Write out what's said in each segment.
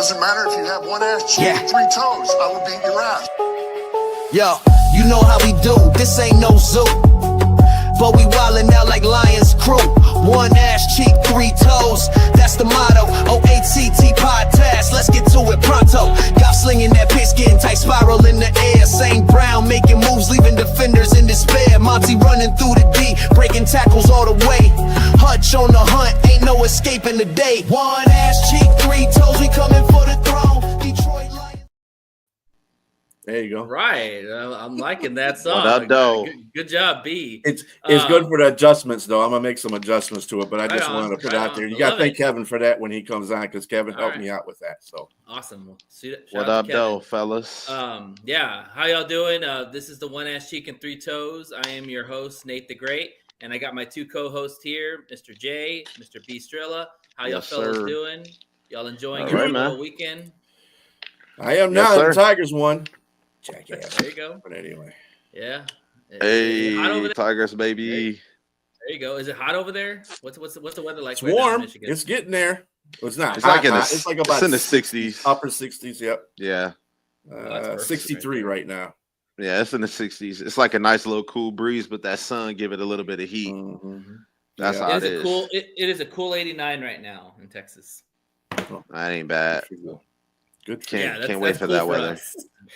Doesn't matter if you have one ass cheek and 3 toes. I will beat your ass. Yo, you know how we do. This ain't no zoo, but we wildin' out like Lions crew. One ass cheek, 3 toes. That's the motto. OAC3T podcast. Let's get to it pronto. Got slinging that pitch, getting tight, spiral in the air. St. Brown making moves, leaving defenders in despair. Monty running through the D, breaking tackles all the way. Hutch on the hunt, ain't no escaping the day. One ass cheek, 3 toes. We coming for the throne. Detroit Lions. There you go. Right. I'm liking that song. What up, though? Good job, B. It's good for the adjustments, though. I'm going to make some adjustments to it, but I just wanted to put it out there. You got to thank Kevin for that when he comes on, because Kevin helped me out with that. So awesome. What up, though, fellas? Yeah. How y'all doing? This is the One Ass Cheek and 3 Toes. I am your host, Nate the Great, and I got my 2 co-hosts here, Mr. J, Mr. B Strilla. How y'all fellas doing? Y'all enjoying your little weekend? I am now. The Tigers won. Jackass. There you go. But anyway. Yeah. Hey, Tigers, baby. There you go. Is it hot over there? What's the weather like? It's warm. It's getting there. It's not. It's like it's like about in the 60s. Upper 60s. Yep. Yeah. 63 right now. Yeah, it's in the 60s. It's like a nice little cool breeze, but that sun give it a little bit of heat. Mm-hmm. That's how it is. It is a cool 89 right now in Texas. That ain't bad. Good. Can't wait for that weather.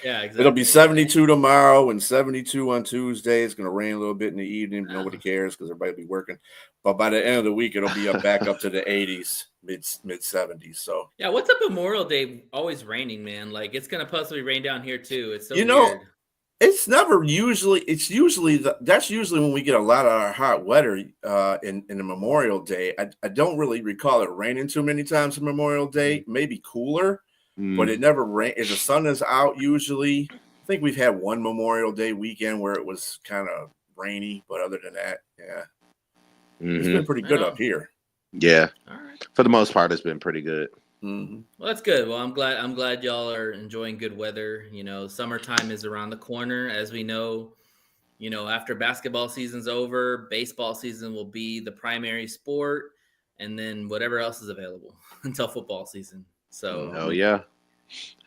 Yeah, exactly. It'll be 72 tomorrow and 72 on Tuesday. It's going to rain a little bit in the evening. Nobody cares because everybody will be working. But by the end of the week, it'll be back up to the 80s, mid 70s. So yeah, what's up Memorial Day? Always raining, man. Like it's going to possibly rain down here too. It's so weird. It's never usually. It's usually that's usually when we get a lot of our hot weather in the Memorial Day. I don't really recall it raining too many times on Memorial Day. Maybe cooler. But it never rains. If the sun is out, usually, I think we've had one Memorial Day weekend where it was kind of rainy. But other than that, it's been pretty good up here. Yeah, all right. For the most part, it's been pretty good. Mm-hmm. Well, that's good. Well, I'm glad y'all are enjoying good weather. You know, summertime is around the corner, as we know. You know, after basketball season's over, baseball season will be the primary sport, and then whatever else is available until football season. So hell yeah,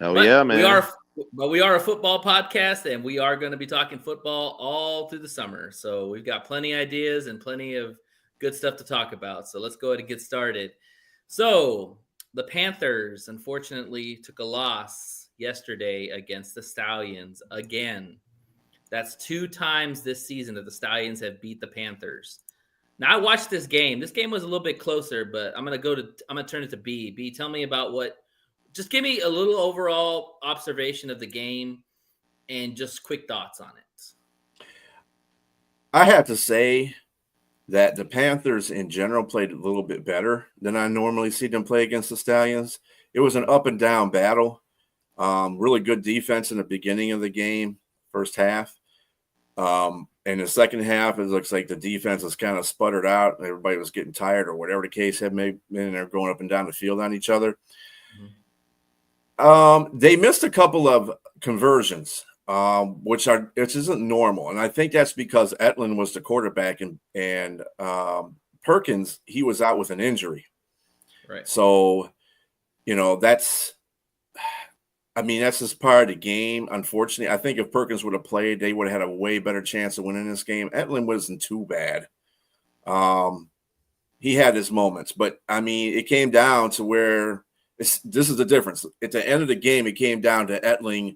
man. We are a football podcast, and we are going to be talking football all through the summer. So we've got plenty of ideas and plenty of good stuff to talk about. So let's go ahead and get started. So the Panthers, unfortunately, took a loss yesterday against the Stallions again. That's 2 times this season that the Stallions have beat the Panthers. Now I watched this game. This game was a little bit closer, but I'm gonna turn it to B. B, tell me about just give me a little overall observation of the game and just quick thoughts on it. I have to say that the Panthers in general played a little bit better than I normally see them play against the Stallions. It was an up and down battle. Really good defense in the beginning of the game, first half. In the second half, it looks like the defense was kind of sputtered out. Everybody was getting tired or whatever the case had been. They're going up and down the field on each other. They missed a couple of conversions, which isn't normal. And I think that's because Etlin was the quarterback and Perkins, he was out with an injury. Right. So, that's just part of the game. Unfortunately, I think if Perkins would have played, they would have had a way better chance of winning this game. Etlin wasn't too bad. He had his moments, but it came down to where this is the difference. At the end of the game, it came down to Etlin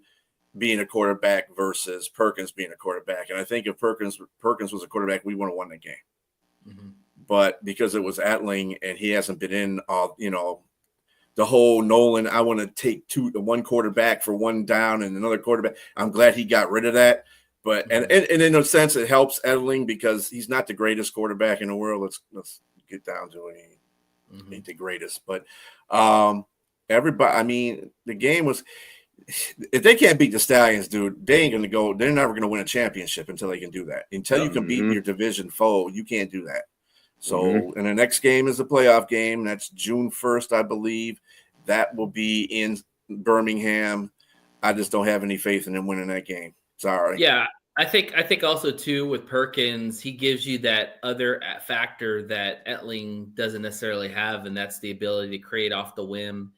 being a quarterback versus Perkins being a quarterback. And I think if Perkins was a quarterback, we would have won the game. Mm-hmm. But because it was Etlin and he hasn't been in the whole Nolan, I want to take one quarterback for one down and another quarterback. I'm glad he got rid of that. But and in a sense, it helps Etlin because he's not the greatest quarterback in the world. Let's get down to it. He ain't the greatest. But everybody, the game was – if they can't beat the Stallions, dude, they ain't going to go – they're never going to win a championship until they can do that. Until you can beat your division foe, you can't do that. So, and the next game is the playoff game. That's June 1st, I believe. That will be in Birmingham. I just don't have any faith in them winning that game. Sorry. Yeah, I think also too with Perkins, he gives you that other factor that Etlin doesn't necessarily have, and that's the ability to create off the whim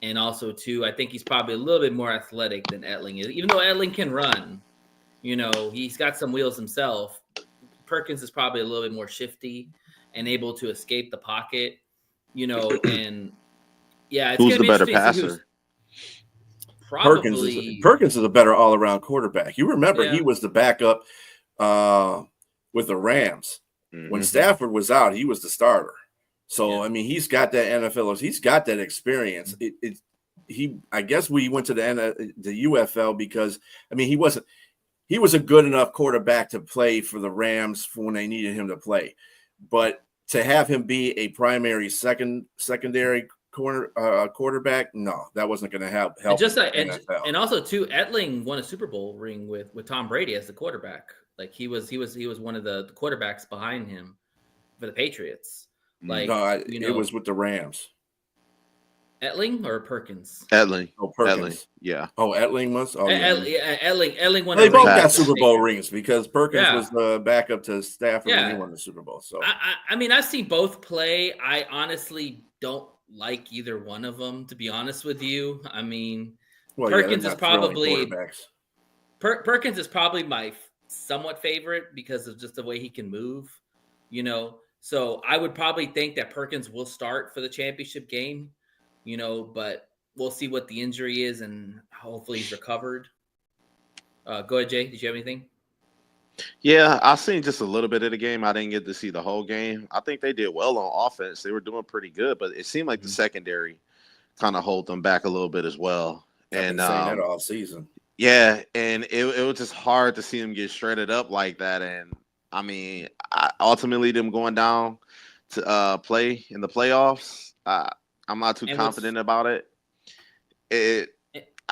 And also, too, I think he's probably a little bit more athletic than Etling is. Even though Etling can run, he's got some wheels himself. Perkins is probably a little bit more shifty and able to escape the pocket, and yeah, it's Who's going to the be better interesting to see passer? probably Perkins is a better all-around quarterback. You remember he Yeah. was the backup with the Rams. When Stafford was out, he was the starter. So, I mean, he's got that NFL. He's got that experience. I guess we went to the UFL because, I mean, he was a good enough quarterback to play for the Rams for when they needed him to play. But to have him be a primary secondary quarterback, no, that wasn't going to help. And also too, Etling won a Super Bowl ring with Tom Brady as the quarterback. Like he was one of the quarterbacks behind him for the Patriots. Like it was with the Rams. Etling or Perkins? Etling. Oh, Perkins. Etling. Yeah. Oh, Etling was. Oh, yeah. Etling won. They both ring got with Super Bowl rings because Perkins Yeah. was the backup to Stafford when Yeah. he won the Super Bowl. So I mean, I've seen both play. I honestly don't like either one of them, to be honest with you. I mean, Perkins is probably Perkins is probably my somewhat favorite because of just the way he can move, So I would probably think that Perkins will start for the championship game, but we'll see what the injury is and hopefully he's recovered. Go ahead, Jay. Did you have anything? Yeah, I seen just a little bit of the game. I didn't get to see the whole game. I think they did well on offense. They were doing pretty good, but it seemed like the secondary kind of hold them back a little bit as well. I've been saying that all season. Yeah, and it was just hard to see them get shredded up like that. And I mean, ultimately them going down to play in the playoffs, I'm not too confident about it.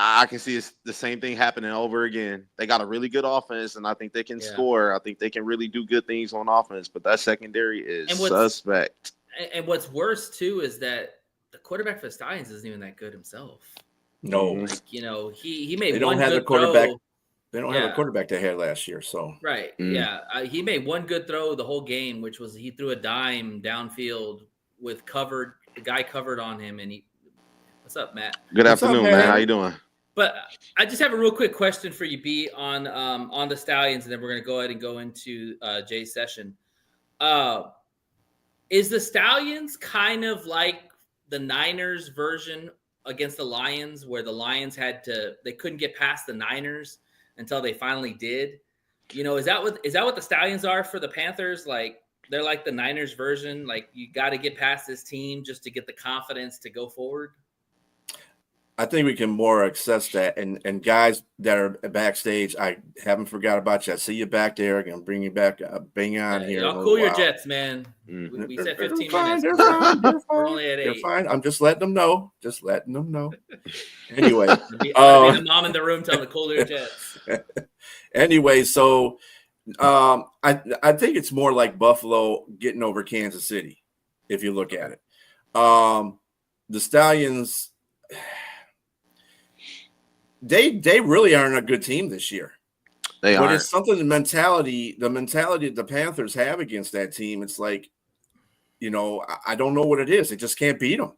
I can see it's the same thing happening over again. They got a really good offense, and I think they can score. I think they can really do good things on offense, but that secondary is suspect. And what's worse, too, is that the quarterback for the Stallions isn't even that good himself. No. Like, he made they don't one have good the quarterback. throw. They don't have a quarterback they had last year, so. Right, yeah. He made one good throw the whole game, which was he threw a dime downfield with the guy covered on him, and what's up, Matt? Good afternoon, man. How you doing? But I just have a real quick question for you, B, on the Stallions, and then we're going to go ahead and go into Jay's session. Is the Stallions kind of like the Niners version against the Lions, where the Lions they couldn't get past the Niners until they finally did? Is that what the Stallions are for the Panthers? Like they're like the Niners version. Like you got to get past this team just to get the confidence to go forward. I think we can more access that. And guys that are backstage, I haven't forgot about you. I see you back there. I'm going to bring you back. Bang on here. Y'all cool your jets, man. We said 15 minutes. They're fine. We're only at 8. They're fine. I'm just letting them know. Anyway. Be the mom in the room telling the cool your jets. Anyway, so I think it's more like Buffalo getting over Kansas City, if you look at it. The Stallions – They really aren't a good team this year. But it's something the mentality that the Panthers have against that team. It's like, I don't know what it is. They just can't beat them.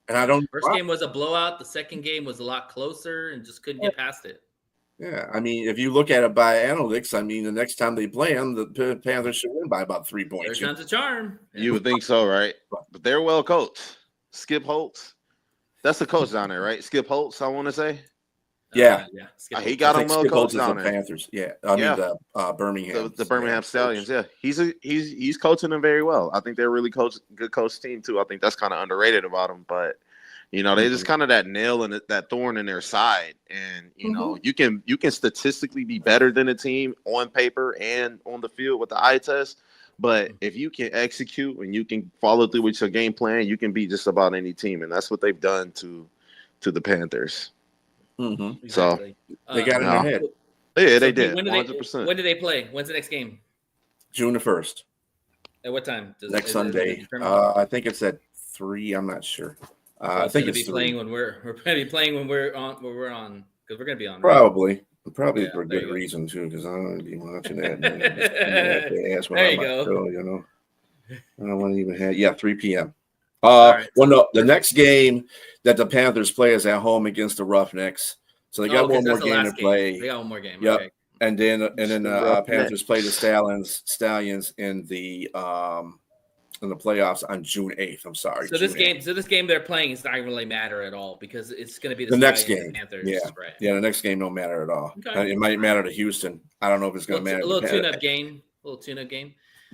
And I don't. First game was a blowout. The second game was a lot closer and just couldn't get past it. Yeah, I mean, if you look at it by analytics, I mean, the next time they play them, the Panthers should win by about 3 points. Third time's a charm. You would think so, right? But they're well coached. Skip Holtz. That's the coach down there, right? Skip Holtz, I want to say. Yeah. He got him well coached down there. Panthers. Yeah. I mean the Birmingham. The Birmingham Stallions. Yeah. He's coaching them very well. I think they're a really good coach team too. I think that's kind of underrated about them. But they just kind of that nail and that thorn in their side. And you can statistically be better than a team on paper and on the field with the eye test. But if you can execute and you can follow through with your game plan, you can beat just about any team. And that's what they've done to the Panthers. Mm-hmm. Exactly. So they got in their head. Yeah, they did. 100%. When do they play? When's the next game? June the 1st. At what time? Next Sunday. I think it's at 3. I'm not sure. I think it's playing when we're going to be playing when we're on because we're going to be on. Probably for good reason too, because I'm going to be watching that. There you go. I don't want to even have 3 p.m. right. Well, no, the next game that the Panthers play is at home against the Roughnecks. So they got one more game to play. They got one more game. Yep. Okay. And then the Roughnecks. Panthers play the Stallions in the playoffs on June 8th. I'm sorry. So this game they're playing is not going to really matter at all because it's going to be the next game. Panthers. Yeah, right. Yeah, the next game don't matter at all. Okay. It might matter to Houston. I don't know if it's going to matter. A little tune-up game.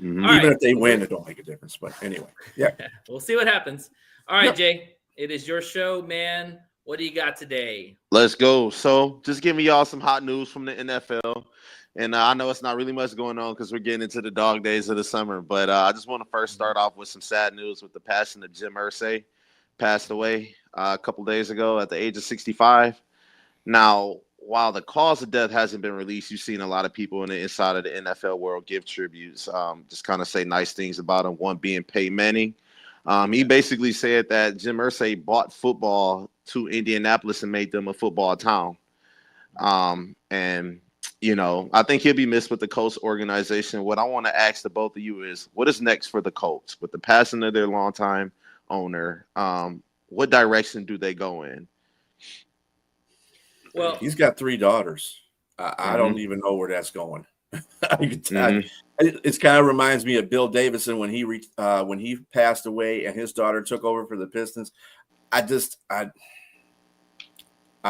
Mm-hmm. All right. Even if they win, it don't make a difference. But anyway, yeah. We'll see what happens. All right, Yep. Jay, it is your show, man. What do you got today? Let's go. So just giving y'all some hot news from the NFL. And I know it's not really much going on because we're getting into the dog days of the summer. But I just want to first start off with some sad news with the passing of Jim Irsay. Passed away a couple days ago at the age of 65. Now, while the cause of death hasn't been released, you've seen a lot of people in the inside of the NFL world give tributes, just kind of say nice things about him, one being Peyton Manning. He basically said that Jim Irsay bought football to Indianapolis and made them a football town. And, you know, I think he'll be missed with the Colts organization. What I want to ask the both of you is, what is next for the Colts? With the passing of their longtime owner, what direction do they go in? Well, he's got 3 daughters. I don't even know where that's going. It kind of reminds me of Bill Davison when he passed away and his daughter took over for the Pistons. I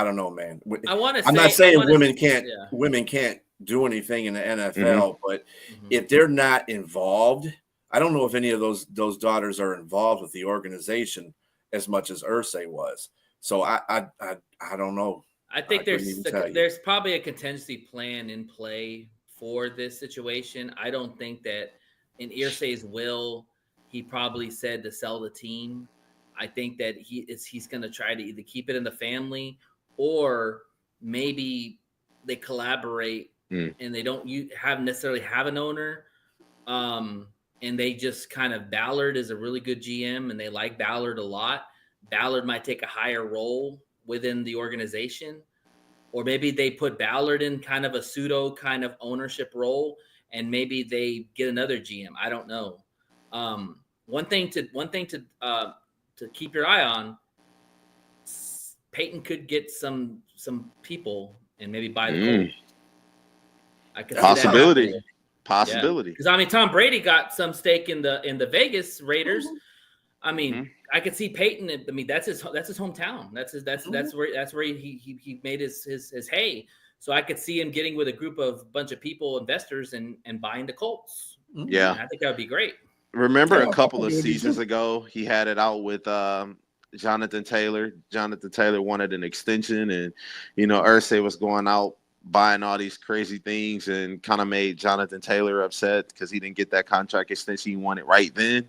don't know, man. I'm not saying women can't do anything in the NFL, but if they're not involved, I don't know if any of those daughters are involved with the organization as much as Irsay was. So I don't know. I think there's probably a contingency plan in play for this situation. I don't think that in Irsay's will, he probably said to sell the team. I think that he's going to try to either keep it in the family or maybe they collaborate and they don't necessarily have an owner. And they just kind of, Ballard is a really good GM and they like Ballard a lot. Ballard might take a higher role within the organization, or maybe they put Ballard in kind of a pseudo kind of ownership role and maybe they get another GM. I don't know. One thing to keep your eye on, Peyton could get some people and maybe buy the Colts. I could possibility. Because I mean, Tom Brady got some stake in the Vegas Raiders. I mean, I could see Peyton. I mean, that's his hometown. That's where he made his hay. So I could see him getting with a bunch of people, investors, and buying the Colts. Yeah, and I think that would be great. Remember a couple of seasons ago, he had it out with Jonathan Taylor. Jonathan Taylor wanted an extension, and Irsay was going out buying all these crazy things and kind of made Jonathan Taylor upset because he didn't get that contract extension he wanted right then.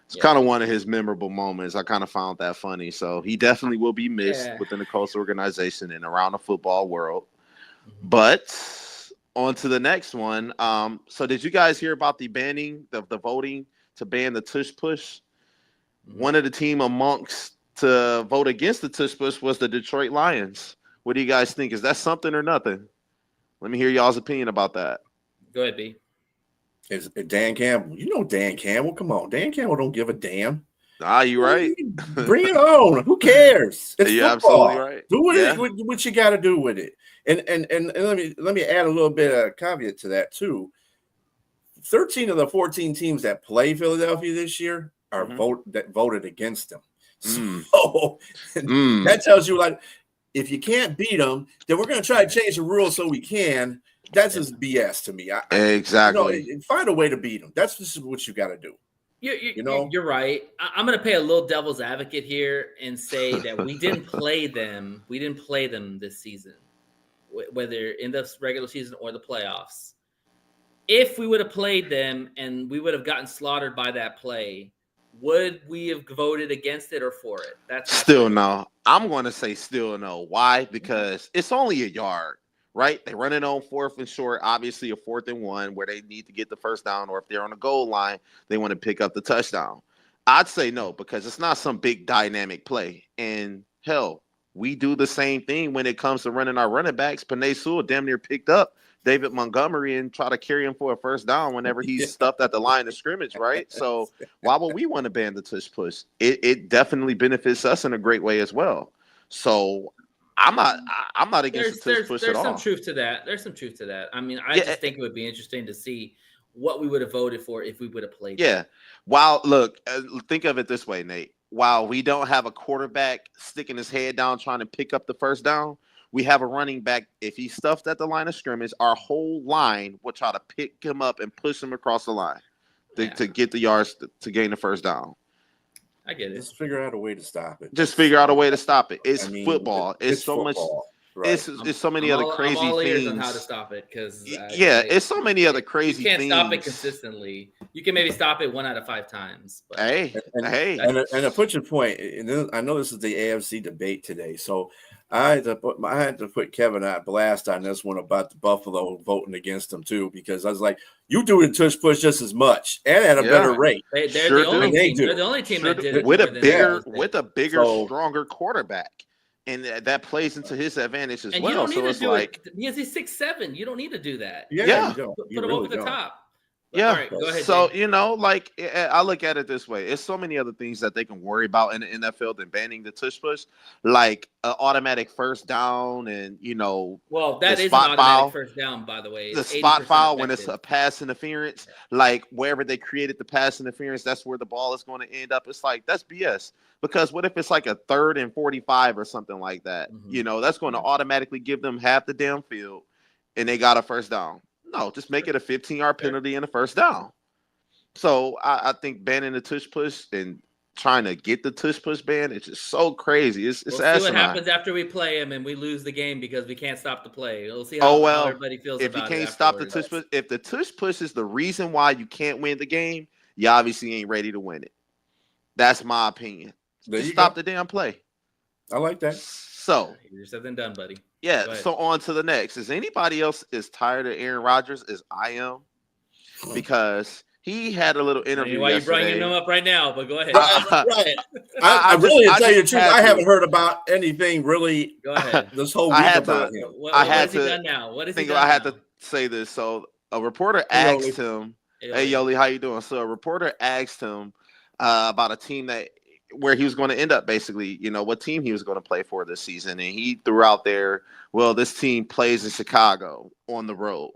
It's kind of one of his memorable moments. I kind of found that funny. So he definitely will be missed within the Colts organization and around the football world. But on to the next one. So did you guys hear about the voting to ban the tush push? One of the team amongst to vote against the tush push was the Detroit Lions. What do you guys think? Is that something or nothing? Let me hear y'all's opinion about that. Go ahead, B. Is Dan Campbell? Dan Campbell. Come on, Dan Campbell don't give a damn. You right. Bring it on. Who cares? It's You're football. Absolutely right. Do with it what you got to do with it. And let me add a little bit of caveat to that too. 13 of the 14 teams that play Philadelphia this year are voted against them. So that tells you, like, if you can't beat them, then we're going to try to change the rules so we can. That's just BS to me. Exactly. Find a way to beat them. That's just what you got to do. You're right. I'm going to play a little devil's advocate here and say that we didn't play them. We didn't play them this season, whether in the regular season or the playoffs. If we would have played them and we would have gotten slaughtered by that play, would we have voted against it or for it? That's still no. I'm going to say still no. Why? Because it's only a yard. Right? They run it on 4th and short, obviously a 4th and 1 where they need to get the first down, or if they're on the goal line, they want to pick up the touchdown. I'd say no, because it's not some big dynamic play. And hell, we do the same thing when it comes to running our running backs. Panay Sewell damn near picked up David Montgomery and try to carry him for a first down whenever he's stuffed at the line of scrimmage, right? So why would we want to ban the tush push? It definitely benefits us in a great way as well. So I'm not against the tush push at all. There's some truth to that. There's some truth to that. I mean, I just think it would be interesting to see what we would have voted for if we would have played. Yeah. While look, think of it this way, Nate. While we don't have a quarterback sticking his head down trying to pick up the first down, we have a running back. If he's stuffed at the line of scrimmage, our whole line will try to pick him up and push him across the line to get the yards to gain the first down. I get it. Just figure out a way to stop it. Just figure out a way to stop it. It's football. It's so football. much. Right. It's so many other crazy I'm all ears things on how to stop it because it's so many other crazy things. You can't stop it consistently. You can maybe stop it 1 out of 5 times. But and to put your point, and I know this is the AFC debate today, so I had to put Kevin on blast on this one about the Buffalo voting against them too, because I was like, you do the tush push just as much and at a better rate. They're the only team that did it with a bigger, stronger quarterback. And that plays into his advantage as well. So it's like because he's 6'7", you don't need to do that. Yeah. Put him over the top. But, yeah. All right, go ahead, so Jay. like I look at it this way: it's so many other things that they can worry about in the NFL than banning the tush push, like an automatic first down, and well, that is an automatic first down, by the way. The spot foul when it's a pass interference, like wherever they created the pass interference, that's where the ball is going to end up. It's like that's BS. Because what if it's like a 3rd and 45 or something like that? Mm-hmm. That's going to automatically give them half the damn field, and they got a first down. No, just make it a 15-yard penalty and a first down. So I think banning the tush push and trying to get the tush push ban, it's just so crazy. It's we'll see what happens after we play him and we lose the game because we can't stop the play. We'll see how everybody feels about it. If you can't stop the tush push, if the tush push is the reason why you can't win the game, you obviously ain't ready to win it. That's my opinion. Just stop the damn play. I like that. So you're said than done, buddy. Yeah. So on to the next. Is anybody else as tired of Aaron Rodgers as I am? Because he had a little interview. Why you bringing him up right now? But go ahead. I really, to tell you the truth, I haven't heard about anything really. Go ahead. This whole week about him. What has he done now? What is he done now? I had to say this. So a reporter asked him, "Hey Yoli, how you doing?" So a reporter asked him about a team where he was going to end up, basically, what team he was going to play for this season. And he threw out there, well, this team plays in Chicago on the road,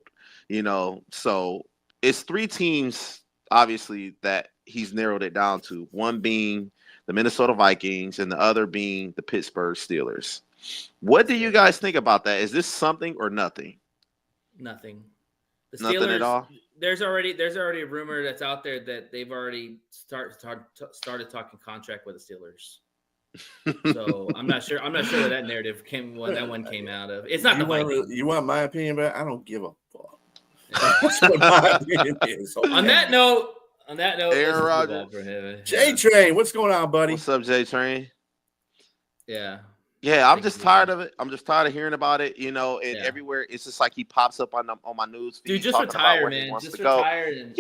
So it's 3 teams, obviously, that he's narrowed it down to. One being the Minnesota Vikings and the other being the Pittsburgh Steelers. What do you guys think about that? Is this something or nothing? Nothing. The Steelers, nothing at all? There's already a rumor that's out there that they've already started talking contract with the Steelers. So I'm not sure where that narrative came out of. It's not you want my opinion, but I don't give a fuck. That's what my opinion is. Okay. On that note, Aaron Rodgers. J Train, what's going on, buddy? What's up, J Train? Yeah, I'm just tired of it. I'm just tired of hearing about it. Everywhere it's just like he pops up on my news feed. Dude, just retire, man. Just retire.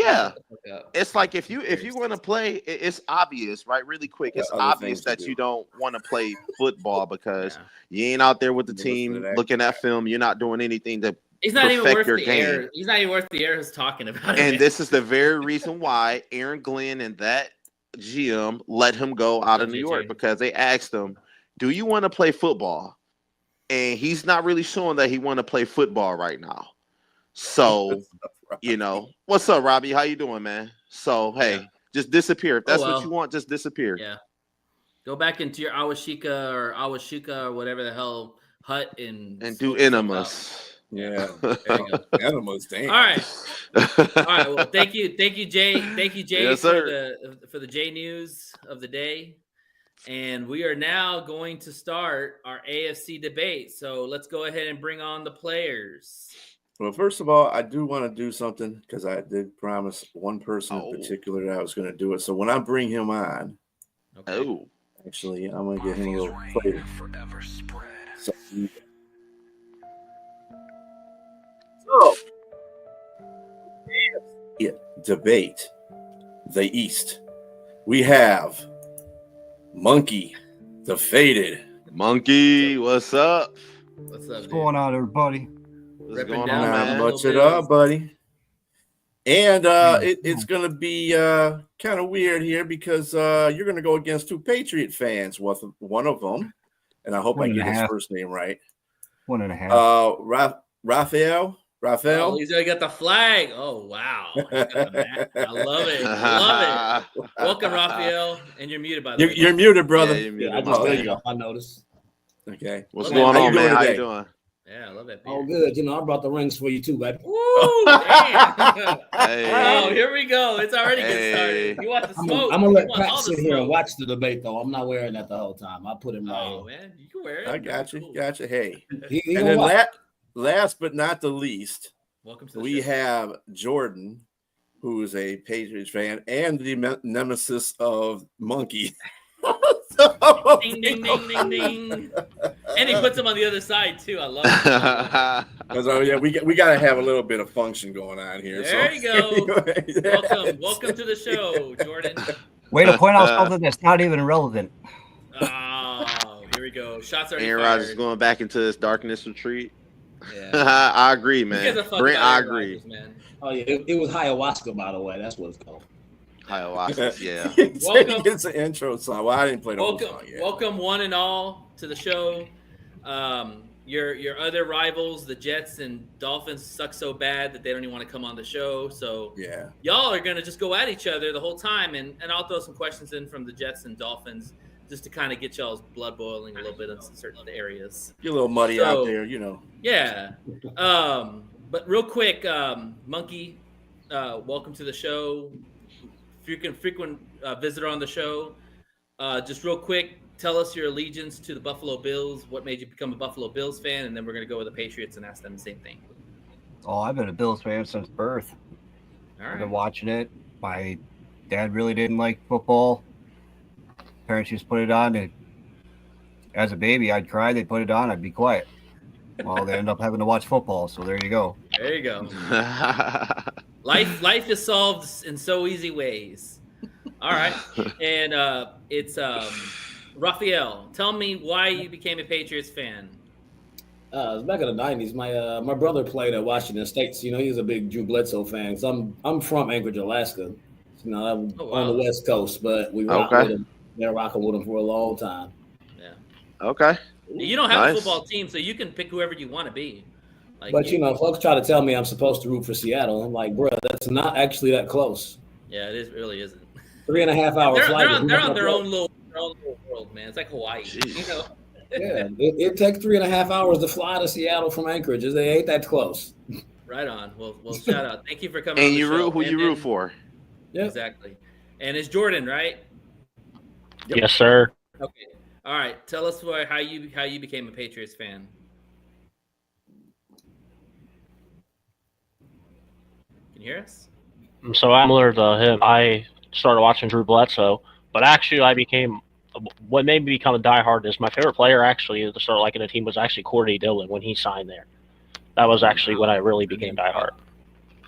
It's like if you want to play, it's obvious, right? Really quick, it's obvious that you don't want to play football because you ain't out there with the team looking at film. You're not doing anything to. He's not even worth the air. He's not even worth the air. Who's talking about it? And this is the very reason why Aaron Glenn and that GM let him go out of New York because they asked him, do you want to play football? And he's not really showing that he want to play football right now. So, what's up, Robbie? How you doing, man? So, hey, just disappear. If that's what you want, just disappear. Yeah. Go back into your Awashuka or whatever the hell hut and do enemas. Yeah. Enemas, dang. All right. Well, thank you, Jay. Thank you, Jay, yes, for the J News of the day. And we are now going to start our AFC debate. So let's go ahead and bring on the players. Well, first of all, I do want to do something because I did promise one person in particular that I was going to do it. So when I bring him on, actually, I'm going to get him a little flavor. So debate the East. We have Monkey, the faded Monkey, what's up? What's up, What's dude? going on, everybody? What's Repping going down on, the Not man? much Buffalo it up, Bills. buddy. And it's going to be kind of weird here because you're going to go against two Patriot fans. One of them, and I hope I get his first name right. 1.5. Raphael. Oh, he's already got the flag. Oh, wow. He's got the mat. I love it. I love it. Welcome, Raphael. And you're muted, by the way. You're muted, brother. Yeah, you're muted, I my just there got you it go. off my notice. Okay. What's Love going that. How you on, doing man? How you today? doing? Yeah, I love that Oh, beard. good. I brought the rings for you too, baby. Woo! Damn. Hey. Oh, here we go. It's already getting Hey. started. You want the I'm smoke? gonna let You want Pat all the sit here and smoke. watch the debate, though. I'm not wearing that the whole time. I put him right Oh, man. You can wear it. I got you. Cool. Gotcha. Hey. here. He And gonna then watch. last but not the least, Welcome to the we show. have Jordan, who is a Patriots fan and the nemesis of Monkey. Ding, ding, ding, ding, ding. And he puts him on the other side, too. I love it. Because yeah, we got to have a little bit of function going on here. There you go. Welcome to the show, Jordan. Way to point out something that's not even relevant. Oh, here we go. Shots already Aaron fired. Rodgers going back into his darkness retreat. Yeah. I agree, Who gives man. a fuck Brent, about I Aaron agree. Rodgers, man? Oh yeah, it was ayahuasca, by the way. That's what it's called. Ayahuasca, yeah. Welcome. He gets an intro song. Well, I didn't play the whole song yet. Welcome one and all to the show. Your other rivals, the Jets and Dolphins, suck so bad that they don't even want to come on the show. So Yeah. y'all are gonna just go at each other the whole time, and I'll throw some questions in from the Jets and Dolphins just to kind of get y'all's blood boiling a little bit in certain areas. Get a little muddy So- out there, you know. Yeah. But real quick, Monkey, welcome to the show. Frequent visitor on the show. Just real quick, tell us your allegiance to the Buffalo Bills. What made you become a Buffalo Bills fan? And then we're going to go with the Patriots and ask them the same thing. Oh, I've been a Bills fan since birth. All I've been right. watching it. My dad really didn't like football. Parents used to put it on. And as a baby, I'd cry. They'd put it on. I'd be quiet. Well, they end up having to watch football. So there you go. There you go. Life is solved in so easy ways. All right. And it's Raphael. Tell me why you became a Patriots fan. It was back in the '90s. My brother played at Washington State. So, he was a big Drew Bledsoe fan. So I'm from Anchorage, Alaska. I'm on the West Coast, but we rock with him. They're rocking with him for a long time. Yeah. Okay. You don't have Nice. a football team, so you can pick whoever you want to be. Like, But folks try to tell me I'm supposed to root for Seattle. I'm like, bro, that's not actually that close. Yeah, it really isn't. 3.5 hour They're flight. on their own little world, man. It's like Hawaii. Jeez. You know? Yeah, it takes 3.5 hours to fly to Seattle from Anchorage. They ain't that close. Right on. Well, shout out. Thank you for coming. And on the you show. root who you root for? Yep. Exactly. And it's Jordan, right? Yep. Yes, sir. Okay. All right. Tell us how you became a Patriots fan. Can you hear us? So I'm similar to him. I started watching Drew Bledsoe, but actually what made me become a diehard is my favorite player actually to start liking the team was actually Cordy Dillon when he signed there. That was actually when I really became diehard.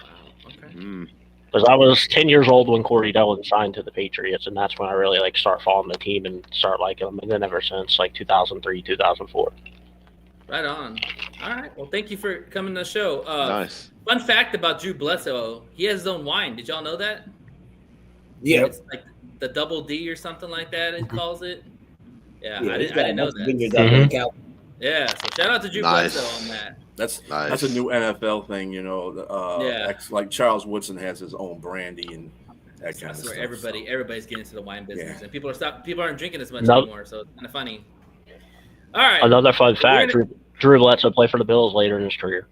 Wow. Okay. Because I was 10 years old when Cordy Dillon signed to the Patriots, and that's when I really start following the team and start liking them. And then ever since 2003, 2004. Right on. All right. Well, thank you for coming to the show. Nice. Fun fact about Drew Bledsoe: he has his own wine. Did y'all know that? Yeah. It's like the Double D or something like that. It calls it. Yeah, I he's didn't got know a bunch of that. vineyards out there in Cal- Yeah, so shout out to Drew Nice. Bledsoe on that. That's Nice. a new NFL thing, you know. Yeah. Like Charles Woodson has his own brandy and that kind of That's stuff. where everybody's getting into the wine business, Yeah. and people aren't drinking as much Nope. anymore. So it's kind of funny. All right. Another fun fact: gonna- Drew Bledsoe played for the Bills later in his career.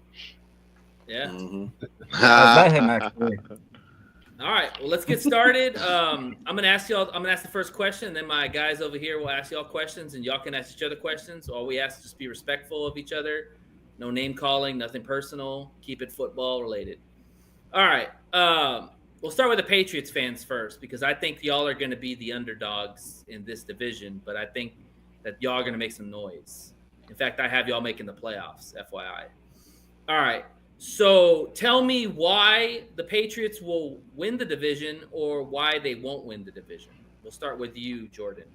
Yeah. Mhm. I met him actually. All right. Well, let's get started. I'm gonna ask the first question, and then my guys over here will ask y'all questions, and y'all can ask each other questions. All we ask is just be respectful of each other. No name calling, nothing personal. Keep it football related. All right. We'll start with the Patriots fans first because I think y'all are going to be the underdogs in this division, but I think that y'all are going to make some noise. In fact, I have y'all making the playoffs, FYI. All right. So tell me why the Patriots will win the division or why they won't win the division. We'll start with you, Jordan.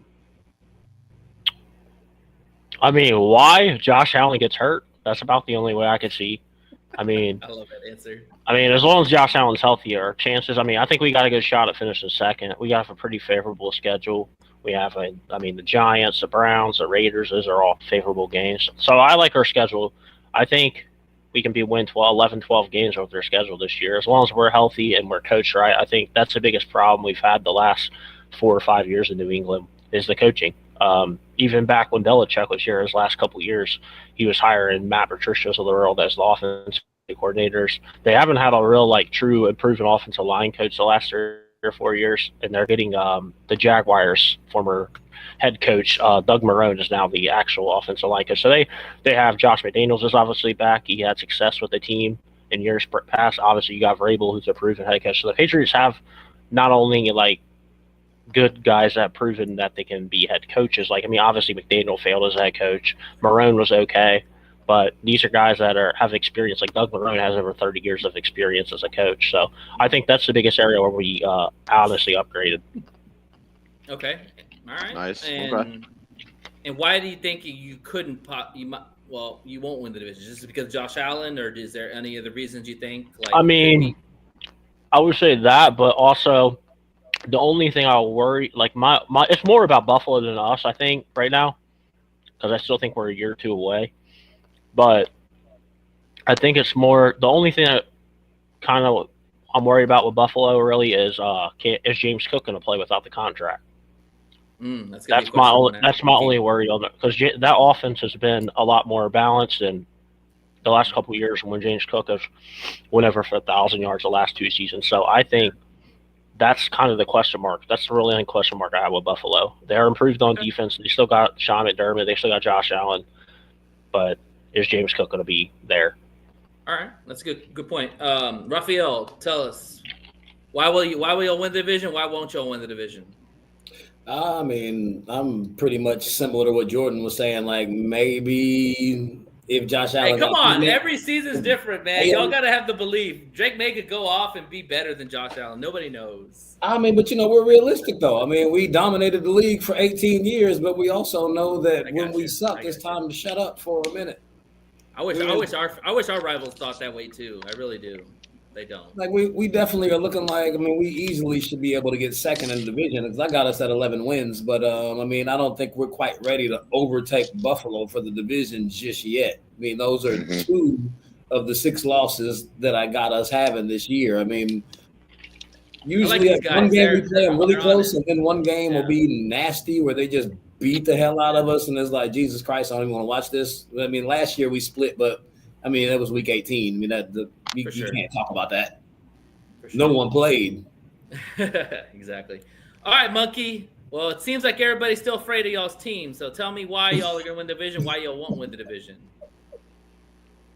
I mean, why Josh Allen gets hurt? That's about the only way I could see. I mean, I love that answer. I mean, as long as Josh Allen's healthy, our chances. I mean, I think we got a good shot at finishing second. We got a pretty favorable schedule. We have, the Giants, the Browns, the Raiders. Those are all favorable games. So I like our schedule. I think we can win 11, 12 games with their schedule this year. As long as we're healthy and we're coached right, I think that's the biggest problem we've had the last 4 or 5 years in New England is the coaching. Even back when Belichick was here his last couple of years, he was hiring Matt Patricia's of the world as the offensive coordinators. They haven't had a real true and proven offensive line coach the last 3 or 4 years, and they're getting the Jaguars' former head coach Doug Marrone is now the actual offensive line coach. So they have Josh McDaniels is obviously back. He had success with the team in years past. Obviously, you got Vrabel, who's a proven head coach. So the Patriots have not only good guys that have proven that they can be head coaches. Obviously McDaniel failed as head coach. Marrone was okay. But these are guys that have experience. Like Doug Marrone has over 30 years of experience as a coach. So I think that's the biggest area where we honestly upgraded. Okay. All right. Nice. And why do you think you couldn't you won't win the division? Just because of Josh Allen, or is there any other reasons you think? I would say that, but also the only thing I'll worry, it's more about Buffalo than us, I think, right now, because I still think we're a year or two away. But I think it's more the only thing that kind of I'm worried about with Buffalo really is James Cook going to play without the contract? That's my only worry on it, because that offense has been a lot more balanced in the last couple of years when James Cook has went over for 1,000 yards the last 2 seasons. So I think that's kind of the question mark. That's the really only question mark I have with Buffalo. They're improved on defense. They still got Sean McDermott. They still got Josh Allen. But is James Cook going to be there? All right, that's a good point. Raphael, tell us why will y'all win the division? Why won't y'all win the division? I mean, I'm pretty much similar to what Jordan was saying. Maybe if Josh Allen. Hey, come on! Every season's different, man. Y'all gotta have the belief. Drake May could go off and be better than Josh Allen. Nobody knows. But we're realistic though. We dominated the league for 18 years, but we also know that when we suck, it's time to shut up for a minute. I wish our rivals thought that way too. I really do. They don't. We definitely are looking we easily should be able to get second in the division because I got us at 11 wins. But I don't think we're quite ready to overtake Buffalo for the division just yet. Those are 2 of the 6 losses that I got us having this year. Usually one game we play them really close, and then one game will be nasty where they just beat the hell out of us, and it's like, Jesus Christ, I don't even want to watch this. Last year we split, but that was week 18. You can't talk about that. Sure. No one played. Exactly. All right, Monkey. Well, it seems like everybody's still afraid of y'all's team. So tell me why y'all are going to win the division, why y'all won't win the division.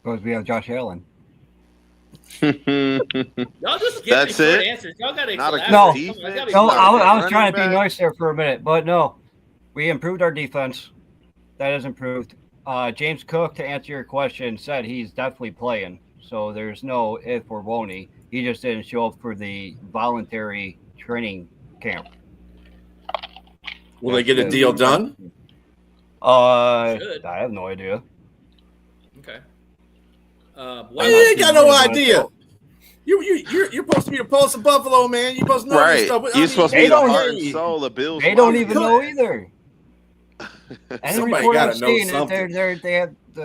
Because we have Josh Allen. Y'all just give me short answers. Y'all got to elaborate. No, I was trying to be nice there for a minute, but no. We improved our defense. That has improved. James Cook, to answer your question, said he's definitely playing. So there's no if or won't he. He just didn't show up for the voluntary training camp. Will they get a deal done? I have no idea. Okay. You ain't got no idea. You're supposed to be the pulse of Buffalo, man. You're supposed to know this stuff. You're supposed to be the heart and soul of Bills. They don't even know either. Somebody got to know something.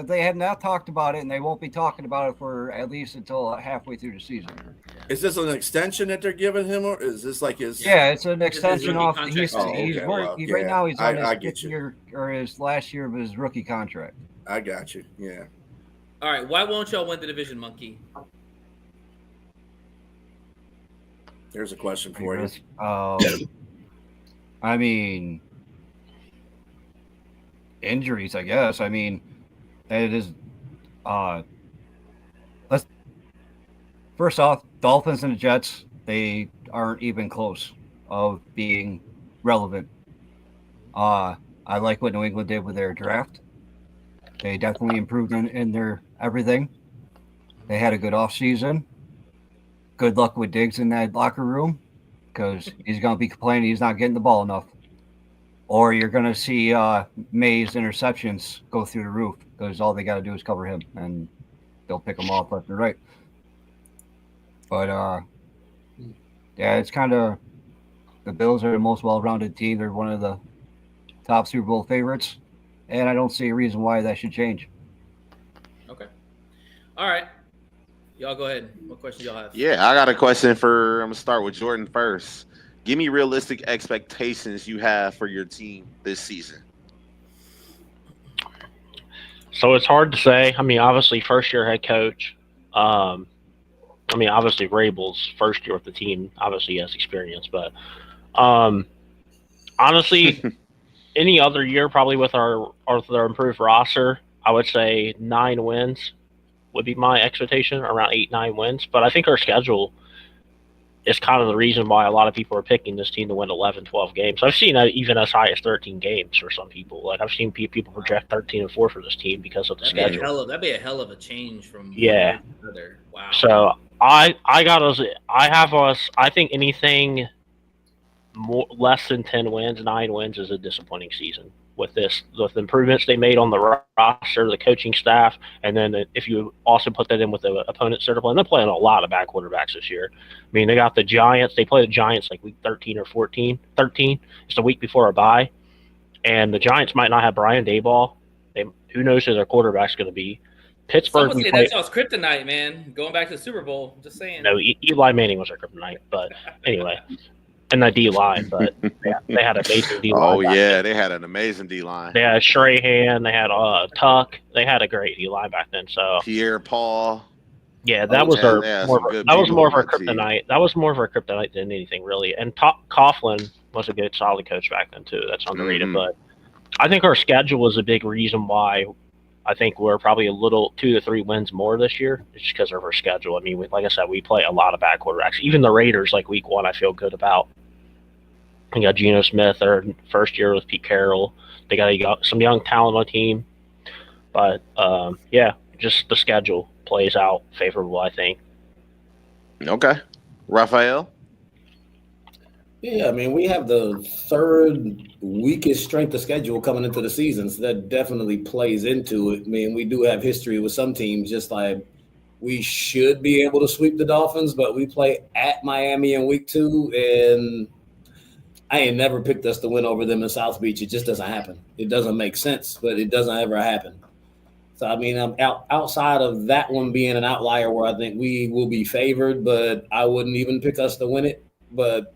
They have not talked about it, and they won't be talking about it for at least until halfway through the season. Is this an extension that they're giving him, or is this like his? Yeah, it's an extension off. Right now he's on his 5th year or his last year of his rookie contract. I got you. Yeah. All right. Why won't y'all win the division, Monkey? There's a question for you. Injuries, I guess. It is. First off, Dolphins and the Jets, they aren't even close of being relevant. I like what New England did with their draft. They definitely improved in their everything. They had a good offseason. Good luck with Diggs in that locker room because he's going to be complaining he's not getting the ball enough. or you're going to see May's interceptions go through the roof because all they got to do is cover him, and they'll pick him off left and right. But, yeah, it's kind of the Bills are the most well-rounded team. They're one of the top Super Bowl favorites, and I don't see a reason why that should change. Okay. All right. Y'all go ahead. What questions y'all have? Yeah, I got a question I'm going to start with Jordan first. Give me realistic expectations you have for your team this season. So it's hard to say. I mean, obviously, first-year head coach. Obviously, Vrabel's first year with the team. Obviously, he has experience. But honestly, any other year, probably with our improved roster, I would say 9 wins would be my expectation, around 8-9 wins. But I think our schedule is kind of the reason why a lot of people are picking this team to win 11-12 games. I've seen even as high as 13 games for some people. Like, I've seen people project 13-4 for this team because of the schedule. That'd be a hell of a change from yeah. Other. Wow. So I have us. I think anything less than 10 wins, 9 wins is a disappointing season. With the improvements they made on the roster, the coaching staff, and then if you also put that in with the opponents they're playing, they're playing a lot of bad quarterbacks this year. I mean, they got the Giants. They play the Giants like week 13 or 14. 13. It's the week before a bye, and the Giants might not have Brian Daboll. Who knows who their quarterback's going to be? Pittsburgh. Someone say that's y'all's kryptonite, man. Going back to the Super Bowl. Just saying. No, Eli Manning was our kryptonite, but anyway. And the D-line, but they had an amazing D-line. Oh, yeah, they had an amazing D-line. They had Strahan, they had Tuck. They had a great D-line back then. So Pierre-Paul. Yeah, that was more of our kryptonite. That was more of our kryptonite than anything, really. And Coughlin was a good, solid coach back then, too. That's underrated. But I think our schedule was a big reason why I think we're probably a little 2 to 3 wins more this year. It's just because of our schedule. I mean, like I said, we play a lot of bad quarterbacks. Even the Raiders, like week 1, I feel good about. You got Geno Smith, their first year with Pete Carroll. They got some young talent on the team. But, yeah, just the schedule plays out favorable, I think. Okay. Raphael? Yeah, I mean, we have the 3rd weakest strength of schedule coming into the season, so that definitely plays into it. I mean, we do have history with some teams, just like we should be able to sweep the Dolphins, but we play at Miami in week 2, and I ain't never picked us to win over them in South Beach. It just doesn't happen. It doesn't make sense, but it doesn't ever happen. So, I mean, I'm outside of that one being an outlier where I think we will be favored, but I wouldn't even pick us to win it. But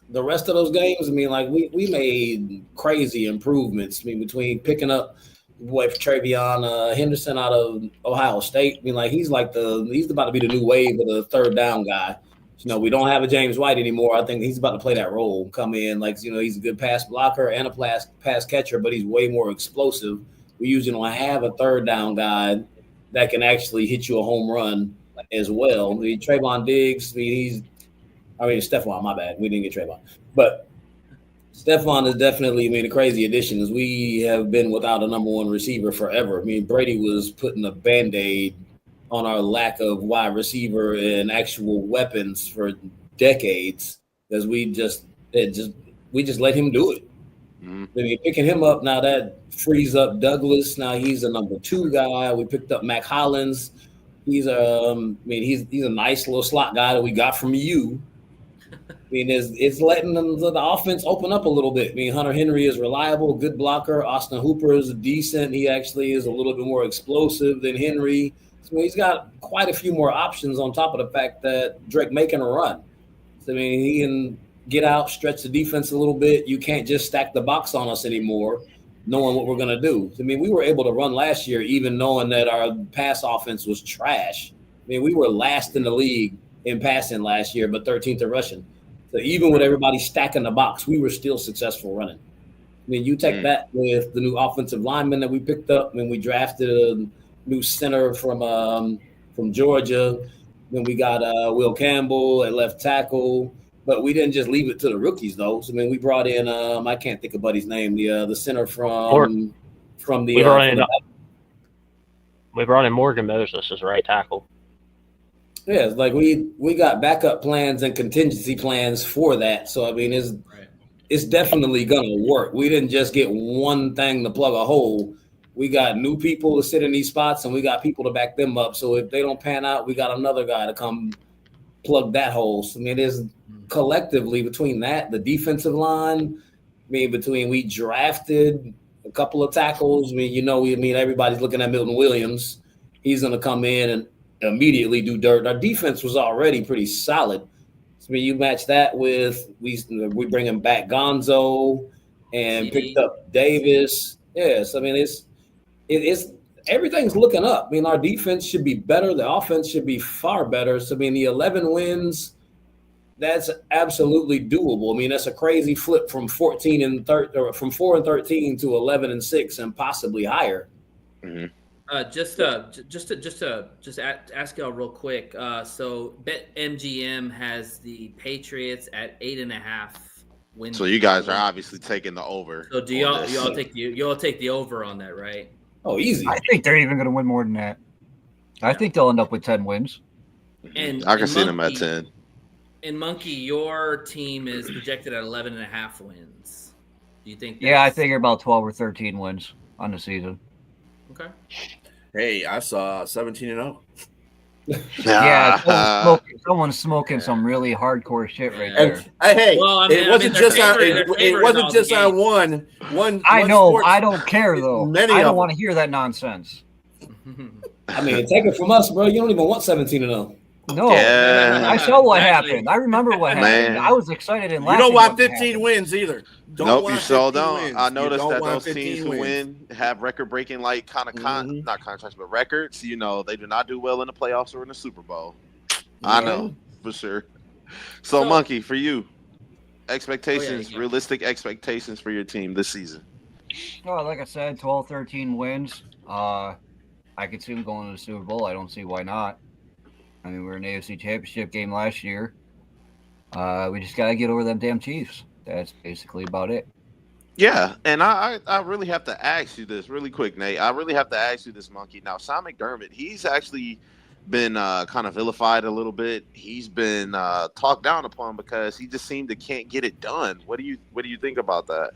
the rest of those games, I mean, like we made crazy improvements. I mean, between picking up Travion Henderson out of Ohio State. I mean, like he's about to be the new wave of the 3rd down guy. You know, we don't have a James White anymore. I think he's about to play that role, come in. Like, you know, he's a good pass blocker and a pass catcher, but he's way more explosive. We usually don't have a 3rd down guy that can actually hit you a home run as well. I mean, Trayvon Diggs, Stephon, my bad. We didn't get Trayvon. But Stephon is definitely, a crazy addition as we have been without a number 1 receiver forever. I mean, Brady was putting a Band-Aid on our lack of wide receiver and actual weapons for decades because we just let him do it. I mean, picking him up now, that frees up Douglas. Now he's a number 2 guy. We picked up Mac Hollins. He's a nice little slot guy that we got from you. I mean, it's letting the offense open up a little bit. I mean, Hunter Henry is reliable, good blocker. Austin Hooper is decent. He actually is a little bit more explosive than Henry. So he's got quite a few more options on top of the fact that Drake May can run. So, I mean, he can get out, stretch the defense a little bit. You can't just stack the box on us anymore, knowing what we're going to do. I mean, we were able to run last year, even knowing that our pass offense was trash. I mean, we were last in the league in passing last year, but 13th in rushing. So even with everybody stacking the box, we were still successful running. I mean, you take that with the new offensive lineman that we picked up. I mean, we drafted a new center from Georgia. Then we got Will Campbell at left tackle. But we didn't just leave it to the rookies, though. So, I mean, we brought in I can't think of Buddy's name, the center from the we brought in Morgan Moses as right tackle. Yeah, it's like we got backup plans and contingency plans for that. So I mean, it's definitely gonna work. We didn't just get one thing to plug a hole. We got new people to sit in these spots, and we got people to back them up. So if they don't pan out, we got another guy to come plug that hole. So, I mean, it is collectively between that, the defensive line. I mean, between we drafted a couple of tackles. I mean, everybody's looking at Milton Williams. He's going to come in and immediately do dirt. Our defense was already pretty solid. So, I mean, you match that with we bringing back Gonzo and picked up Davis. Yes, I mean it's everything's looking up. I mean, our defense should be better. The offense should be far better. So, I mean, the 11 wins, that's absolutely doable. I mean, that's a crazy flip from 14 and 13, or from 4 and 13 to 11 and 6, and possibly higher. Mm-hmm. Just ask y'all real quick. So BetMGM has the Patriots at 8.5 wins. So you guys are obviously taking the over. So do y'all take the over on that, right? Oh, easy. I think they're even going to win more than that. I think they'll end up with 10 wins. And I can see them at 10. And Monkey, your team is projected at 11.5 wins. Do you think? Yeah, I think about 12 or 13 wins on the season. Okay. Hey, I saw 17-0. Yeah, someone's smoking some really hardcore shit right there. Hey, well, it wasn't just on one. I know. Sport. I don't care though. I don't want to hear that nonsense. I mean, take it from us, bro. You don't even want 17-0. No, I saw what happened. I remember what happened. I was excited and laughing. You don't want 15 wins either. Nope, you sure don't. I noticed that those teams who win have record-breaking, like not contracts, but records. You know, they do not do well in the playoffs or in the Super Bowl. I know for sure. So, Monkey, for you, expectations, realistic expectations for your team this season. Well, like I said, 12, 13 wins. I could see them going to the Super Bowl. I don't see why not. I mean, we were in the AFC Championship game last year. We just got to get over them damn Chiefs. That's basically about it. Yeah, and I really have to ask you this really quick, Nate. I really have to ask you this, Monkey. Now, Sean McDermott, he's actually been kind of vilified a little bit. He's been talked down upon because he just seemed to can't get it done. What do you think about that?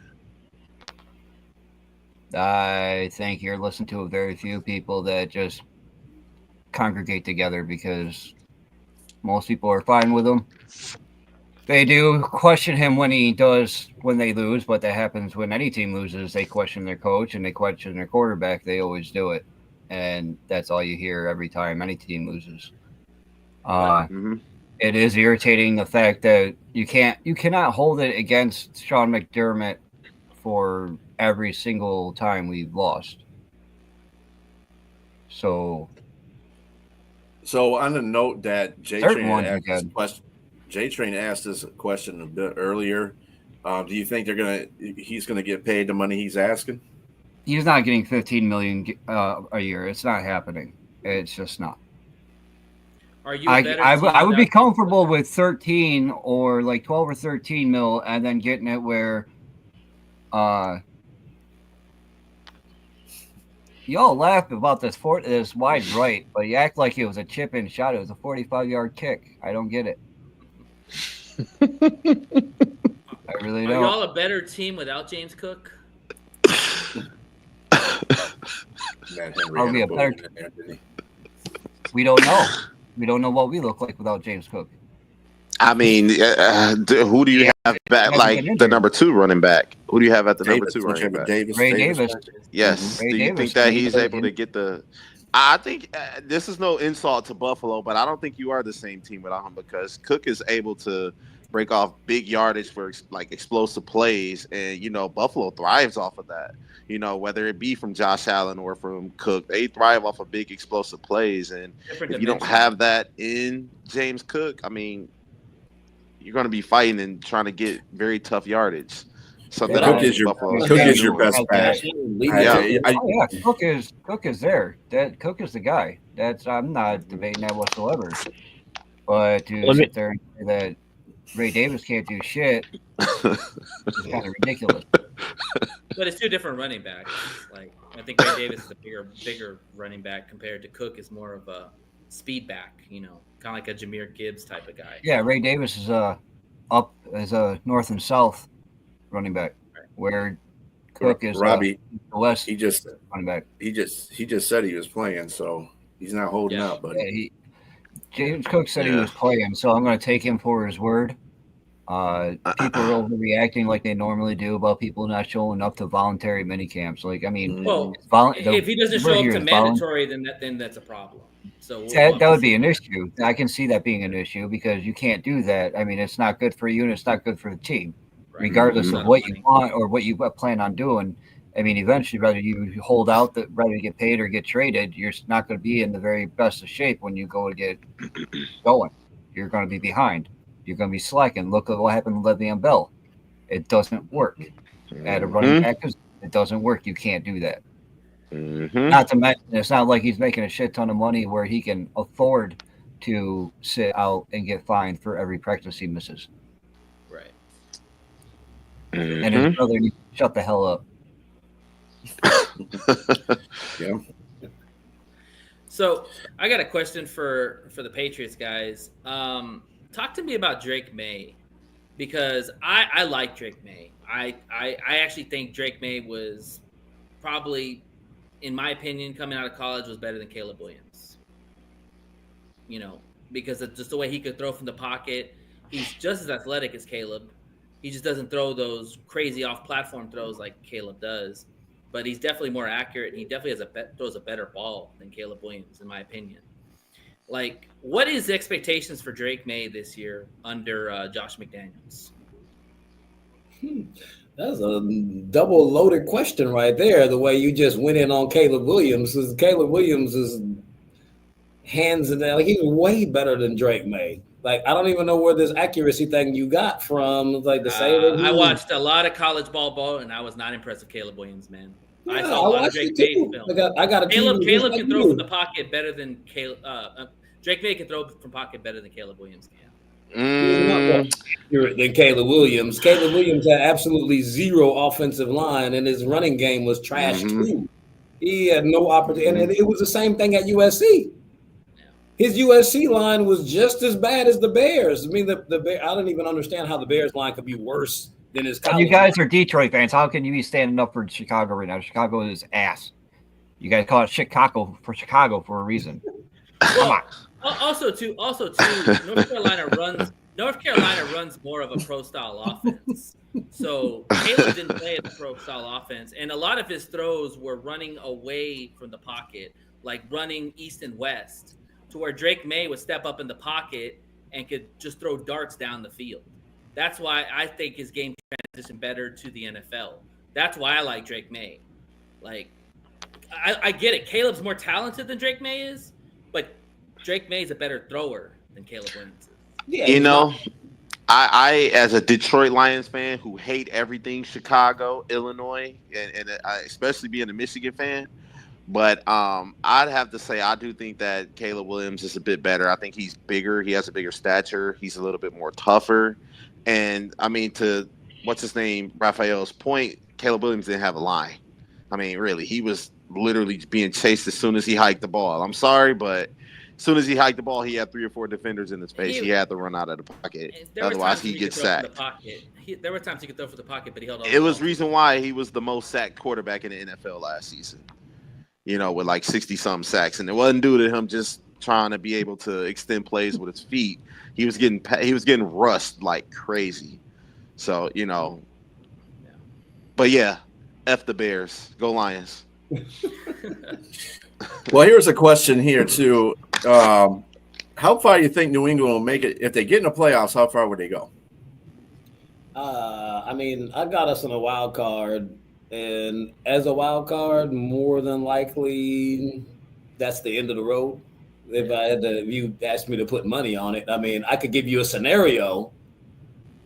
I think you're listening to a very few people that just congregate together, because most people are fine with him. They do question him when they lose, but that happens when any team loses. They question their coach and they question their quarterback. They always do it, and that's all you hear every time any team loses. It is irritating, the fact that you cannot hold it against Sean McDermott for every single time we've lost. So on the note that J-Train asked this question a bit earlier, do you think he's gonna get paid the money he's asking? He's not getting $15 million a year. It's not happening. It's just not. Are you? I would be comfortable with 13 or like 12 or 13 mil, and then getting it where, y'all laugh about this wide right, but you act like it was a chip-in shot. It was a 45-yard kick. I don't get it. I really don't. Are y'all a better team without James Cook? Are we a better team? We don't know. We don't know what we look like without James Cook. I mean, who do you have back, like the number 2 running back? Who do you have at the number 2 running back? Ray Davis. Yes. Do you think that he's able to get the? I think this is no insult to Buffalo, but I don't think you are the same team without him, because Cook is able to break off big yardage for like explosive plays, and Buffalo thrives off of that. Whether it be from Josh Allen or from Cook, they thrive off of big explosive plays, and if you don't have that in James Cook, I mean, you're going to be fighting and trying to get very tough yardage. Something Cook is your best back. Cook is there. Cook is the guy. I'm not debating that whatsoever. But to sit there and say that Ray Davis can't do shit is kind of ridiculous. But it's two different running backs. Like, I think Ray Davis is a bigger running back compared to Cook is more of a speed back, kind of like a Jahmyr Gibbs type of guy. Yeah, Ray Davis is a north and south running back, where Cook is Robbie. the West He just running back. He just said he was playing, so he's not holding out, buddy. James Cook said he was playing, so I'm going to take him for his word. People are overreacting like they normally do about people not showing up to voluntary mini camps. Like, I mean, if he doesn't show up to mandatory, then that's a problem. So that would be an issue. I can see that being an issue because you can't do that. I mean, it's not good for you and it's not good for the team, regardless of what you want or what you plan on doing. I mean, eventually, whether you hold out, whether you get paid or get traded, you're not going to be in the very best of shape when you go to get going. You're going to be behind. You're going to be slacking. Look at what happened to Le'Veon Bell. It doesn't work. At a running back, it doesn't work. You can't do that. Not to mention, it's not like he's making a shit ton of money where he can afford to sit out and get fined for every practice he misses. Right. And his brother needs to shut the hell up. Yeah. So I got a question for the Patriots guys. Talk to me about Drake May, because I like Drake May. I actually think Drake May was probably, in my opinion, coming out of college, was better than Caleb Williams. You know, because of just the way he could throw from the pocket. He's just as athletic as Caleb. He just doesn't throw those crazy off-platform throws like Caleb does. But he's definitely more accurate, and he definitely throws a better ball than Caleb Williams, in my opinion. Like, what is the expectations for Drake May this year under Josh McDaniels? That's a double loaded question right there. The way you just went in on Caleb Williams, is Caleb Williams is hands and like he's way better than Drake May. Like, I don't even know where this accuracy thing you got from. Like the same. I watched a lot of college ball, and I was not impressed with Caleb Williams, man. I saw a lot of Drake May film. I got Caleb can throw from the pocket better than Caleb. Drake May can throw from pocket better than Caleb Williams can. Than Caleb Williams. Caleb Williams had absolutely zero offensive line, and his running game was trash too. He had no opportunity, and it was the same thing at USC. His USC line was just as bad as the Bears. I mean, the I don't even understand how the Bears line could be worse than his college. You guys are Detroit fans. How can you be standing up for Chicago right now? Chicago is ass. You guys call it Chicago for a reason. Come on. Also, North Carolina runs more of a pro style offense. So Caleb didn't play at the pro style offense, and a lot of his throws were running away from the pocket, like running east and west, to where Drake May would step up in the pocket and could just throw darts down the field. That's why I think his game transitioned better to the NFL. That's why I like Drake May. Like, I get it. Caleb's more talented than Drake May is, but Drake May is a better thrower than Caleb Williams is. Yeah, you know, I as a Detroit Lions fan who hate everything Chicago, Illinois, and I especially being a Michigan fan, but I'd have to say I do think that Caleb Williams is a bit better. I think he's bigger. He has a bigger stature. He's a little bit more tougher. And, I mean, to what's his name, Raphael's point, Caleb Williams didn't have a line. I mean, really, he was literally being chased as soon as he hiked the ball. I'm sorry, but as soon as he hiked the ball, he had 3 or 4 defenders in his face. He had to run out of the pocket. Otherwise, he'd get sacked. There were times he could throw for the pocket, but he held on. It was reason why he was the most sacked quarterback in the NFL last season. You know, with like 60-something sacks. And it wasn't due to him just trying to be able to extend plays with his feet. He was getting rushed like crazy. So, you know. But, yeah, F the Bears. Go Lions. Well, here's a question here, too. How far do you think New England will make it? If they get in the playoffs, how far would they go? I mean, I got us in a wild card. And as a wild card, more than likely, that's the end of the road. If you asked me to put money on it, I mean, I could give you a scenario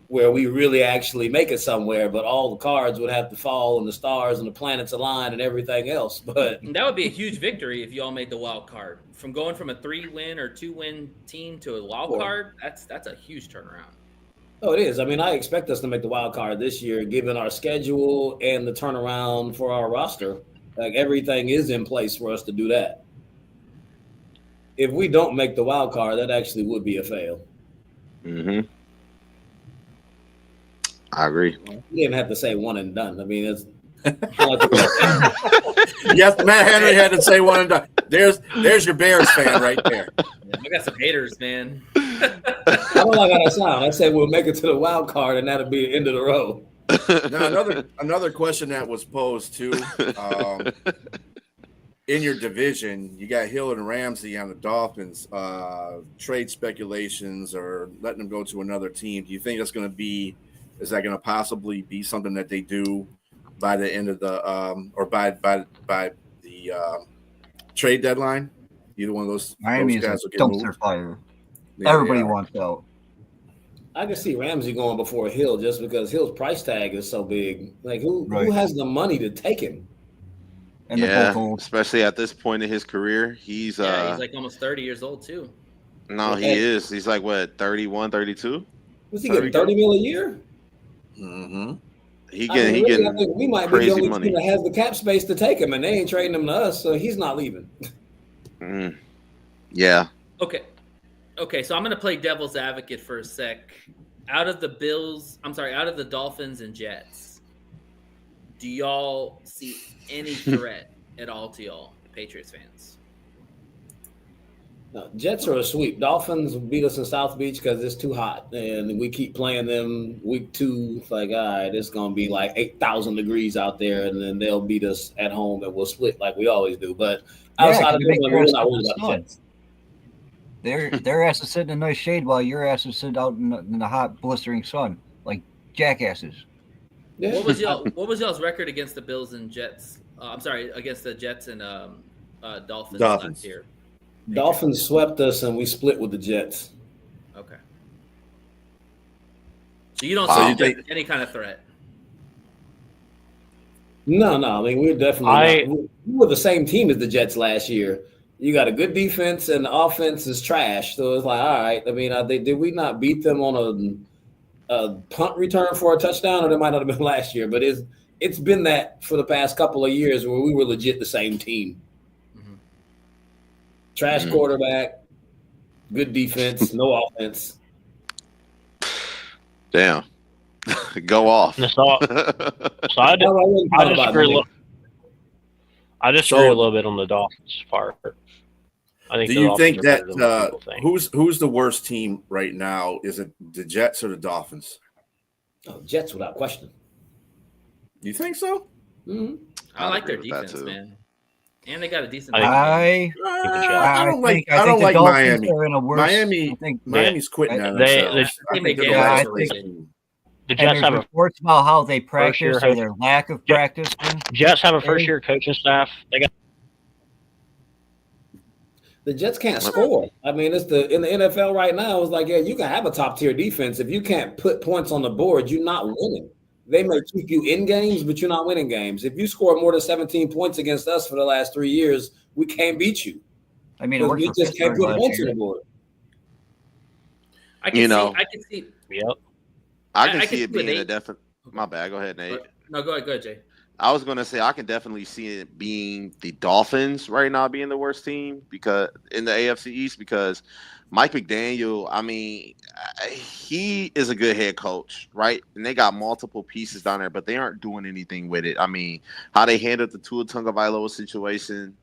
where we really actually make it somewhere, but all the cards would have to fall and the stars and the planets align and everything else. But that would be a huge victory if you all made the wild card. From going from a 3-win or 2-win team to a wild card, that's a huge turnaround. Oh, it is. I mean, I expect us to make the wild card this year, given our schedule and the turnaround for our roster. Like, everything is in place for us to do that. If we don't make the wild card, that actually would be a fail. Mm-hmm. I agree. You didn't have to say one and done. I mean, it's yes, Matt Henry had to say one and done. There's your Bears fan right there. Yeah, I got some haters, man. I don't like how that sounds. I said we'll make it to the wild card, and that'll be the end of the road. Now, another question that was posed too. In your division, you got Hill and Ramsey on the Dolphins. Trade speculations or letting them go to another team. Do you think that's going to be? Is that going to possibly be something that they do by the end of the or by the trade deadline? Either one of those Miami guys is a will get dumpster moved. fire. Yeah, Everybody wants out. I can see Ramsey going before Hill just because Hill's price tag is so big. Like who has the money to take him? And especially at this point in his career, he's like almost 30 years old too. No, he is. He's like what, 31, 32? Was he getting 30 mil a year? Mm-hmm. I think we might be the only team that has the cap space to take him, and they ain't trading him to us, so he's not leaving. Yeah. Okay, so I'm going to play devil's advocate for a sec. Out of the Dolphins and Jets, do y'all see any threat at all to y'all, Patriots fans? No, Jets are a sweep. Dolphins beat us in South Beach because it's too hot, and we keep playing them week 2. It's like, all right, it's going to be like 8,000 degrees out there, and then they'll beat us at home, and we'll split like we always do. But outside of that, we're not worried about the Jets. Their ass is sitting in nice shade while your ass is sitting out in the hot, blistering sun, like jackasses. Yeah. What was y'all's record against the Bills and Jets? Against the Jets and Dolphins last year. Dolphins swept us, and we split with the Jets. Okay. So you don't see any kind of threat? No. I mean, we're definitely we were the same team as the Jets last year. You got a good defense, and the offense is trash. So it's like, all right. I mean, did we not beat them on a punt return for a touchdown, or that might not have been last year? But it's been that for the past couple of years where we were legit the same team. Mm-hmm. Trash quarterback, good defense, no offense. Damn. Go off. So I disagree a little bit on the Dolphins part. I think. Do you think that who's the worst team right now? Is it the Jets or the Dolphins? Oh, Jets without question. You think so? Mm-hmm. I like their defense, man, and they got a decent. I don't like Miami. Miami's quitting on themselves. The Jets have reports about how they practice or their lack of practice. Jets have a first-year coaching staff. The Jets can't score. I mean, in the NFL right now. It's like, yeah, you can have a top-tier defense. If you can't put points on the board, you're not winning. They may keep you in games, but you're not winning games. If you score more than 17 points against us for the last 3 years, we can't beat you. I mean, we just can't put points on the board. I can see. Yep. I can see it being a definite. My bad. Go ahead, Nate. No, go ahead, Jay. I was going to say I can definitely see it being the Dolphins right now being the worst team because in the AFC East because Mike McDaniel, I mean, he is a good head coach, right? And they got multiple pieces down there, but they aren't doing anything with it. I mean, how they handled the Tua Tagovailoa situation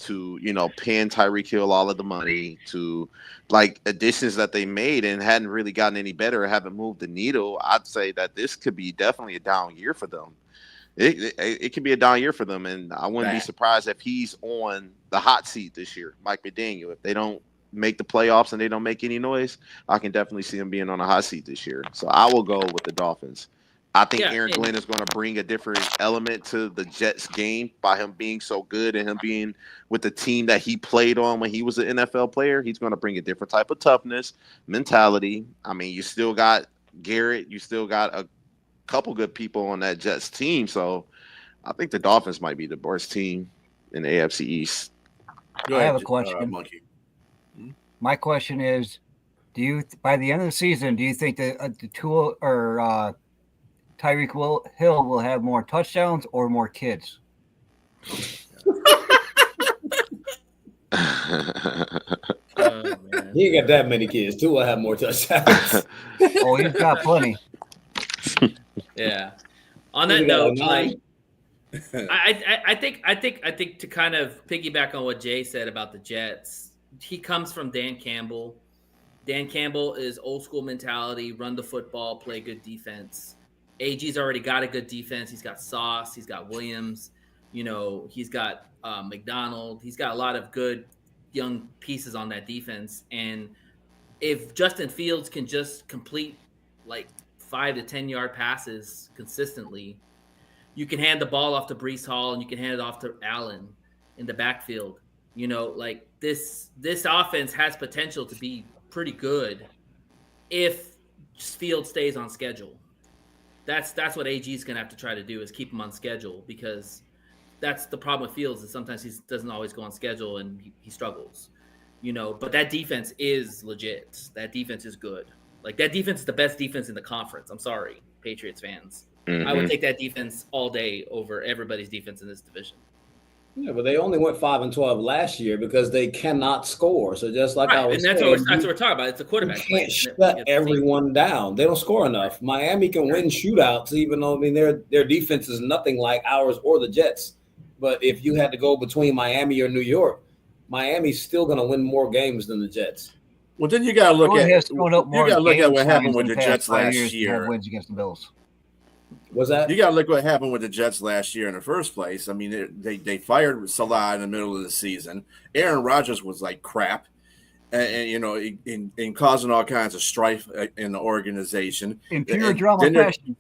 to, paying Tyreek Hill all of the money to like additions that they made and hadn't really gotten any better or haven't moved the needle. I'd say that this could be definitely a down year for them. It could be a down year for them, and I wouldn't be surprised if he's on the hot seat this year, Mike McDaniel. If they don't make the playoffs and they don't make any noise, I can definitely see him being on a hot seat this year. So I will go with the Dolphins. I think Aaron Glenn is going to bring a different element to the Jets game by him being so good and him being with the team that he played on when he was an NFL player. He's going to bring a different type of toughness, mentality. I mean, you still got Garrett. You still got a couple good people on that Jets team. So I think the Dolphins might be the worst team in the AFC East. I have a question. My question is, by the end of the season, do you think that the Tua or Tyreek Hill will have more touchdowns or more kids? He ain't got that many kids. Tua will have more touchdowns. Oh, he's got plenty. Yeah. On that note, I think to kind of piggyback on what Jay said about the Jets, he comes from Dan Campbell. Dan Campbell is old school mentality, run the football, play good defense. AG's already got a good defense. He's got Sauce. He's got Williams. He's got McDonald. He's got a lot of good young pieces on that defense. And if Justin Fields can just complete like 5 to 10 yard passes consistently, you can hand the ball off to Breece Hall and you can hand it off to Allen in the backfield. Like this offense has potential to be pretty good if Fields stays on schedule. That's what AG is going to have to try to do, is keep him on schedule, because that's the problem with Fields, is sometimes he doesn't always go on schedule and he struggles. But that defense is legit. That defense is good. Like, that defense is the best defense in the conference. I'm sorry, Patriots fans. I would take that defense all day over everybody's defense in this division. Yeah, but they only went 5-12 last year because they cannot score. So just like I was saying, that's what we're talking about. It's a quarterback. You can't shut everyone down. They don't score enough. Miami can win shootouts, even though their defense is nothing like ours or the Jets. But if you had to go between Miami or New York, Miami's still going to win more games than the Jets. Well, then you got to look at what happened with the Jets last year. Wins against the Bills. Was that? You got to look what happened with the Jets last year in the first place. I mean, they fired Salah in the middle of the season. Aaron Rodgers was like crap, and in causing all kinds of strife in the organization. In pure drama fashion.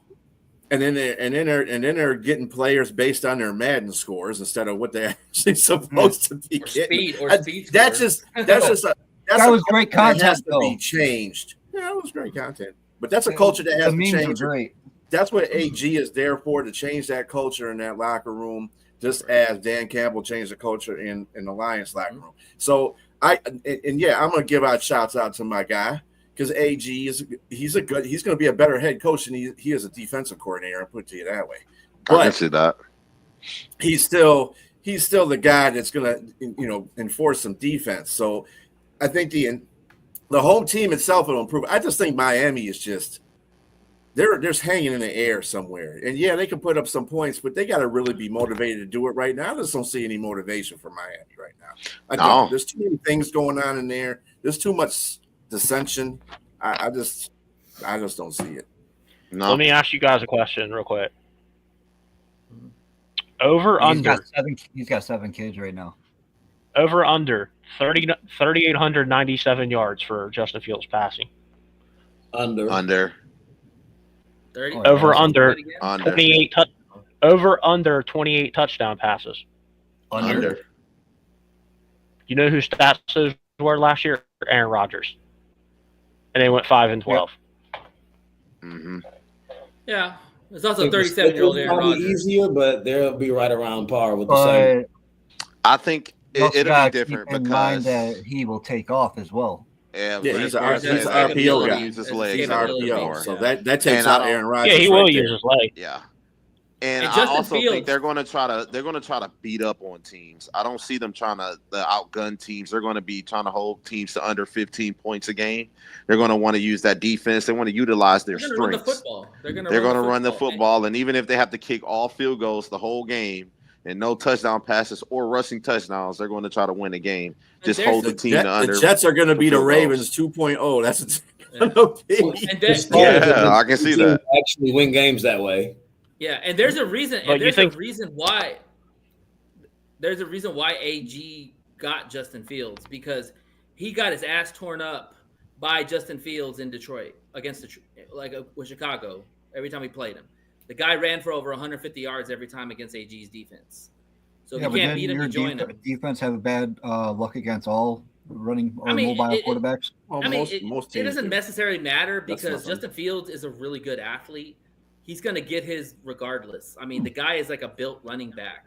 And then they're getting players based on their Madden scores instead of what they're actually supposed to be getting. Speed. That was great content. That has to be changed. Yeah, it was great content. But that's a culture that has to change. Great. That's what AG is there for, to change that culture in that locker room, just as Dan Campbell changed the culture in the Lions locker room. So I'm gonna give out shouts out to my guy, because AG he's going to be a better head coach than he is a defensive coordinator. I'll put it to you that way. But I can see that. He's still the guy that's going to enforce some defense. So I think the home team itself will improve. I just think Miami is just they're just hanging in the air somewhere. And yeah, they can put up some points, but they got to really be motivated to do it right now. I just don't see any motivation for Miami right now. There's too many things going on in there. There's too much dissension. I just don't see it. No. Let me ask you guys a question real quick. Over under. He's got 7 kids right now. Over under 3,897 yards for Justin Fields passing. Under. 30? Over under 28 under 28 touchdown passes. Under. You know who stats those were last year? Aaron Rodgers. And they went 5-12. Yep. Mm-hmm. Yeah. It's also 37-year-old Aaron Rodgers. Easier, but they'll be right around par with the same. I think it'll be different because mind that he will take off as well. Yeah, he's an RPO guy. Use his legs. He's RPO, so that takes out Aaron Rodgers. Yeah, he will use his leg. Yeah. And I also think they're going to try to beat up on teams. I don't see them trying to outgun teams. They're going to be trying to hold teams to under 15 points a game. They're going to want to use that defense. They want to utilize their strengths. They're going to run the football, and even if they have to kick all field goals the whole game and no touchdown passes or rushing touchdowns, they're going to try to win the game. Just hold the team to under. The Jets are going to be the Ravens 2.0. That's I can see that. Actually, win games that way. Yeah, and there's a reason. And there's a reason why AG got Justin Fields, because he got his ass torn up by Justin Fields in Detroit with Chicago every time he played him. The guy ran for over 150 yards every time against AG's defense. So if you can't beat him, you join him. Defense have a bad luck against all running or mobile quarterbacks. Well, it doesn't necessarily matter, because Justin Fields is a really good athlete. He's going to get his regardless. I mean, the guy is like a built running back.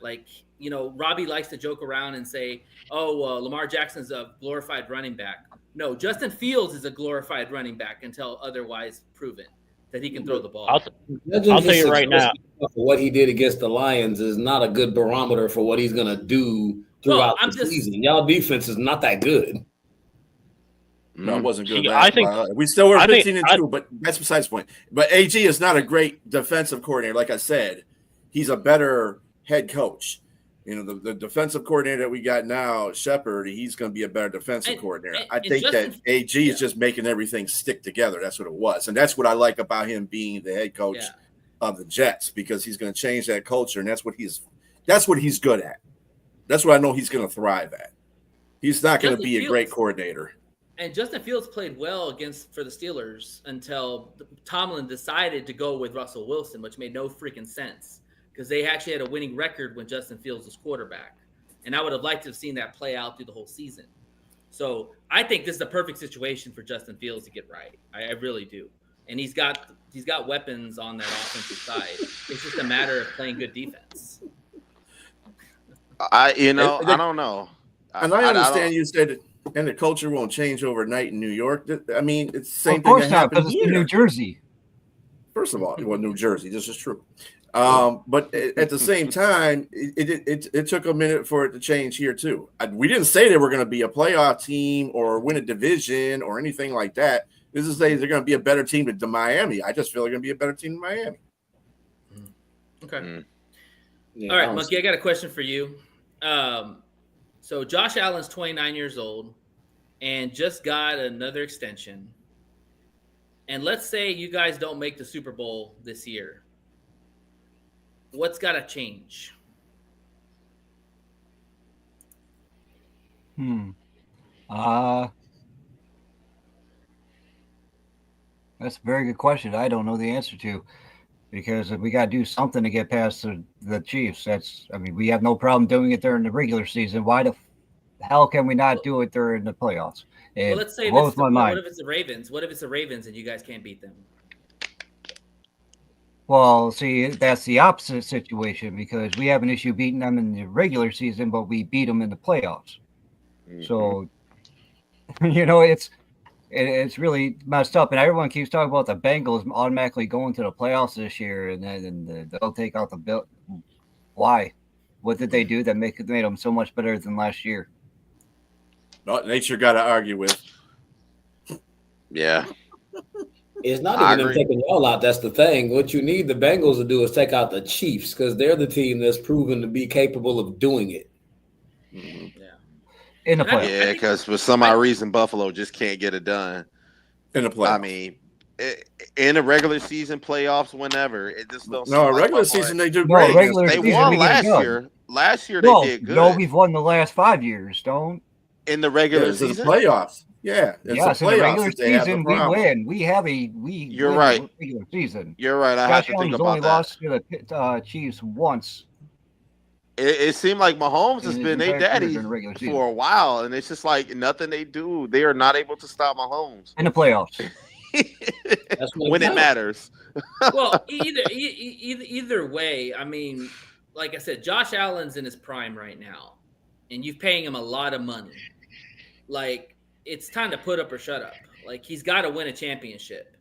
Like, Robbie likes to joke around and say, Lamar Jackson's a glorified running back. No, Justin Fields is a glorified running back until otherwise proven that he can throw the ball. I'll tell you right now. What he did against the Lions is not a good barometer for what he's going to do throughout the season. Y'all defense is not that good. No, it wasn't good. I think we still were 15-2, but that's besides the point. But AG is not a great defensive coordinator. Like I said, he's a better head coach. You know, the defensive coordinator that we got now, Shepard, he's going to be a better defensive coordinator. I think that AG is just making everything stick together. That's what it was. And that's what I like about him being the head coach of the Jets, because he's going to change that culture, and that's what he's good at. That's what I know he's going to thrive at. He's not going to be a great coordinator. And Justin Fields played well for the Steelers until Tomlin decided to go with Russell Wilson, which made no freaking sense because they actually had a winning record when Justin Fields was quarterback. And I would have liked to have seen that play out through the whole season. So I think this is the perfect situation for Justin Fields to get right. I really do. And he's got weapons on that offensive side. It's just a matter of playing good defense. I don't know. And I understand you said and the culture won't change overnight in New York. I mean, it's the same thing that happened here. New Jersey. First of all, New Jersey. This is true. But at the same time, it took a minute for it to change here too. We didn't say they were going to be a playoff team or win a division or anything like that. This is saying they're going to be a better team than Miami. I just feel they're going to be a better team than Miami. Okay. Yeah, all right, Monkey, I got a question for you. So Josh Allen's 29 years old and just got another extension. And let's say you guys don't make the Super Bowl this year. What's got to change? That's a very good question. I don't know the answer to, because we got to do something to get past the Chiefs. We have no problem doing it during the regular season. Why the hell can we not do it during the playoffs? Well, let's say what if it's the Ravens? What if it's the Ravens and you guys can't beat them? Well, see, that's the opposite situation, because we have an issue beating them in the regular season, but we beat them in the playoffs. Mm-hmm. So, it's really messed up, and everyone keeps talking about the Bengals automatically going to the playoffs this year, and then they'll take out the bill. Why? What did they do that made them so much better than last year? Not nature got to argue with. Yeah. It's not even them taking y'all out. That's the thing. What you need the Bengals to do is take out the Chiefs, because they're the team that's proven to be capable of doing it. Mm-hmm. Yeah. In the playoffs. Yeah, because for some odd reason, Buffalo just can't get it done. In the playoffs. I mean, in a regular season, playoffs, whenever. It just don't a regular season, they do great. They won last year. Last year, they did good. No, we've won the last 5 years, don't. In the regular season? The playoffs. Yeah, yes, in the regular season we win. You're right. Regular season. You're right. I have to think about only that. Lost to the Chiefs once. It seemed like Mahomes has been a daddy for a while, and it's just like nothing they do. They are not able to stop Mahomes in the playoffs. When it matters. Well, either way, I mean, like I said, Josh Allen's in his prime right now, and you're paying him a lot of money. Like, it's time to put up or shut up. Like, he's got to win a championship.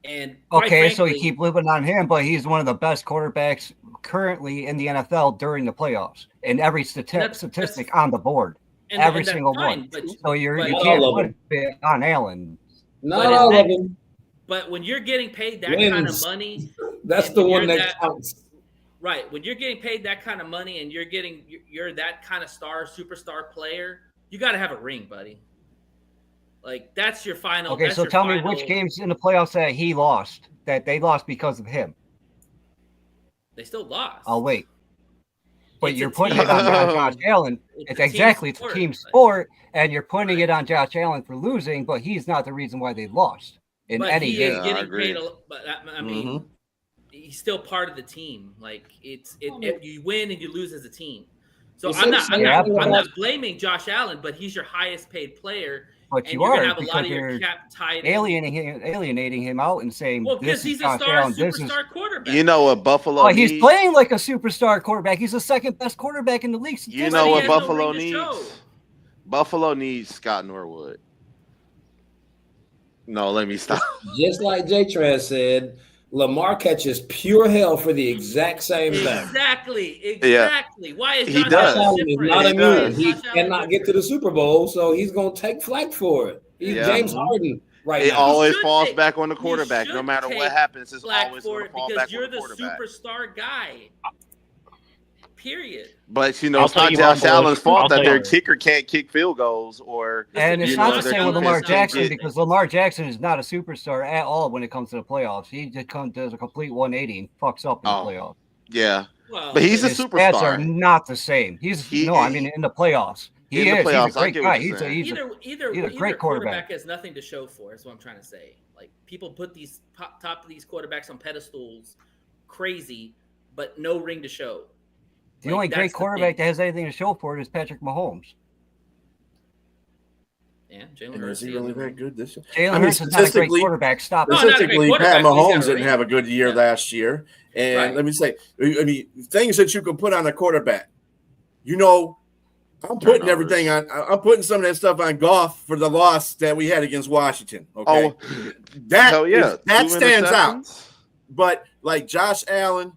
And frankly, so you keep living on him, but he's one of the best quarterbacks currently in the NFL during the playoffs, and every statistic on the board, every single one. So you can't put it on Allen. Not all of them. But when you're getting paid that kind of money, that's the one that counts. Right. When you're getting paid that kind of money and you're that kind of superstar player, you got to have a ring, buddy. Like, that's your final. Okay, so tell me which games in the playoffs that he lost, that they lost because of him. They still lost. I'll wait. But you're putting it on Josh Allen. It's a team sport, and you're putting it on Josh Allen for losing, but he's not the reason why they lost in any game. Getting paid, but I mean, he's still part of the team. Like, you win and you lose as a team. So I'm not blaming Josh Allen, but he's your highest paid player. But and you you're are, gonna have a because lot of your cap tied alienating him out and saying, well, because he's a superstar quarterback. You know what Buffalo needs? He's playing like a superstar quarterback. He's the second best quarterback in the league. You know what Buffalo needs? Buffalo needs Scott Norwood. No, let me stop. Just like J-Trans said, Lamar catches pure hell for the exact same thing. Exactly. Yeah. Why is Josh Allen not immune? He cannot get to the Super Bowl, so he's going to take flack for it. He's James Harden right it now. always falls back on the quarterback. No matter what take happens, it's flack always for going it to fall because back you're on the the quarterback. superstar guy. Period. But you know, I'll it's tell not you Josh what, Allen's fault I'll that tell their you. kicker can't kick field goals, or And it's you not know, the their same with Lamar defense can't Jackson get. because Lamar Jackson is not a superstar at all when it comes to the playoffs. He just does a complete 180 and fucks up in the playoffs. Yeah, Well, but he's a His stats are superstar. not the same. In the playoffs. In the He's a playoffs, I great get what guy. you're saying. Either great quarterback. has nothing to show for. Is what I'm trying to say. Like people put these top of these quarterbacks on pedestals, crazy, but no ring to show. The only great quarterback that has anything to show for it is Patrick Mahomes. Yeah, Jalen Hurts. Is he really that good this year? Jalen Hurts is not a great quarterback. Stop it. Statistically, Pat Mahomes didn't have a good year last year. And Right. let me say, I mean, things that you can put on a quarterback. You know, I'm putting everything on. I'm putting some of that stuff on Goff for the loss that we had against Washington. Okay, that stands out. But like Josh Allen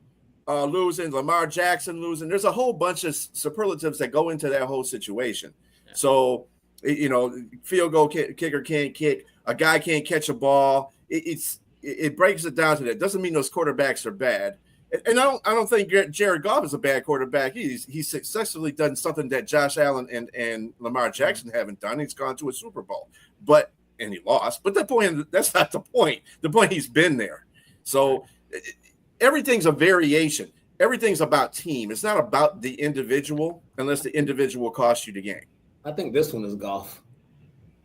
losing, Lamar Jackson losing, there's a whole bunch of superlatives that go into that whole situation. Yeah. So you know, field goal kicker can't kick, a guy can't catch a ball. It breaks it down to that. Doesn't mean those quarterbacks are bad. And I don't think Jared Goff is a bad quarterback. He's successfully done something that Josh Allen and Lamar Jackson haven't done. He's gone to a Super Bowl, and he lost. But that's not the point. The point, he's been there. So everything's a variation. Everything's about team. It's not about the individual unless the individual costs you the game. I think this one is Goff.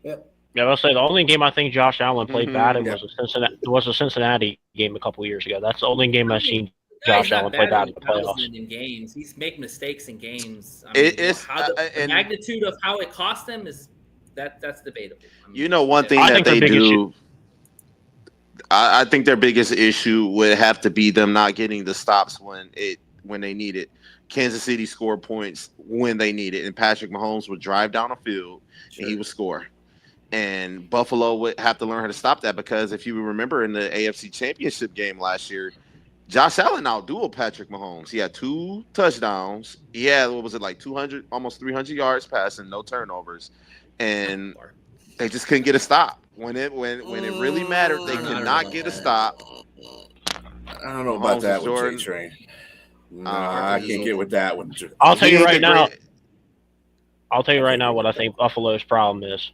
Yep. Yeah, I'll say the only game I think Josh Allen played bad in was a Cincinnati game a couple years ago. That's the only game I've seen Josh Allen play bad in the playoffs. In games, he's making mistakes in games. I mean, the magnitude of how it cost them is that's debatable. I mean, you know, one thing that they do. I think their biggest issue would have to be them not getting the stops when they need it. Kansas City scored points when they need it, and Patrick Mahomes would drive down a field and he would score. And Buffalo would have to learn how to stop that because if you remember in the AFC Championship game last year, Josh Allen outdueled Patrick Mahomes. He had 2 touchdowns. He had, what was it, like 200, almost 300 yards passing, no turnovers. And they just couldn't get a stop. When it really mattered, they could not get a stop. I don't know about that with J-Train. No, I can't get with that one. I'll tell you right now what I think Buffalo's problem is.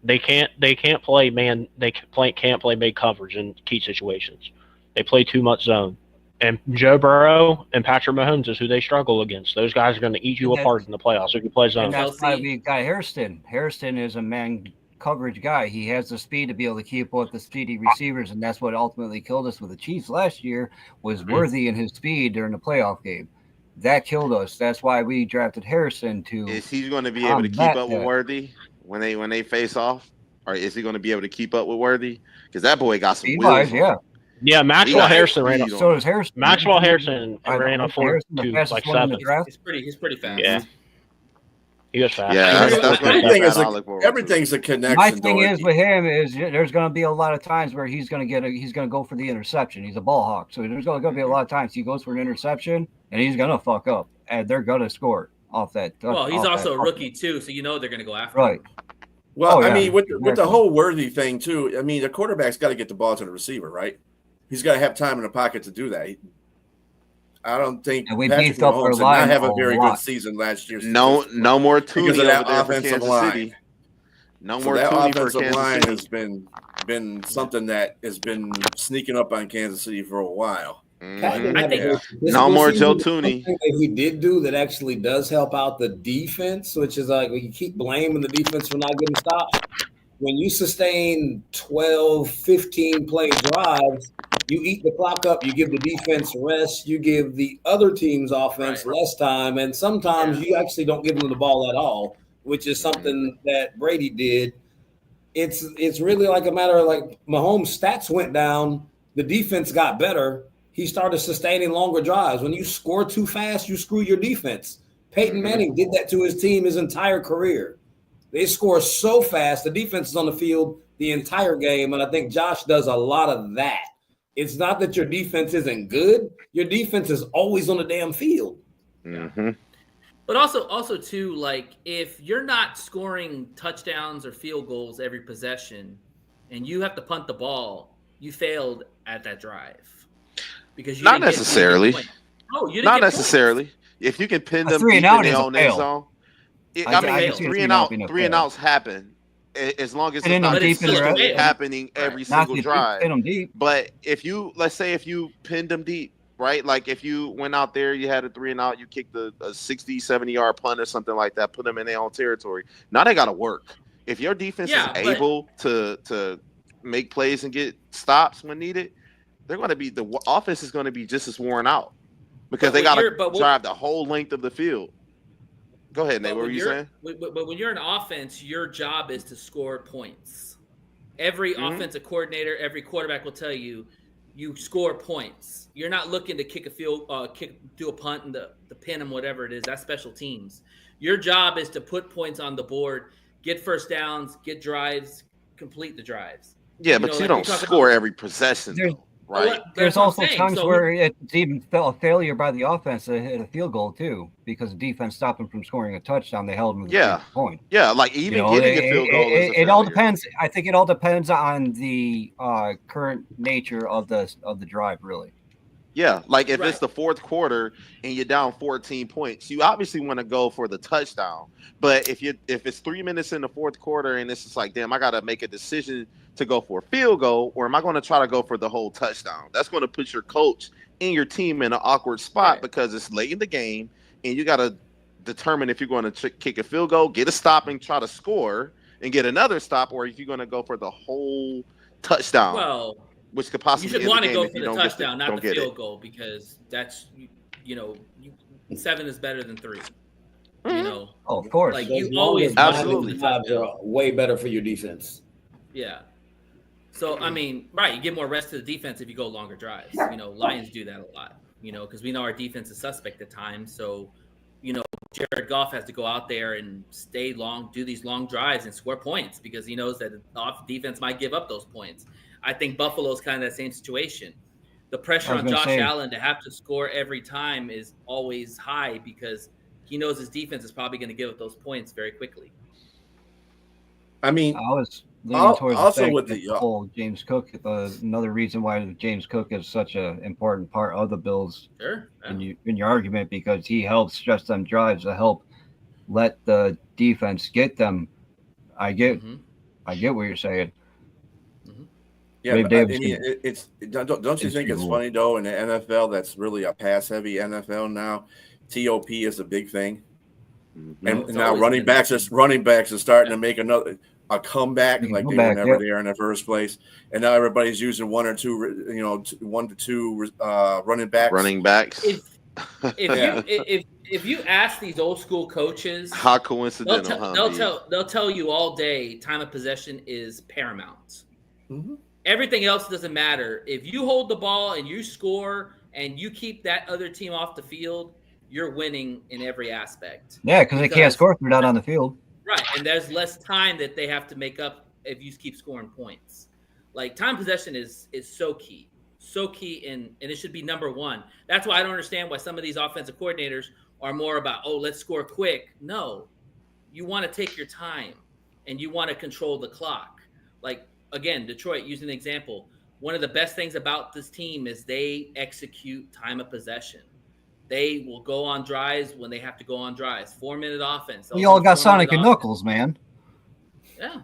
They can't play man. They can't play big coverage in key situations. They play too much zone. And Joe Burrow and Patrick Mahomes is who they struggle against. Those guys are going to eat you apart in the playoffs if you play zone. And that's why we got Hairston. Hairston is a man coverage guy. He has the speed to be able to keep up with the speedy receivers, and that's what ultimately killed us with the Chiefs last year was Worthy and his speed during the playoff game. That killed us. That's why we drafted Harrison to. Is he going to be able to keep up with Worthy when they face off, or is he going to be able to keep up with Worthy? Because that boy got some wheels. Yeah, Maxwell Harrison ran up. So does Harrison. Maxwell Harrison ran up 4.2, like 7. He's pretty fast. Yeah. He was fast. Yeah, everything's a connection. My thing is with him is there's going to be a lot of times where he's going to go for the interception. He's a ball hawk, so there's going to be a lot of times he goes for an interception and he's going to fuck up, and they're going to score off that. Well, he's also a rookie too, so they're going to go after him. Well, I mean, with the whole Worthy thing too. I mean, the quarterback's got to get the ball to the receiver, right? He's got to have time in the pocket to do that. I don't think Patrick Mahomes did not have a very good season last year. No more Tooney because of that offensive line. City. No more that Tooney offensive for line City. has been something that has been sneaking up on Kansas City for a while. I think no more Joe Tooney. That he did do that actually does help out the defense, which is like when you keep blaming the defense for not getting stops. When you sustain 12, 15 play drives, you eat the clock up, you give the defense rest, you give the other team's offense less time, and sometimes you actually don't give them the ball at all, which is something that Brady did. It's really like a matter of like Mahomes' stats went down, the defense got better, he started sustaining longer drives. When you score too fast, you screw your defense. Peyton Manning did that to his team his entire career. They score so fast, the defense is on the field the entire game, and I think Josh does a lot of that. It's not that your defense isn't good. Your defense is always on the damn field. Mm-hmm. But also too, like if you're not scoring touchdowns or field goals every possession, and you have to punt the ball, you failed at that drive because you Not didn't necessarily. get points. Oh, you didn't Not get necessarily. points. If you can pin A them 3 deep and out in is their a own end fail. zone, I I mean, can see a 3 3 and and out out, being a 3 and fail. outs happen as long as it's Pinning them not deep in the consistently red. happening every Right. single Not drive. pin them deep. But let's say if you pinned them deep, right? Like if you went out there, you had a 3 and out, you kicked a 60, 70-yard punt or something like that, put them in their own territory. Now they got to work. If your defense is able to make plays and get stops when needed, the offense is going to be just as worn out because they got to drive the whole length of the field. Go ahead, Nate. What were you saying? But when you're an offense, your job is to score points. Every offensive coordinator, every quarterback will tell you, you score points. You're not looking to kick a field, do a punt and the pin them, whatever it is. That's special teams. Your job is to put points on the board, get first downs, get drives, complete the drives. Yeah, but you don't score every possession, though. Right. There's also times where it's even a failure by the offense to hit a field goal too, because the defense stopped them from scoring a touchdown. They held them to the point. Yeah, like even getting a field goal. It all depends. I think it all depends on the current nature of the drive, really. Yeah, like if it's the fourth quarter and you're down 14 points, you obviously want to go for the touchdown. But if it's 3 minutes in the fourth quarter and it's just like, damn, I got to make a decision to go for a field goal, or am I going to try to go for the whole touchdown? That's going to put your coach and your team in an awkward spot because it's late in the game and you got to determine if you're going to kick a field goal, get a stop and try to score and get another stop, or if you're going to go for the whole touchdown. Well, which could possibly you should want to go for the touchdown, not the field goal, because that's 7 is better than 3. You know, of course, like you always absolutely are way better for your defense. Yeah. So I mean, you get more rest to the defense if you go longer drives. You know, Lions do that a lot. You know, because we know our defense is suspect at times. So, Jared Goff has to go out there and stay long, do these long drives and score points because he knows that the defense might give up those points. I think Buffalo's kind of that same situation. The pressure on Josh Allen to have to score every time is always high because he knows his defense is probably going to give up those points very quickly. I mean, I was leaning towards also with the whole James Cook. Another reason why James Cook is such an important part of the Bills in your argument, because he helps stretch them drives to help let the defense get them. I get what you're saying. Yeah, but don't you think it's funny though in the NFL that's really a pass-heavy NFL now? TOP is a big thing, and now running backs are starting to make a comeback like they were never there in the first place, and now everybody's using 1 or 2, 1 to 2 running backs. If you ask these old school coaches, how coincidental? They'll tell you all day time of possession is paramount. Mm-hmm. Everything else doesn't matter. If you hold the ball and you score and you keep that other team off the field, you're winning in every aspect. Yeah, because they can't score if they're not on the field. Right, and there's less time that they have to make up if you keep scoring points. Like time possession is so key, and it should be number one. That's why I don't understand why some of these offensive coordinators are more about, let's score quick. No, you want to take your time and you want to control the clock. Like, again, Detroit, using an example, one of the best things about this team is they execute time of possession. They will go on drives when they have to go on drives. 4-minute offense. We all got Sonic and Knuckles, man. Yeah.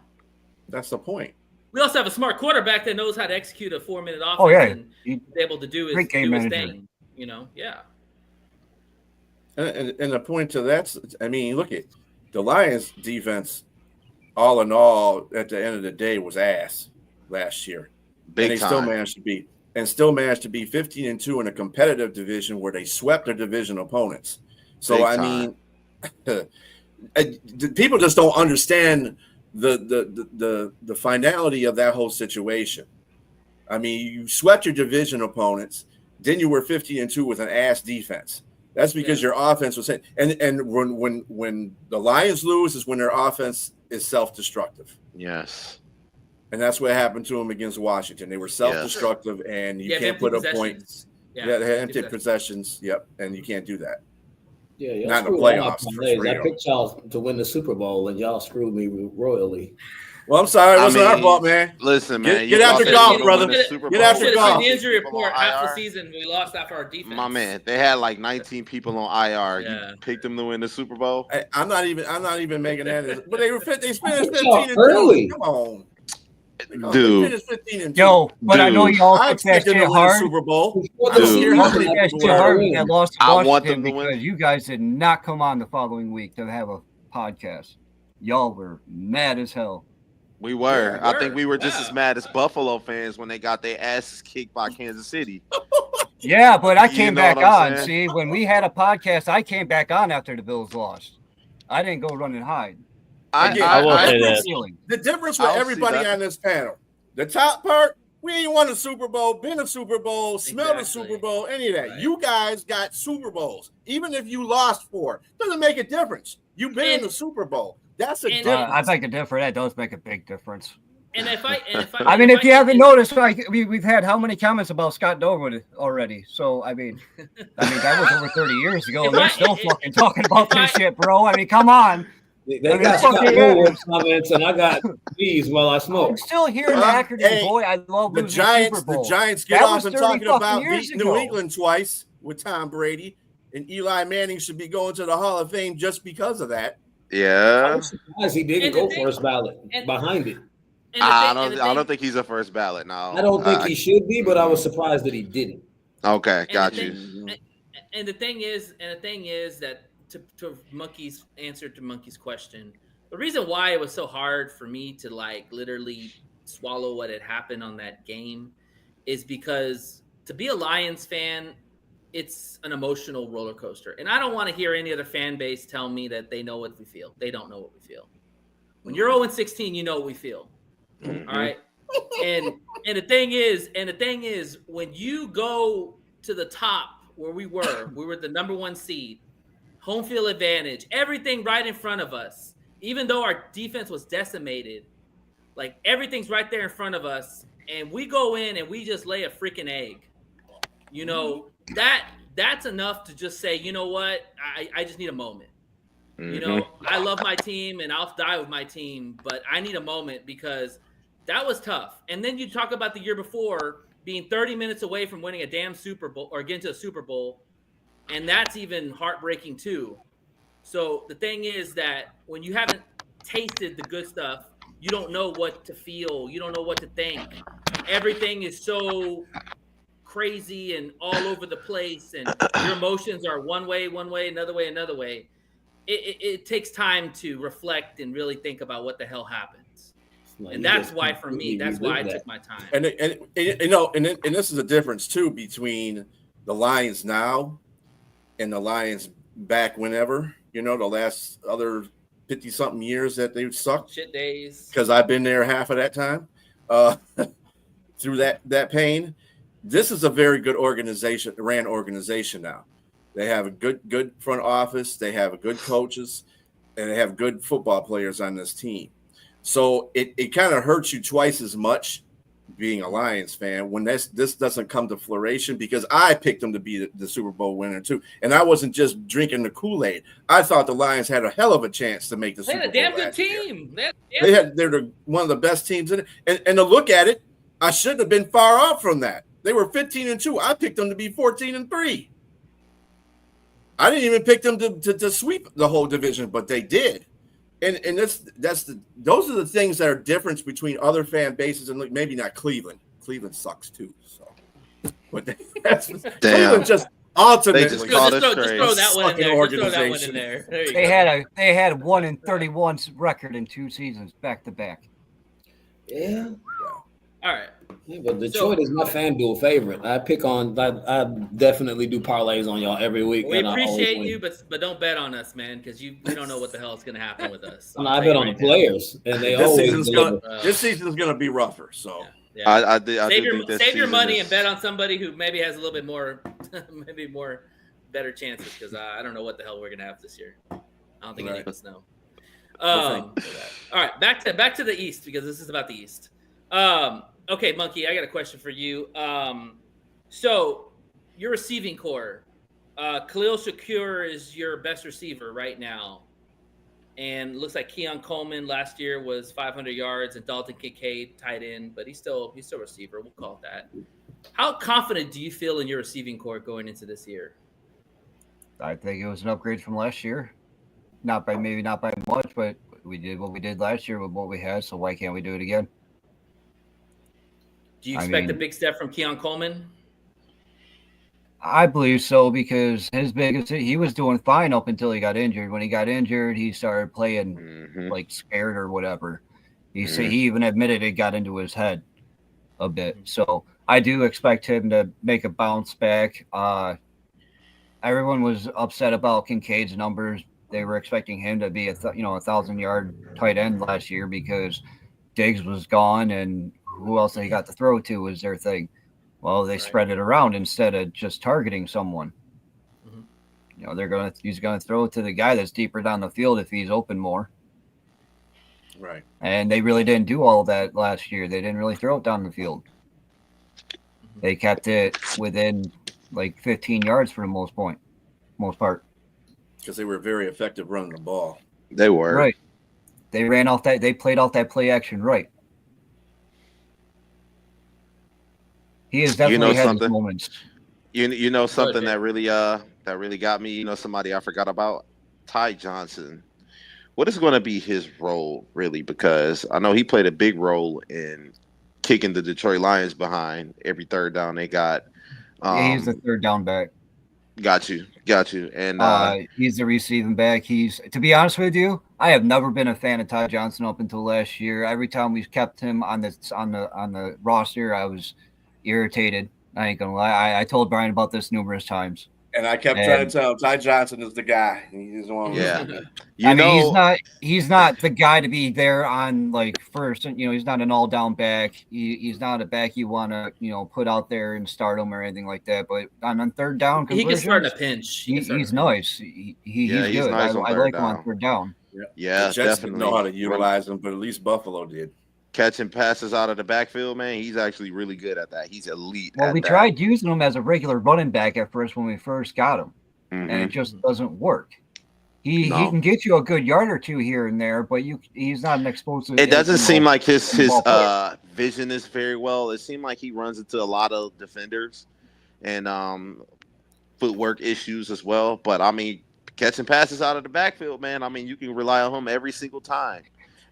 That's the point. We also have a smart quarterback that knows how to execute a 4-minute offense. Oh, yeah. And be able to do his thing. Yeah. And the point to that, I mean, look at the Lions defense, all in all, at the end of the day, was ass last year. Big and they time. still managed to be 15-2 in a competitive division where they swept their division opponents. So Big I time. mean, people just don't understand the finality of that whole situation. I mean, you swept your division opponents, then you were 15-2 with an ass defense. That's because your offense was hit. And when the Lions lose is when their offense is self-destructive. Yes. And that's what happened to them against Washington. They were self-destructive, and you can't put up points. Yeah, they had empty possessions. Yep, and you can't do that. Yeah, y'all not in the screwed all my playoffs. For parlays. I real. picked y'all to win the Super Bowl, and y'all screwed me royally. Well, I'm sorry. It wasn't our fault, man. Listen, man. Get after golf, brother. Get after Should have golf. seen the injury report. Half the season we lost after our defense. My man, they had like 19 people on IR. Yeah. You picked them to win the Super Bowl. I'm not even making that. But they finished 15 and early. 2. Come on. Dude. They finished 15 and 2. Yo, but I know y'all I took that expected shit them to win the hard. Super Bowl. Dude, How y'all many took that people shit were hard hurt? when I lost to I want Washington them to win. because you guys did not come on the following week to have a podcast. Y'all were mad as hell. We were. Yeah, I think we were just as mad as Buffalo fans when they got their asses kicked by Kansas City. Yeah, but I You came know back what I'm on. saying? See, when we had a podcast, I came back on after the Bills lost. I didn't go run and hide. I will say this. The difference with I'll see everybody that. on this panel, the top part, we ain't won a Super Bowl, been a Super Bowl, smelled a Super Bowl, any of that. Right. You guys got Super Bowls. Even if you lost 4, doesn't make a difference. You've been in the Super Bowl. That's a difference. I think that does make a big difference. And if I if you haven't noticed, like we've had how many comments about Scott Norwood already? So I mean that was over 30 years ago, and they're still fucking talking about this shit, bro. I mean, come on. They got Scott Norwood comments, and I got these while I smoke. I'm still hearing the acronym, boy. I love the losing Giants. Super Bowl. The Giants get That off was and 30 talking fucking about years beating ago. New England twice with Tom Brady, and Eli Manning should be going to the Hall of Fame just because of that. Yeah. I'm surprised he didn't go first ballot behind it. I don't think he's a first ballot now. I don't think he should be, but I was surprised that he didn't. Okay, got you. And the thing is that to Monkey's answer to Monkey's question, the reason why it was so hard for me to like literally swallow what had happened on that game is because to be a Lions fan, it's an emotional roller coaster. And I don't want to hear any other fan base tell me that they know what we feel. They don't know what we feel. When you're 0-16, you know what we feel. Mm-hmm. All right. And the thing is, when you go to the top where we were the number 1 seed, home field advantage, everything right in front of us, even though our defense was decimated, like everything's right there in front of us, and we go in and we just lay a freaking egg. You know, that's enough to just say, you know what, I just need a moment. You know, I love my team and I'll die with my team, but I need a moment because that was tough. And then you talk about the year before being 30 minutes away from winning a damn Super Bowl or getting to a Super Bowl, and that's even heartbreaking too. So the thing is that when you haven't tasted the good stuff, you don't know what to feel. You don't know what to think. Everything is so crazy and all over the place, and your emotions are one way, another way. It takes time to reflect and really think about what the hell happens. And that's why, for me, that's why I took my time. And you know, and this is a difference too between the Lions now and the Lions back whenever, you know, the last other 50-something years that they've sucked. Shit days. Because I've been there half of that time through that pain. This is a very good ran organization now. They have a good front office. They have good coaches, and they have good football players on this team. So it kind of hurts you twice as much being a Lions fan when this doesn't come to flourishing, because I picked them to be the Super Bowl winner too. And I wasn't just drinking the Kool-Aid. I thought the Lions had a hell of a chance to make the Super Bowl. They had a damn good team. They're one of the best teams in it. And to look at it, I shouldn't have been far off from that. They were 15-2. I picked them to be 14-3. I didn't even pick them to sweep the whole division, but they did. And those are the things that are difference between other fan bases and maybe not Cleveland. Cleveland sucks too. So, but Cleveland just ultimately just throw that one in there. Just throw that one in there. They had 1-31 record in 2 seasons back to back. Yeah. All right. Yeah, but Detroit is my FanDuel favorite. I definitely do parlays on y'all every week. We appreciate you, but don't bet on us, man, because we don't know what the hell is going to happen with us. I bet on the players, and they always deliver. This season is going to be rougher. So yeah. Save your money and bet on somebody who maybe has a little bit more, maybe more better chances, because I don't know what the hell we're going to have this year. I don't think any of us know. All right, back to the East, because this is about the East. Okay, Monkey, I got a question for you. So your receiving core, Khalil Shakur is your best receiver right now. And looks like Keon Coleman last year was 500 yards and Dalton Kincaid tight end, but he's still a receiver. We'll call it that. How confident do you feel in your receiving core going into this year? I think it was an upgrade from last year. Not by much, but we did what we did last year with what we had, so why can't we do it again? Do you expect a big step from Keon Coleman? I believe so, because he was doing fine up until he got injured. When he got injured, he started playing like scared or whatever. He even admitted it got into his head a bit. So I do expect him to make a bounce back. Everyone was upset about Kincaid's numbers. They were expecting him to be a 1,000-yard tight end last year because Diggs was gone, and who else they got to throw to was their thing. Well, they spread it around instead of just targeting someone. He's gonna throw it to the guy that's deeper down the field if he's open more. Right. And they really didn't do all of that last year. They didn't really throw it down the field. They kept it within like 15 yards for the most part. Because they were very effective running the ball. They were. Right. They ran off that. They played off that play action right. He has definitely had his moments. You know something that really got me. You know, somebody I forgot about, Ty Johnson. What is going to be his role really? Because I know he played a big role in kicking the Detroit Lions behind every third down they got. He's the third down back. Got you. And he's the receiving back. To be honest with you, I have never been a fan of Ty Johnson up until last year. Every time we kept him on the roster, I was irritated. I ain't gonna lie. I told Brian about this numerous times. And I kept trying to tell him Ty Johnson is the guy. He's the one. Yeah. He's not the guy to be there on like first. He's not an all down back. He's not a back you want to put out there and start him or anything like that. But on third down, he can start in a pinch. He's nice. He's good. Nice I like him on third down. Yeah, the Jets didn't know how to utilize him, but at least Buffalo did. Catching passes out of the backfield, man, he's actually really good at that. He's elite. Well, we tried using him as a regular running back at first when we first got him, and it just doesn't work. He can get you a good yard or two here and there, but he's not an explosive. It doesn't seem like his vision is very well. It seemed like he runs into a lot of defenders and footwork issues as well. But I mean, catching passes out of the backfield, man, I mean, you can rely on him every single time.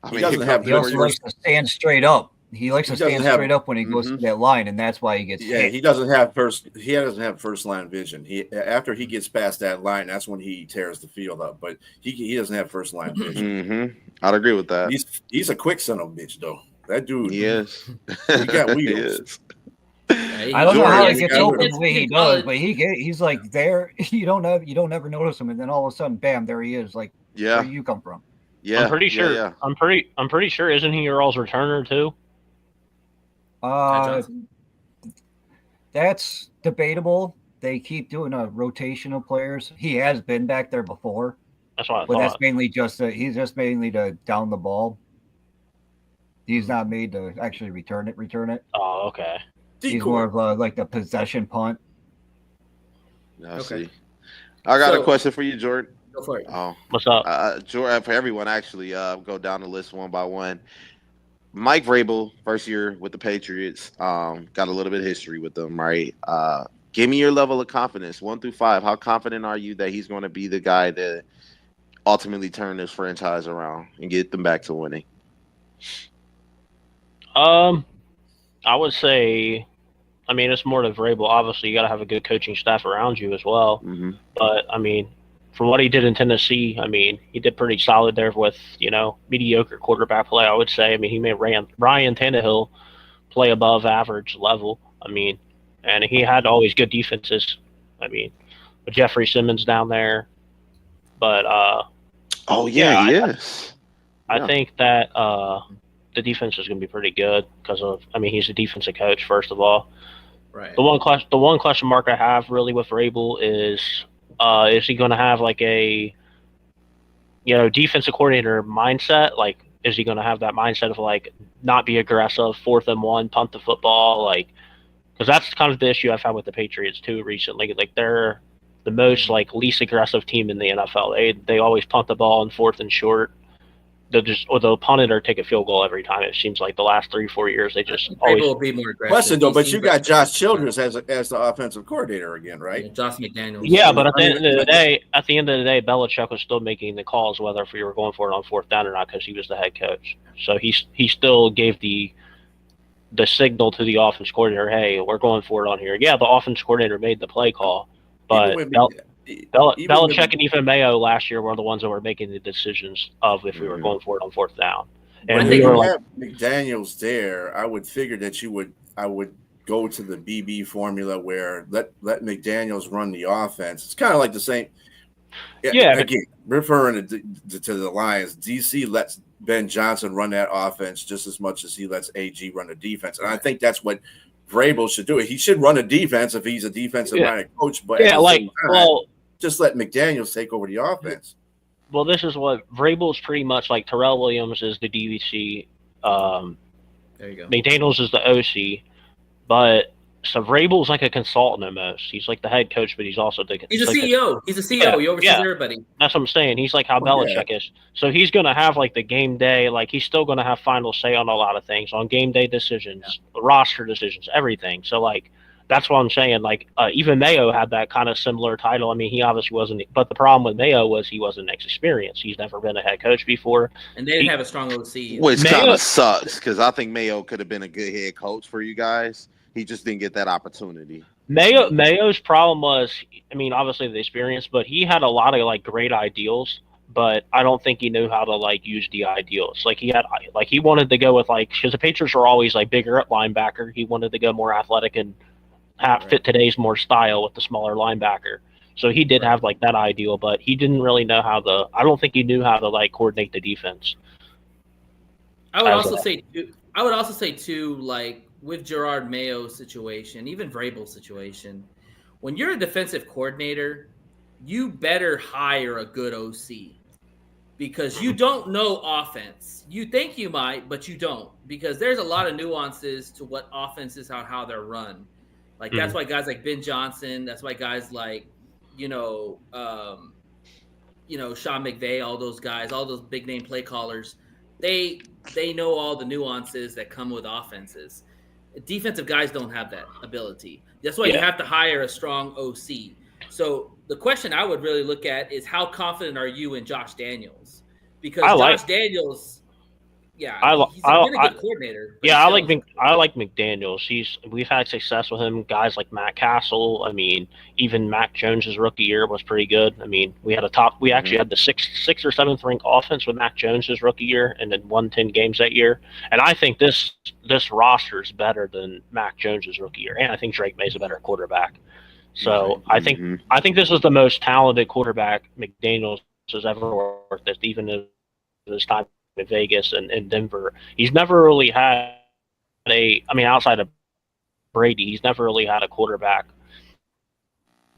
He also likes to stand straight up. He likes to stand straight up when he goes to that line, and that's why he gets hit. He doesn't have first line vision. After he gets past that line, that's when he tears the field up. But he doesn't have first line vision. I'd agree with that. He's a quick son of a bitch, though. That dude. He is. He got wheels. I don't know how he gets open the way he does, but he's like there. You don't ever notice him, and then all of a sudden, bam, there he is. Like, where you come from? Yeah, I'm pretty sure. Yeah. I'm pretty sure. Isn't he your all's returner too? That's debatable. They keep doing a rotation of players. He has been back there before. That's what I thought. But that's mainly he's just mainly to down the ball. He's not made to actually return it. Oh, okay. He's more of like the possession punt. Okay. I got a question for you, Jordan. Go for it. Oh, what's up, Jordan? For everyone, actually, go down the list one by one. Mike Vrabel, first year with the Patriots, got a little bit of history with them, right? Give me your level of confidence, 1 through 5. How confident are you that he's going to be the guy that ultimately turn this franchise around and get them back to winning? I would say, I mean, it's more to Vrabel. Obviously, you got to have a good coaching staff around you as well. But I mean, from what he did in Tennessee, I mean, he did pretty solid there with, mediocre quarterback play, I would say. I mean, he made Ryan Tannehill play above average level. I mean, and he had always good defenses. I mean, with Jeffrey Simmons down there. But, yes. I think that the defense is going to be pretty good because of, I mean, he's a defensive coach, first of all. Right. The one question mark I have really with Vrabel is he going to have like a, defensive coordinator mindset? Like, is he going to have that mindset of like not be aggressive, 4th and 1, punt the football? Like, because that's kind of the issue I've had with the Patriots too recently. Like they're the most like least aggressive team in the NFL. They always punt the ball in 4th and short. They'll punt it or take a field goal every time. It seems like the last 3-4 years they just always will be more aggressive. Question though, but you got Josh Childress as the offensive coordinator again, right? Yeah, Josh McDaniels. Yeah, but at the end of the day, Belichick was still making the calls whether if we were going for it on 4th down or not because he was the head coach. So he still gave the signal to the offense coordinator, hey, we're going for it on here. Yeah, the offense coordinator made the play call, but Belichick and even Mayo last year were the ones that were making the decisions of if we were going for it on 4th down. And when you have McDaniels there, I would figure that I would go to the BB formula where let McDaniels run the offense. It's kind of like the same. Yeah. Again, referring to the Lions, DC lets Ben Johnson run that offense just as much as he lets AG run the defense, and I think that's what Vrabel should do. He should run a defense if he's a defensive-minded coach, but just let McDaniels take over the offense. Well, this is what Vrabel's pretty much like. Terrell Williams is the DVC. There you go. McDaniels is the OC, but so Vrabel's like a consultant almost. He's like the head coach, but he's also he's a CEO. He's a CEO. He oversees everybody. That's what I'm saying. He's like how Belichick is. So he's going to have like the game day. Like he's still going to have final say on a lot of things, on game day decisions, roster decisions, everything. So like that's what I'm saying. Like even Mayo had that kind of similar title. I mean, he obviously wasn't. But the problem with Mayo was he wasn't experienced. He's never been a head coach before, and they didn't have a strong OC. Which kind of sucks because I think Mayo could have been a good head coach for you guys. He just didn't get that opportunity. Mayo's problem was, I mean, obviously the experience, but he had a lot of like great ideals, but I don't think he knew how to like use the ideals. Like he wanted to go with like, because the Patriots are always like bigger at linebacker. He wanted to go more athletic and fit today's more style with the smaller linebacker. So he did have like that ideal, but he didn't really know I don't think he knew how to like coordinate the defense. I would also say too, like, with Gerard Mayo's situation, even Vrabel's situation, when you're a defensive coordinator, you better hire a good OC because you don't know offense. You think you might, but you don't, because there's a lot of nuances to what offenses are, how they're run. Like that's why guys like Ben Johnson, that's why guys like, Sean McVay, all those guys, all those big name play callers, they know all the nuances that come with offenses. Defensive guys don't have that ability. That's why you have to hire a strong OC. So the question I would really look at is how confident are you in Josh Daniels? Because Josh Daniels, he's a really good coordinator. Yeah, I like McDaniels. We've had success with him. Guys like Matt Castle. I mean, even Mac Jones's rookie year was pretty good. I mean, we actually had the sixth or seventh ranked offense with Mac Jones's rookie year, and then won 10 games that year. And I think this roster is better than Mac Jones's rookie year, and I think Drake May's a better quarterback. So I think this is the most talented quarterback McDaniels has ever worked with, even in his time in Vegas and in Denver. He's never really had outside of Brady, he's never really had a quarterback.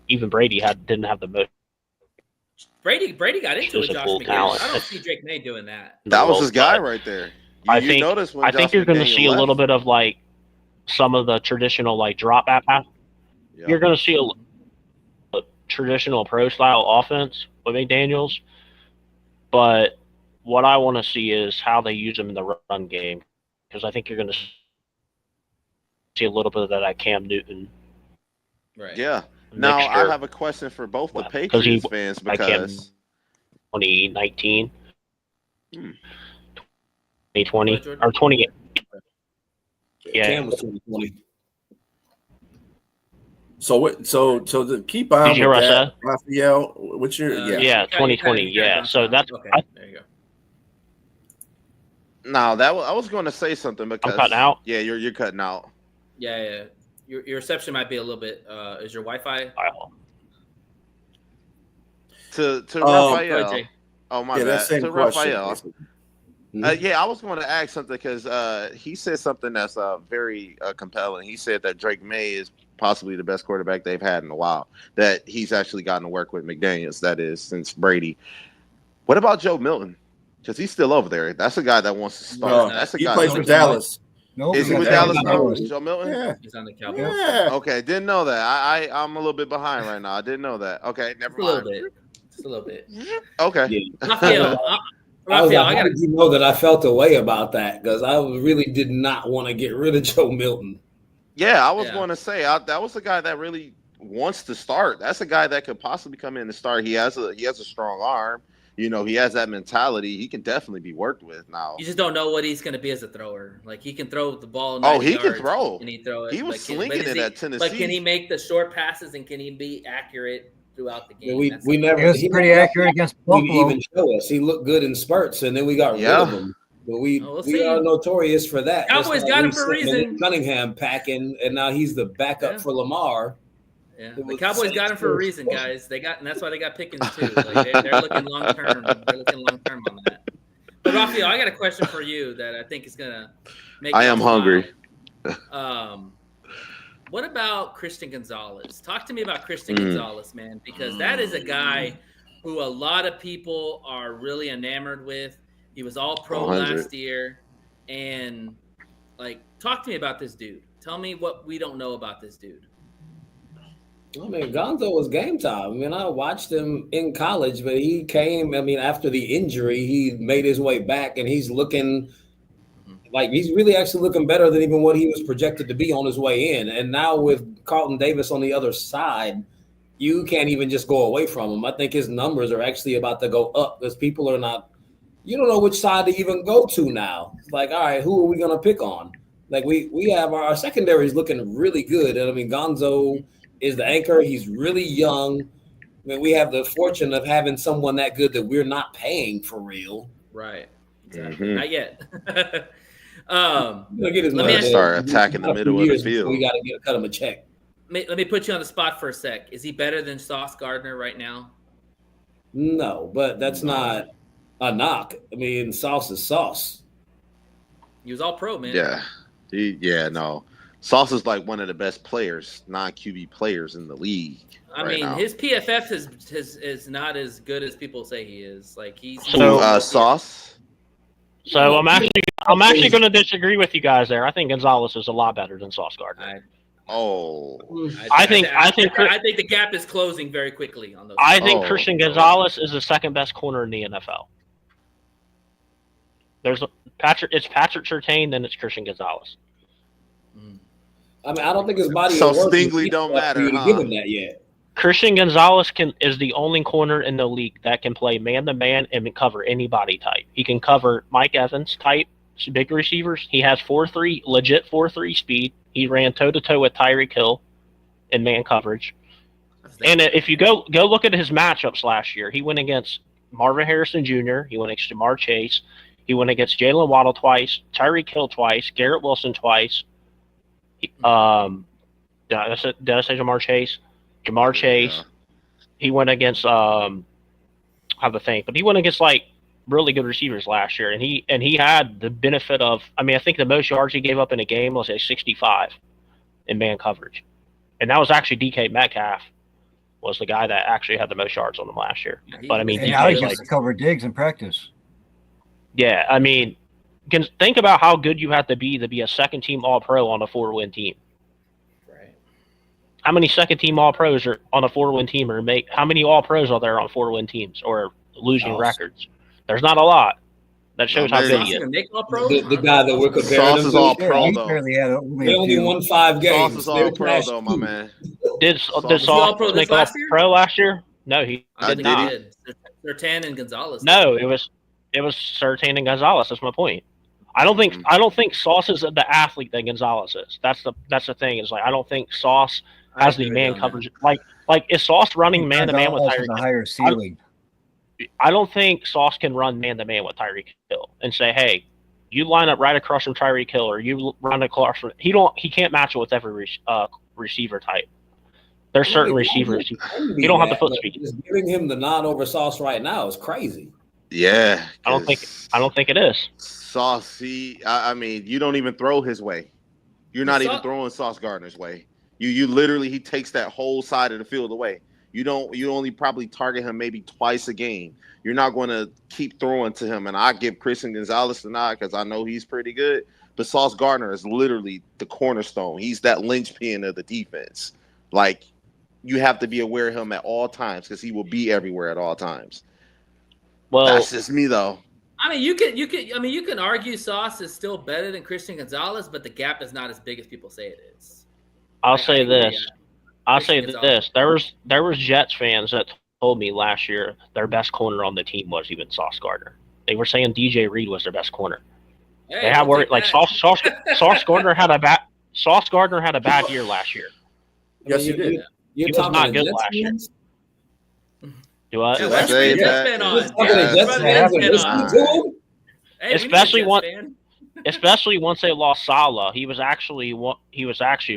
Even Brady didn't have the most. Brady got into it, Josh McDaniels. I don't see Drake May doing that. That was his guy right there. I think you're going to see a little bit of like some of the traditional like drop back. Yep. You're going to see a traditional pro style offense with McDaniels, but what I want to see is how they use him in the run game, because I think you're going to see a little bit of that at Cam Newton. Right. Yeah. Now I have a question for both the Patriots fans because 2019, 2020, or 20. Yeah. Cam was 2020. So to keep on with that, Raphael, what's your 2020, So that's okay. There you go. No, I was going to say something because I'm cutting out. Yeah, you're cutting out. Yeah. Your reception might be a little bit. Is your Wi-Fi? To Raphael. Oh my bad. That same to question. Raphael. I was going to ask something because he said something that's very compelling. He said that Drake May is possibly the best quarterback they've had in a while. That he's actually gotten to work with McDaniels. That is since Brady. What about Joe Milton? Because he's still over there. That's a guy that wants to start. He plays for Dallas. Nope, Is he got with Dallas Dallas now? Cowboys. Joe Milton? Yeah. He's on the Cowboys. Yeah. Okay, didn't know that. I'm a little bit behind right now. I didn't know that. Okay, never Just a little mind. bit. Just a little bit. Okay. Yeah. Raphael, How I got did you know that I felt a way about that? Because I really did not want to get rid of Joe Milton. Yeah, I was Yeah. going to say that was a guy that really wants to start. That's a guy that could possibly come in and start. He has a strong arm. You know, he has that mentality. He can definitely be worked with now. You just don't know what he's going to be as a thrower. Like he can throw the ball. Oh, 90 he can yards. throw. Can he throw it? He was slinging it at Tennessee. But can he make the short passes and can he be accurate throughout the game? We never. He was pretty accurate against Buffalo. Even show us he looked good in spurts, and then we got rid of him. But we are notorious for that. Cowboys got him for a reason. Cunningham packing, and now he's the backup for Lamar. Yeah, the Cowboys got him for a reason, guys. And that's why they got Pickens too. Like they're looking long term. They're looking long term on that. But Raphael, I got a question for you that I think is gonna make. I am hungry. What about Christian Gonzalez? Talk to me about Christian Gonzalez, man, because that is a guy who a lot of people are really enamored with. He was all pro 100. last year, and like, talk to me about this dude. Tell me what we don't know about this dude. I mean, Gonzo was game time. I mean, I watched him in college, but he came, after the injury, he made his way back, and he's looking like he's really actually looking better than even what he was projected to be on his way in. And now with Carlton Davis on the other side, you can't even just go away from him. I think his numbers are actually about to go up because people are not – you don't know which side to even go to now. It's like, all right, who are we going to pick on? Like we have our secondary is looking really good. And, I mean, Gonzo – is the anchor. He's really young. I mean, we have the fortune of having someone that good that we're not paying for real. Right. Exactly. Not yet. Let me start attacking the middle of the field. We got to cut him a check. Let me put you on the spot for a sec. Is he better than Sauce Gardner right now? No, but that's not a knock. I mean, Sauce is Sauce. He was all pro, man. Yeah. No. Sauce is like one of the best players, non-QB players in the league. I mean, his PFF is not as good as people say he is. Like he's Sauce. So I'm actually going to disagree with you guys there. I think Gonzalez is a lot better than Sauce Gardner. I think the gap is closing very quickly on those. I think Christian Gonzalez is the second best corner in the NFL. It's Patrick Surtain, then it's Christian Gonzalez. I mean, I don't think his body. So Stingley don't matter. Give him that yet. Christian Gonzalez is the only corner in the league that can play man-to-man and cover any body type. He can cover Mike Evans type big receivers. He has 4.3 legit 4.3 speed. He ran toe-to-toe with Tyreek Hill in man coverage. And if you go look at his matchups last year, he went against Marvin Harrison Jr., he went against Jamar Chase, he went against Jalen Waddle twice, Tyreek Hill twice, Garrett Wilson twice. Did I say Jamar Chase? Jamar Chase. Yeah. He went against I have to think, but he went against like really good receivers last year, and he had the benefit of. I mean, I think the most yards he gave up in a game was at 65 in man coverage, and that was actually DK Metcalf was the guy that actually had the most yards on him last year. But I mean, now he gets to cover Diggs in practice. Yeah, I mean. Think about how good you have to be a second-team All-Pro on a 4-win team. Right. How many second-team All-Pros are on a 4-win team, or how many All-Pros are there on 4-win teams or losing records? There's not a lot. That shows how good he is. The guy that we're comparing Sauce is all pro though. They only won 5 games. Sauce is all pro though, my man. Did Sauce make All-Pro last year? No, he did not. Surtain and Gonzalez. No, it was Surtain and Gonzalez. That's my point. I don't think Sauce is the athlete that Gonzalez is. That's the thing. Is like I don't think Sauce has the man coverage. Like is Sauce running man to man with Tyreek? A higher ceiling. I don't think Sauce can run man to man with Tyreek Hill and say, "Hey, you line up right across from Tyreek Hill, or you run across from." He can't match it with every receiver type. There's certain receivers you don't have the foot speed. Just giving him the nod over Sauce right now is crazy. Yeah, I don't think it is. Sauce, I mean, you don't even throw his way. You're not even throwing Sauce Gardner's way. You literally he takes that whole side of the field away. You only probably target him maybe twice a game. You're not going to keep throwing to him. And I give Christian Gonzalez the nod because I know he's pretty good. But Sauce Gardner is literally the cornerstone. He's that linchpin of the defense. Like, you have to be aware of him at all times because he will be everywhere at all times. Well, that's just me though. I mean, you can argue Sauce is still better than Christian Gonzalez, but the gap is not as big as people say it is. I'll say this. There was Jets fans that told me last year their best corner on the team was even Sauce Gardner. They were saying DJ Reed was their best corner. Hey, they had worried like Sauce Gardner had a bad year last year. Yes, he did. He was not good last year. Do I? Especially once they lost Salah, he was actually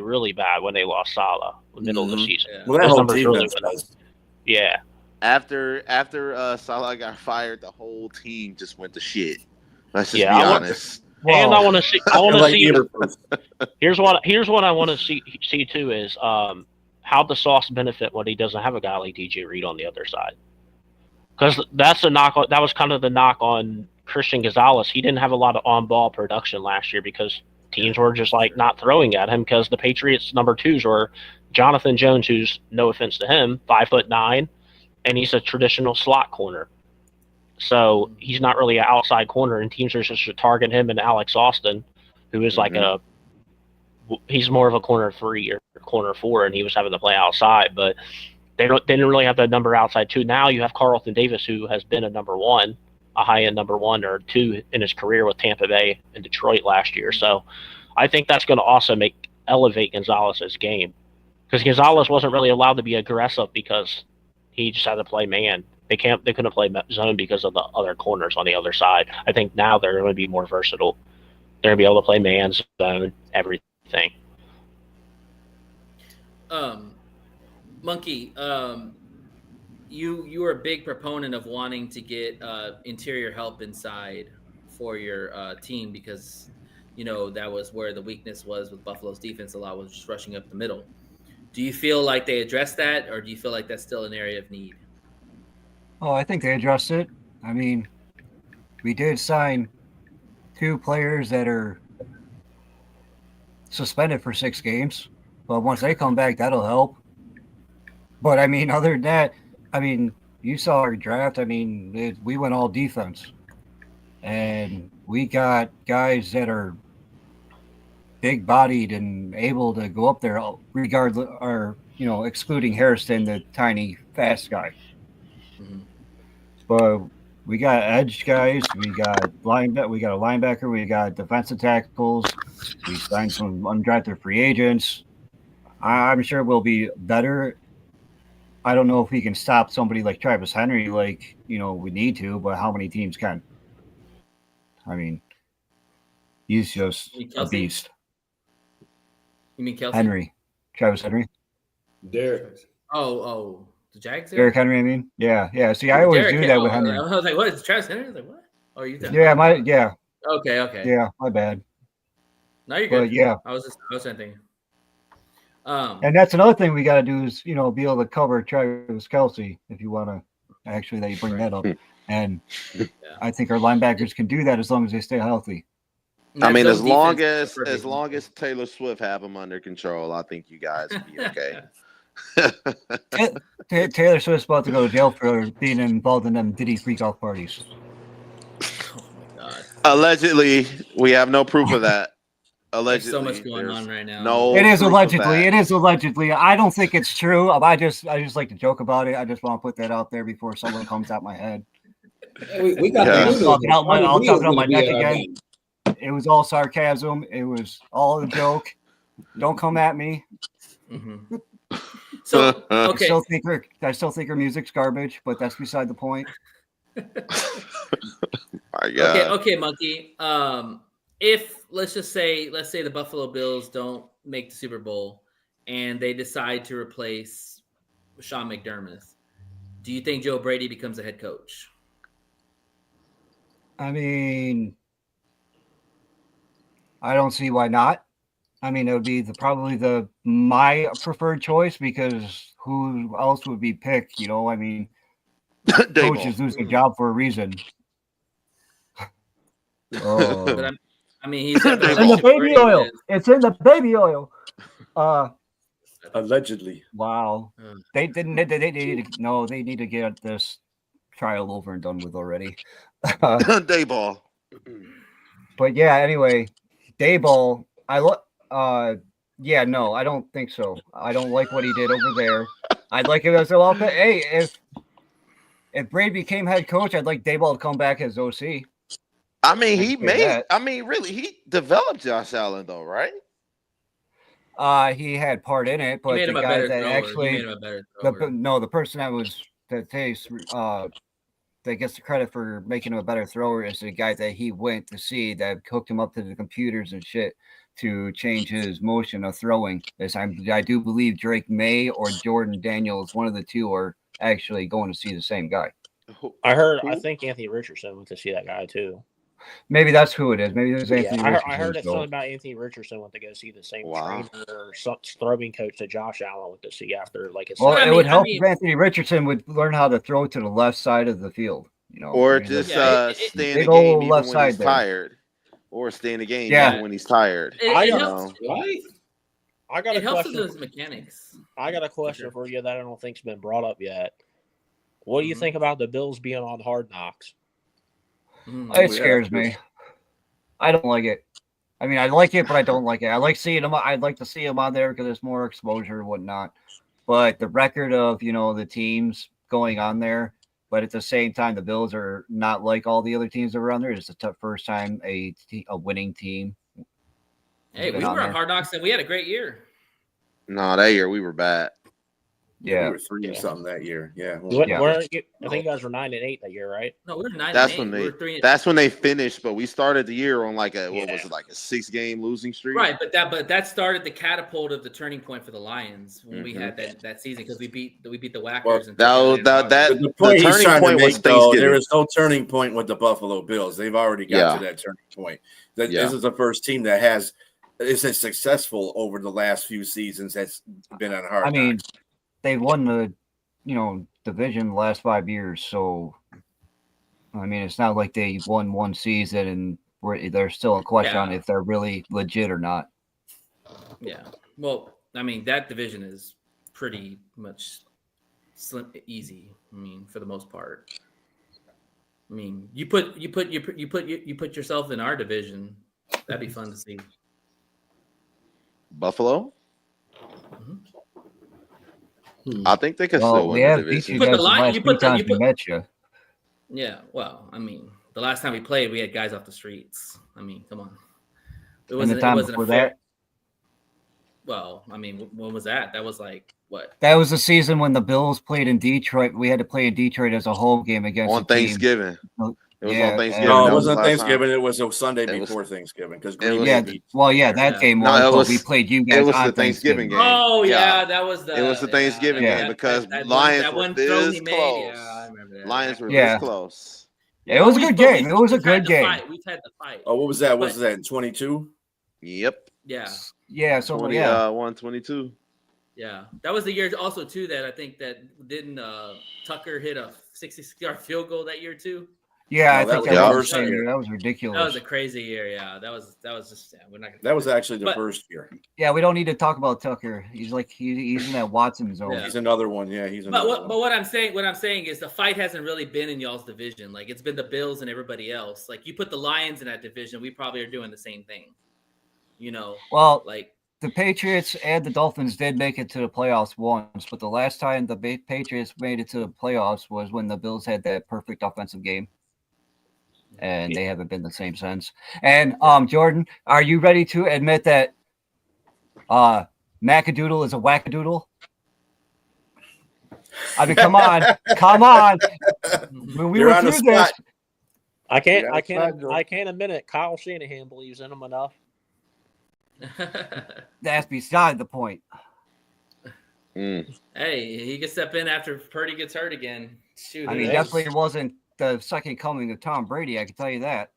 really bad when they lost Salah in the middle of the season. Yeah. Well, that whole defense was. Yeah. After Salah got fired, the whole team just went to shit. Let's just be honest. And I want to see. Here's what I want to see too is how the Sauce benefit when he doesn't have a guy like DJ Reed on the other side. Because that's a knock. That was kind of the knock on Christian Gonzalez. He didn't have a lot of on-ball production last year because teams were just like not throwing at him because the Patriots' number twos were Jonathan Jones, who's no offense to him, 5'9", and he's a traditional slot corner. So he's not really an outside corner, and teams are just targeting him and Alex Austin, who is like he's more of a corner 3 or corner 4, and he was having to play outside, but they didn't really have that number outside too. Now you have Carlton Davis, who has been a number 1, a high-end number 1 or 2 in his career with Tampa Bay and Detroit last year. So I think that's going to also elevate Gonzalez's game because Gonzalez wasn't really allowed to be aggressive because he just had to play man. They couldn't play zone because of the other corners on the other side. I think now they're going to be more versatile. They're going to be able to play man, zone, everything. Monkey, you were a big proponent of wanting to get interior help inside for your team because that was where the weakness was with Buffalo's defense. A lot was just rushing up the middle. Do you feel like they addressed that, or do you feel like that's still an area of need? Oh, I think they addressed it. I mean, we did sign 2 players that are suspended for 6 games, but once they come back, that'll help. But I mean, other than that, I mean, you saw our draft. I mean, we went all defense, and we got guys that are big-bodied and able to go up there, regardless, or excluding Harrison, the tiny, fast guy. Mm-hmm. But we got edge guys. We got a linebacker. We got defensive tackles. We signed some undrafted free agents. I'm sure we'll be better. I don't know if we can stop somebody like Travis Henry, like, we need to, but how many teams can? I mean, he's just a beast. You mean Kelsey? Henry. Travis Henry. Derek. Oh, the Jags? Derek Henry, I mean? Yeah. See, I always do that with Henry. I was like, what? Is Travis Henry? I was like, what? Oh, you done? Yeah. Okay. Yeah, my bad. No, you're good. But yeah. I was thinking. And that's another thing we got to do is, be able to cover Travis Kelsey if you want to actually that you bring that up. And I think our linebackers can do that as long as they stay healthy. I mean, as long as Taylor Swift have them under control, I think you guys will be okay. Taylor Swift's about to go to jail for being involved in them Diddy freak off parties. Oh my God. Allegedly, we have no proof of that. Allegedly, there's so much going on right now. No, it is allegedly. I don't think it's true. I just like to joke about it. I just want to put that out there before someone comes out my head. We got I'll talk it out my neck again. It was all sarcasm. It was all a joke. Don't come at me. Mm-hmm. So okay, I still think her music's garbage, but that's beside the point. My God. Okay, Monkey. If let's say the Buffalo Bills don't make the Super Bowl and they decide to replace Sean McDermott, do you think Joe Brady becomes a head coach? I mean, I don't see why not. I mean, it would be probably my preferred choice because who else would be picked? You know, I mean, coaches lose their job for a reason. But I mean, he's got the It's in the baby oil. It's in the baby oil. Allegedly. Wow. They didn't. They need to. No, they need to get this trial over and done with already. Dayball. But yeah. Anyway, Dayball. Yeah. No, I don't think so. I don't like what he did over there. I'd like it as a lot. Hey, if Brady became head coach, I'd like Dayball to come back as OC. I mean, really, he developed Josh Allen though, right? He had part in it, but the guy that actually, the person that gets the credit for making him a better thrower is the guy that he went to see that hooked him up to the computers and shit to change his motion of throwing. I do believe Drake May or Jordan Daniels, one of the two, are actually going to see the same guy. I think Anthony Richardson went to see that guy too. Maybe that's who it is. Maybe it was Anthony Richardson. I heard something about Anthony Richardson went to go see the same trainer or throwing coach that Josh Allen went to see after it would help if Anthony Richardson would learn how to throw to the left side of the field, you know, or just stay in the game even when he's tired, or stay in the game even when he's tired. I got a helps question. With those mechanics. I got a question for you that I don't think's been brought up yet. What do you think about the Bills being on Hard Knocks? It scares me. I don't like it. I mean, I like it, but I don't like it. I like seeing them. I'd like to see them on there because there's more exposure and whatnot. But the record of, you know, the teams going on there, but at the same time, the Bills are not like all the other teams that were on there. It's the first time a winning team. Hey, we were on Hard Knocks and we had a great year. No, that year we were bad. Yeah, we were 3 and something that year. Yeah, I think you guys were 9-8 that year, right? No, we were 9-8. That's when they finished. But we started the year on like a 6-game losing streak, right? But that started the catapult of the turning point for the Lions when we had that season because we beat the Whackers. Well, the point he's trying to make, though, there is no turning point with the Buffalo Bills. They've already got to that turning point. This is the first team that is successful over the last few seasons. That's been on Hard Knocks. They won the, division the last 5 years. So, I mean, it's not like they won one season and they're still in question on if they're really legit or not. Yeah. Well, I mean, that division is pretty much easy. I mean, for the most part. I mean, you put yourself in our division. That'd be fun to see. Buffalo. Mm-hmm. I think they could still win the division. Yeah, well, I mean, the last time we played, we had guys off the streets. I mean, come on. It wasn't a fair. Well, I mean, when was that? That was like what? That was the season when the Bills played in Detroit. We had to play in Detroit as a home game against on Thanksgiving. It was on Thanksgiving. No, it wasn't Thanksgiving. It was a Sunday before Thanksgiving because game was. We played you guys. It was the Thanksgiving game. Oh yeah, that was It was the Thanksgiving game because Lions were this close. Yeah, I remember that. Lions were this close. Yeah, it was a good game. It was a good game. We've had the fight. Oh, what was that? What was that in 22? Yep. Yeah. Yeah. So 122. Yeah, that was the year also too that I think that didn't Tucker hit a 66-yard field goal that year too. Yeah, I think that was ridiculous. That was a crazy year. Yeah, that was just. Yeah, we're not. That was actually the first year. Yeah, we don't need to talk about Tucker. He's like he's in that Watson zone. Yeah. He's another one. Yeah, he's. But what I'm saying is the fight hasn't really been in y'all's division. Like it's been the Bills and everybody else. Like you put the Lions in that division, we probably are doing the same thing. Well, like the Patriots and the Dolphins did make it to the playoffs once, but the last time the Patriots made it to the playoffs was when the Bills had that perfect offensive game. And they haven't been the same since. And Jordan, are you ready to admit that Macadoodle is a wackadoodle? I mean, come on. When we were through this, I can't admit it. Kyle Shanahan believes in him enough. That's beside the point. Hey, he can step in after Purdy gets hurt again. Shoot, I mean, definitely wasn't the second coming of Tom Brady. I can tell you that.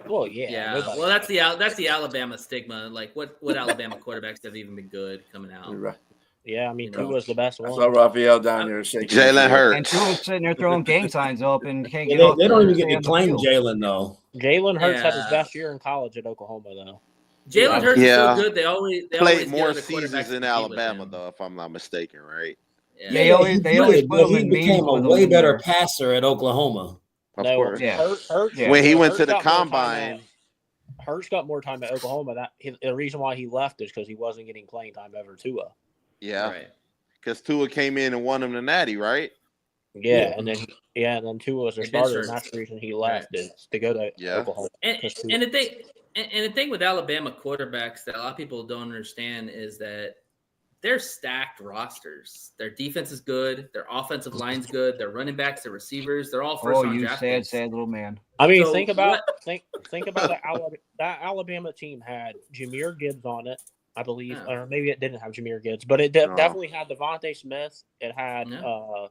Well, yeah. Yeah. nobody- Well, that's the Alabama stigma. Like, what Alabama quarterbacks have even been good coming out? Right. Yeah, I mean, You know. Tua's the best I one. saw Raphael down there shaking. Jalen Hurts. And Tua's sitting there throwing gang signs up and can't get They off. don't even stay get to on the claim field. Jalen though. Jalen Hurts had his Yeah. best year in college at Oklahoma, though. Jalen Hurts is Yeah. so good. They always Played get more other quarterbacks seasons to in compete with Alabama, him. though, if I'm not mistaken, right? Yeah. They always did, put but him he in became meetings a with way them better there. passer at Oklahoma. Of No, course. Yeah. Hurts, Yeah. When he went Hurts to the got more time combine, Hurts got more time at Oklahoma. The reason why he left is because he wasn't getting playing time over Tua. yeah, Right. because Tua came in and won him the Natty, right? Yeah, and then Tua was their And Ben starter, and Schertz. that's the reason he left Right. is to go to Yeah. Oklahoma. And 'cause Tua- the thing with Alabama quarterbacks that a lot of people don't understand is that they're stacked rosters. Their defense is good. Their offensive line's good. Their running backs, their receivers, they're all first Oh, round you draft sad, picks. sad little man. I mean, So think about that Alabama team had Jameer Gibbs on it, I believe, Yeah. or maybe it didn't have Jameer Gibbs, but it No. definitely had Devontae Smith. It had Yeah.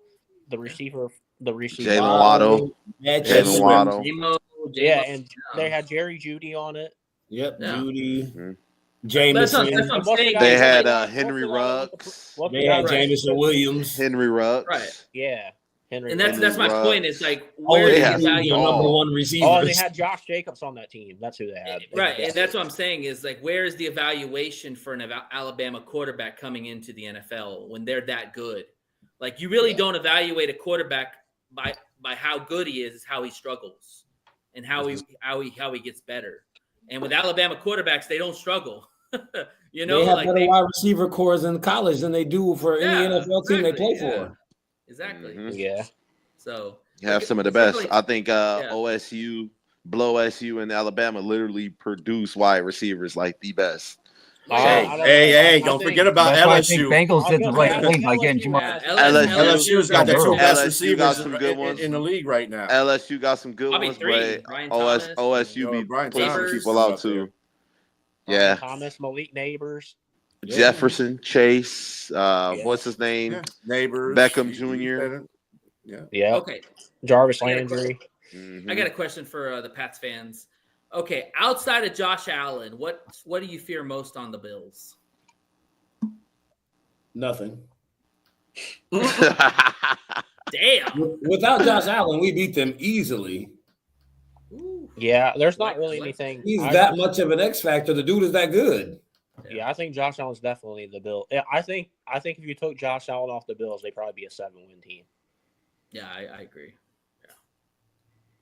the receiver. Jalen Waddle. Jalen Waddle. Yeah, and they had Jerry Judy on it. Yep, Yeah. Judy, Mhm. Jameson. That's what I'm saying. They It's had like- Henry Ruggs. They had Jameson Williams. Henry Ruggs. Right. Yeah, Henry. And that's my Ruggs. point. It's like Oh, where's they the had had your value? number one receiver. Oh, and they had Josh Jacobs on that team. That's who they had. Right, and that's what I'm saying is like, where is the evaluation for an Alabama quarterback coming into the NFL when they're that good? Like, you really don't evaluate a quarterback by how good he is how he struggles, and how he gets better. And with Alabama quarterbacks, they don't struggle. You know, they have like better wide receiver cores in college than they do for any NFL team they play exactly, yeah. for. Exactly. Mhm. Yeah. So You have some of the it's best. really- I think OSU, Blow SU, and Alabama literally produce wide receivers like the best. Hey, don't forget about That's why I think LSU. Bengals did the right LSU thing by getting Jamal. Yeah, LSU's got the two best LSU got receivers some good ones. in the league right now. LSU got some good Probably ones, three. but Brian OSU be Brian putting some Thomas. people out too. Yeah, Thomas, Malik Neighbors. Jefferson, Chase, what's his name? Yeah. Neighbors, Beckham you Jr. said it. Yeah. Yeah. Okay, Jarvis I got a Landry. Mhm. I got a question for the Pats fans. Okay, outside of Josh Allen, what do you fear most on the Bills? Nothing. Damn. Without Josh Allen, we beat them easily. Ooh. Yeah, there's not really anything. He's that much of an X factor. The dude is that good. Yeah, I think Josh Allen's definitely the Bill. Yeah, I think if you took Josh Allen off the Bills, they'd probably be a 7-win team. Yeah, I agree.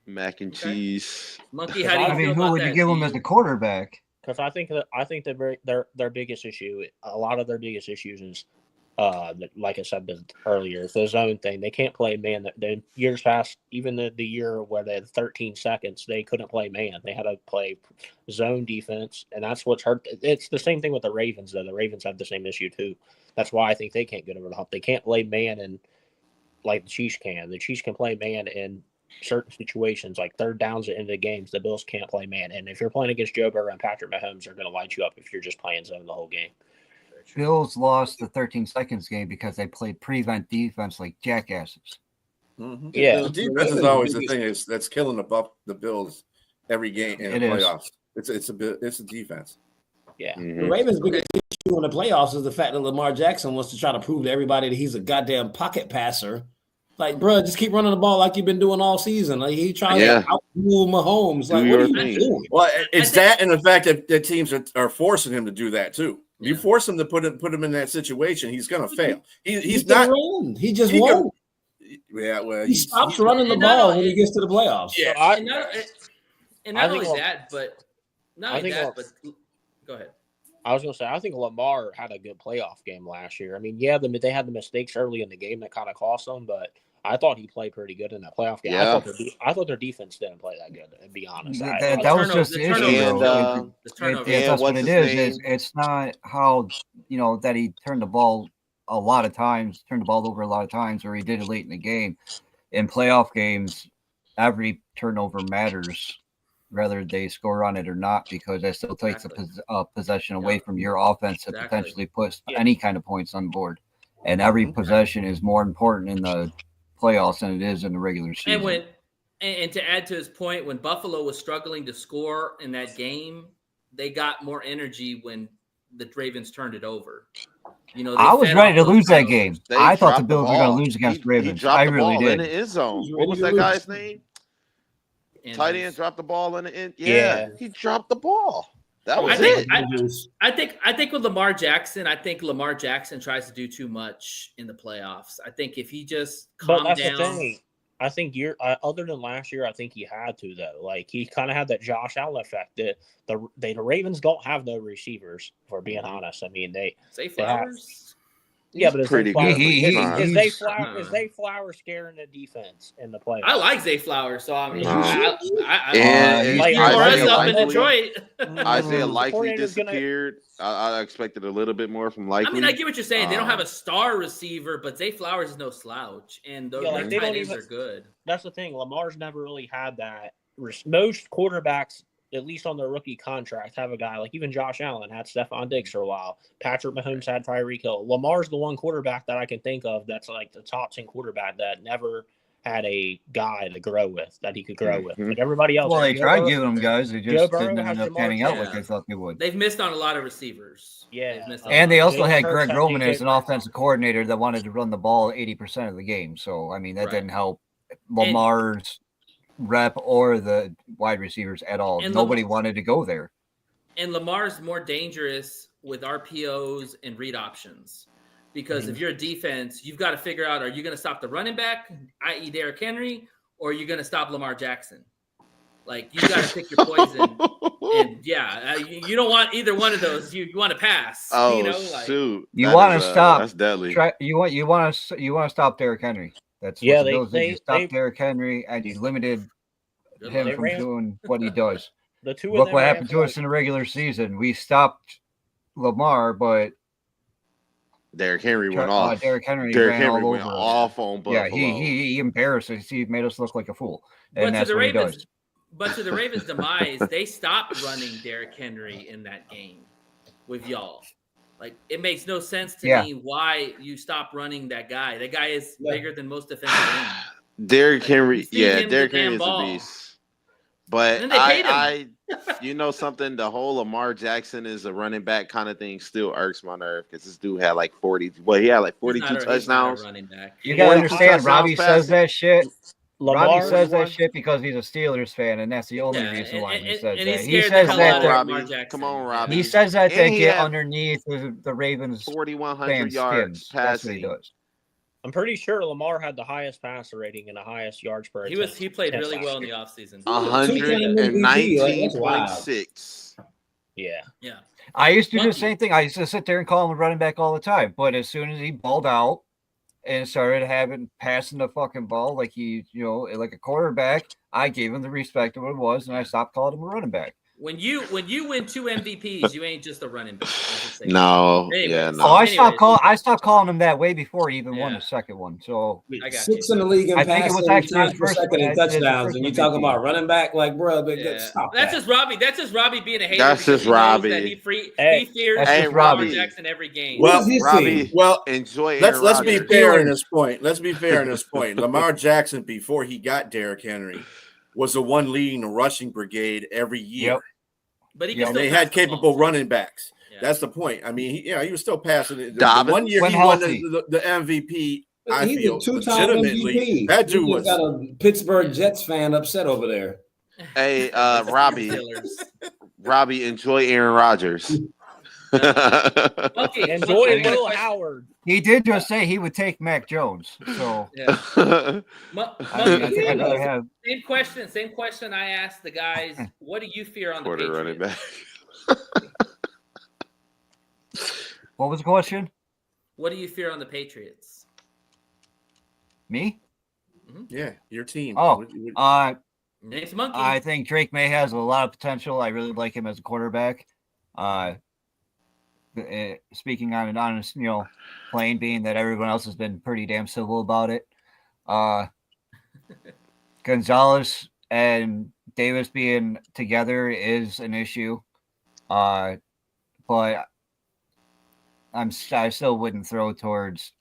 Mac and Okay. cheese. Monkey, how do you I feel mean, who about would that? you give him as the quarterback? Because I think their biggest issue, a lot of their biggest issues is, like I said earlier, it's the zone thing. They can't play man. The years past, even the year where they had 13 seconds, they couldn't play man. They had to play zone defense, and that's what's hurt. It's the same thing with the Ravens, though. The Ravens have the same issue too. That's why I think they can't get over the hump. They can't play man and like the Chiefs can. The Chiefs can play man in certain situations, like third downs at the end of the games. The Bills can't play man. And if you're playing against Joe Burrow and Patrick Mahomes, they're going to light you up if you're just playing zone the whole game. Bills lost the 13 seconds game because they played prevent defense like jackasses. Mhm. Yeah. The defense is always the thing that's killing the Bills every game in the It is. playoffs. It's a defense. Yeah. The Mhm. Ravens' biggest issue in the playoffs is the fact that Lamar Jackson wants to try to prove to everybody that he's a goddamn pocket passer. Like, bro, just keep running the ball like you've been doing all season. Like, he trying Yeah. to outduel Mahomes. Do Like, your what are you thing. doing? Well, it's think- that and the fact that teams are forcing him to do that too. You Yeah. force him to put him in that situation, he's going to fail. He's He not. can run. He just he can- won't. Yeah, well, He stops running the and not ball only- when he gets to the playoffs. Yeah. And not I only think that, but not I only think that, but go ahead. I was going to say, I think Lamar had a good playoff game last year. I mean, yeah, they had the mistakes early in the game that kind of cost them, but I thought he played pretty good in that playoff game. Yeah. I thought their defense didn't play that good, to be honest. That was just the issue, And, though. The turnover. Yeah, That's what what's it his is. name? It's not how, that he turned the ball a lot of times, turned the ball over a lot of times, or he did it late in the game. In playoff games, every turnover matters, whether they score on it or not, because that still takes a possession away from your offense to potentially put any kind of points on board. And every possession is more important in the playoffs than it is in the regular season. And to add to his point, when Buffalo was struggling to score in that game, they got more energy when the Ravens turned it over. You know, I was ready to lose that game. I thought the Bills were going to lose against the Ravens. He dropped I the really ball did. in the end zone. What was that guy's name? Tight end dropped the ball in the end. Yeah, he dropped the ball. That was it. I think with Lamar Jackson, I think Lamar Jackson tries to do too much in the playoffs. I think if he just calmed down. The thing. I think other than last year, I think he had to though. Like he kind of had that Josh Allen effect. The Ravens don't have no receivers, for being honest. I mean, they Flowers. But is pretty Flowers, good. is Zay Flowers scaring the defense in the playoffs? I like Zay Flowers, so I mean, I in Detroit. Isaiah Likely disappeared. I expected a little bit more from Likely. I mean, I get what you're saying. They don't have a star receiver, but Zay Flowers is no slouch, and those tight ends are good. That's the thing. Lamar's never really had that. Most quarterbacks, at least on their rookie contract, have a guy like even Josh Allen had Stephon Diggs for a while. Patrick Mahomes had Tyreek Hill. Lamar's the one quarterback that I can think of that's like the top 10 quarterback that never had a guy to grow with, that he could grow with. Like everybody else. Well, they tried giving them guys. They just didn't end up panning out like they thought they would. They've missed on a lot of receivers. Yeah. And they also had Greg Roman as an offensive coordinator that wanted to run the ball 80% of the game. So, I mean, that didn't help Lamar's rep or the wide receivers at all. And nobody wanted to go there. And Lamar's more dangerous with RPOs and read options because if you're a defense, you've got to figure out, are you going to stop the running back, i.e. Derrick Henry, or are you going to stop Lamar Jackson? Like, you got to pick your poison. And you don't want either one of those. You want to pass. Oh, you know, shoot. You want to stop. That's deadly. You want to stop Derrick Henry. That's they stopped Derrick Henry and you limited him from doing what he does. Look what happened to us in the regular season. We stopped Lamar, but Derrick Henry went off. Derrick Henry went off on Buffalo. Yeah, he embarrassed us. He made us look like a fool, and that's what he does. But to the Ravens' demise, they stopped running Derrick Henry in that game with y'all. Like, it makes no sense to me why you stop running that guy. That guy is bigger than most defensive ends. Derrick Henry, Derrick Henry is a beast. But I you know something, the whole Lamar Jackson is a running back kind of thing still irks my nerve because this dude had like 42 touchdowns. You gotta understand, Robbie says that shit. Robbie says that shit because he's a Steelers fan, and that's the only reason why he says that. He says that. Robbie, come on, Robbie. He says that they get underneath the Ravens' 4,100 yards passing. I'm pretty sure Lamar had the highest passer rating and the highest yards per attempt. He played really well in the offseason. 119.6. Yeah. I used to do the same thing. I used to sit there and call him a running back all the time. But as soon as he balled out and started passing the fucking ball like like a quarterback, I gave him the respect of what it was, and I stopped calling him a running back. When you win 2 MVPs, you ain't just a running back. No, I stopped calling him that way before he even won the second one. So 6 in the league in passing, tied for second in touchdowns, and you talking about running back, like, bro, stop. That's just Robbie. That's just Robbie being a hater. That's just Robbie. He fears Lamar Jackson every game. Well, Robbie, enjoy. Let's be fair in this point. Lamar Jackson, before he got Derrick Henry, was the one leading the rushing brigade every year. Yep. But they had capable running backs. Yeah. That's the point. I mean, he was still passing it. The 1 year he won the MVP. He's a 2-time MVP. That dude was got a Pittsburgh Jets fan upset over there. Hey, Robbie, enjoy Aaron Rodgers. Okay, enjoy Will Howard. He did just say he would take Mac Jones. So same question I asked the guys. What do you fear on the Patriots? Running back. What was the question? What do you fear on the Patriots? Me? Mm-hmm. Yeah, your team. Oh, Name's Monkey. I think Drake May has a lot of potential. I really like him as a quarterback. Speaking on an honest, plane, being that everyone else has been pretty damn civil about it. Gonzalez and Davis being together is an issue. But I still wouldn't throw towards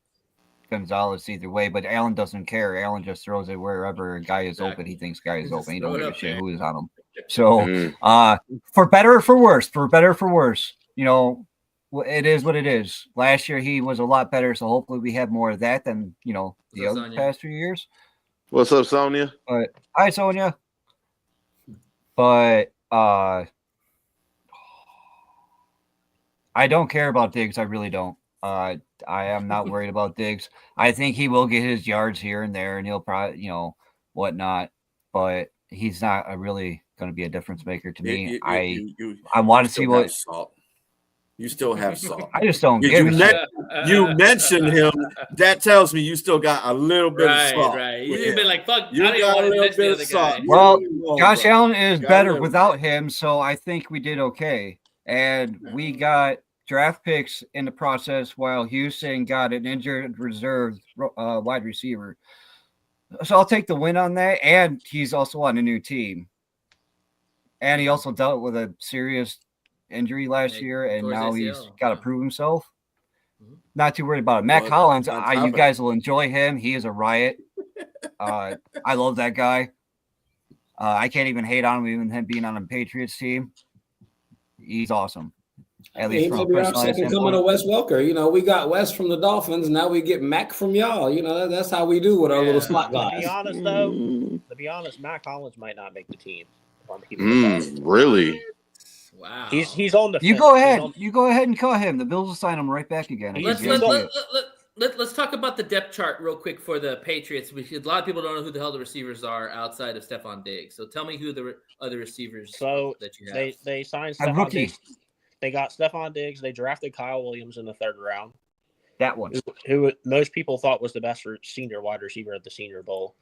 Gonzalez either way, but Allen doesn't care. Allen just throws it wherever a guy is open. He thinks guy is open. He don't give a shit who is on him. So, for better or for worse, you know, it is what it is. Last year he was a lot better, so hopefully we have more of that than the other past few years. What's up, Sonia? But hi, Sonia. But I don't care about Diggs. I really don't. I am not worried about Diggs. I think he will get his yards here and there, and he'll probably, whatnot. But he's not really going to be a difference maker to me. I want to see what. Salt. You still have Salt. I just don't give a shit. You mentioned him. That tells me you still got a little bit of salt. Right. You've been like, fuck, you I don't got a even little want to bit the of salt. guy. Well, Josh Allen is better without him, so I think we did okay. And we got draft picks in the process while Houston got an injured reserve wide receiver. So I'll take the win on that. And he's also on a new team. And he also dealt with a serious injury last year, and now he's got to prove himself. Not too worried about it. Matt Collins, you guys will enjoy him. He is a riot. I love that guy. I can't even hate on him, even him being on a Patriots team. He's awesome. At least maybe our second coming to Wes Welker. We got Wes from the Dolphins. Now we get Mac from y'all. That's how we do with our little slot guys. To be honest, though, Matt Collins might not make the team. Really? Wow. He's on the. You go ahead. You go ahead and call him. The Bills will sign him right back again. Let's talk about the depth chart real quick for the Patriots, because a lot of people don't know who the hell the receivers are outside of Stephon Diggs. So tell me who the other receivers that you have. They signed Stephon Diggs. They got Stephon Diggs. They drafted Kyle Williams in the 3rd round. That one. Who most people thought was the best senior wide receiver at the Senior Bowl.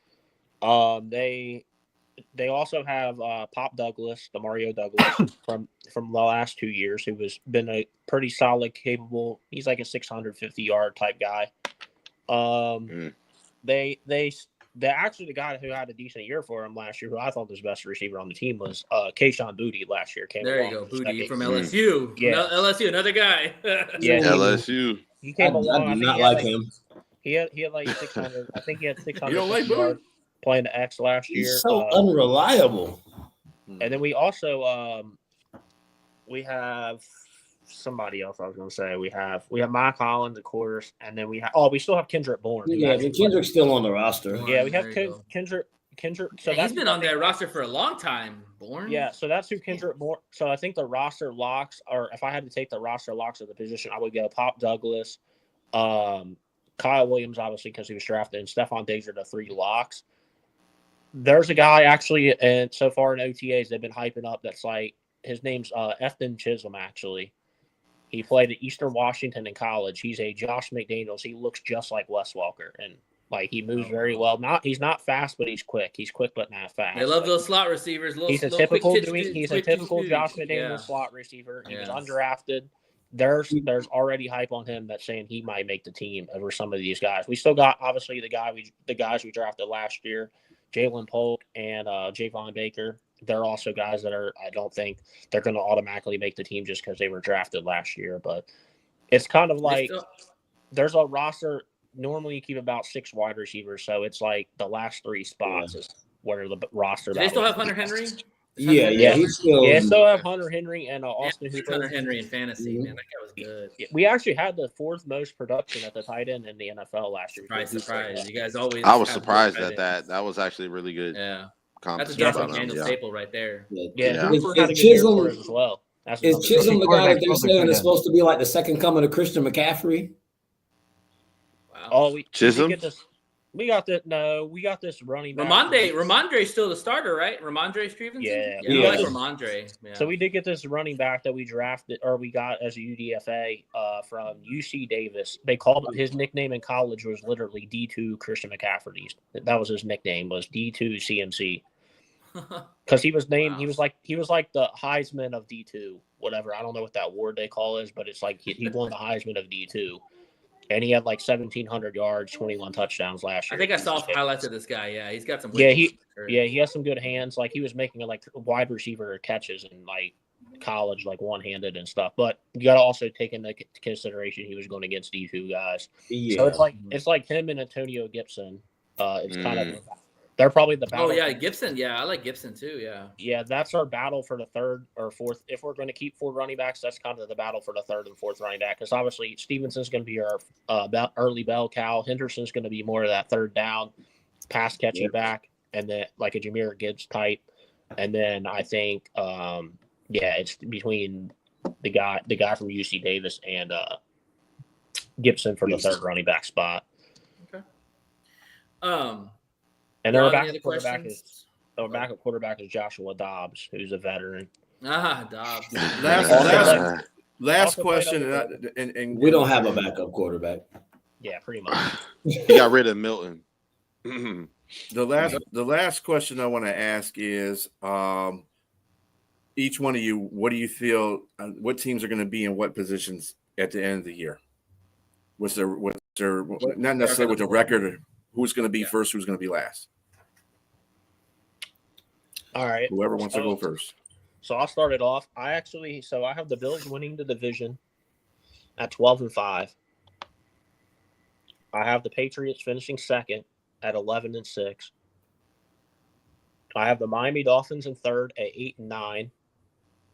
They also have Pop Douglas, the Mario Douglas from the last 2 years, who has been a pretty solid, capable. He's like a 650-yard type guy. They actually, the guy who had a decent year for him last year, who I thought was the best receiver on the team, was Kayshon Boutte last year. There you go, Boutte from LSU. Yeah, LSU, another guy. Yeah, LSU. He came along. I do not like him. He had like 600. I think he had 600 You don't like yards playing the X last year. He's so unreliable. And then we also we have somebody else. I was going to say we have Mike Collins, of course, and then we still have Kendrick Bourne. Yeah, Kendrick's still on the roster. Yeah, we have Kendrick. So he's been on that roster for a long time. Bourne. Yeah, so that's who Kendrick Bourne. So I think the roster locks, or if I had to take the roster locks of the position, I would go Pop Douglas, Kyle Williams, obviously because he was drafted, and Stephon Diggs are the 3 locks. There's a guy actually, and so far in OTAs they've been hyping up. That's like his name's Efton Chisholm. Actually, he played at Eastern Washington in college. He's a Josh McDaniels. He looks just like Wes Welker, and he moves very well. He's not fast, but he's quick. He's quick, but not fast. They love those slot receivers. He's a typical Josh McDaniels slot receiver. He was undrafted. There's already hype on him that's saying he might make the team over some of these guys. We still got obviously the guys we drafted last year. Jalen Polk and Javon Baker, they're also guys that I don't think they're going to automatically make the team just because they were drafted last year. But it's kind of like there's a roster. Normally you keep about 6 wide receivers, so it's like the last 3 spots is where the roster. Do they still have Hunter Henry? Yeah, he's still. Yeah, still have Hunter Henry and Austin Hooper. Hunter Henry in fantasy, man, that guy was good. We actually had the 4th most production at the tight end in the NFL last year. Surprise! You guys always. I was surprised at that. That was actually really good. Yeah, that's a Daniel staple right there. Yeah. Is Chisholm as well? Is Chisholm the guy that they're saying is supposed to be like the second coming of Christian McCaffrey? Wow. Oh, Chisholm. We got this running back. Ramondre's still the starter, right? Ramondre Stevenson? Yeah. I like Ramondre. Yeah. So we did get this running back that we drafted, or we got as a UDFA from UC Davis. They called him, his nickname in college was literally D2 Christian McCaffrey. That was his nickname, was D2 CMC. Because he was named, he was like the Heisman of D2, whatever. I don't know what that award they call is, but it's like he won the Heisman of D2. And he had like 1,700 yards, 21 touchdowns last year. I think I saw highlights of this guy. Yeah, he's got some. He has some good hands. Like he was making like wide receiver catches, and like college like one-handed and stuff. But you got to also take into consideration he was going against D2 guys. Yeah. So it's like him and Antonio Gibson. It's kind of they're probably the battle. Oh yeah, Gibson. Yeah, I like Gibson too. Yeah. Yeah, that's our battle for the third or fourth. If we're going to keep 4 running backs, that's kind of the battle for the third and fourth running back. Because obviously Stevenson's going to be our early bell cow. Henderson's going to be more of that third down, pass catching back, and then like a Jahmyr Gibbs type. And then I think, it's between the guy from UC Davis and Gibson for the third running back spot. Okay. And our backup quarterback is Joshua Dobbs, who's a veteran. Dobbs. Last question, and we don't have a backup quarterback. Yeah, pretty much. He got rid of Milton. The last question I want to ask is, each one of you, what do you feel? What teams are going to be in what positions at the end of the year? What's their not necessarily with the record? Who's going to be first? Who's going to be last? All right. Whoever wants to go first. So I'll start it off. I have the Bills winning the division at 12-5. I have the Patriots finishing second at 11-6. I have the Miami Dolphins in third at 8-9,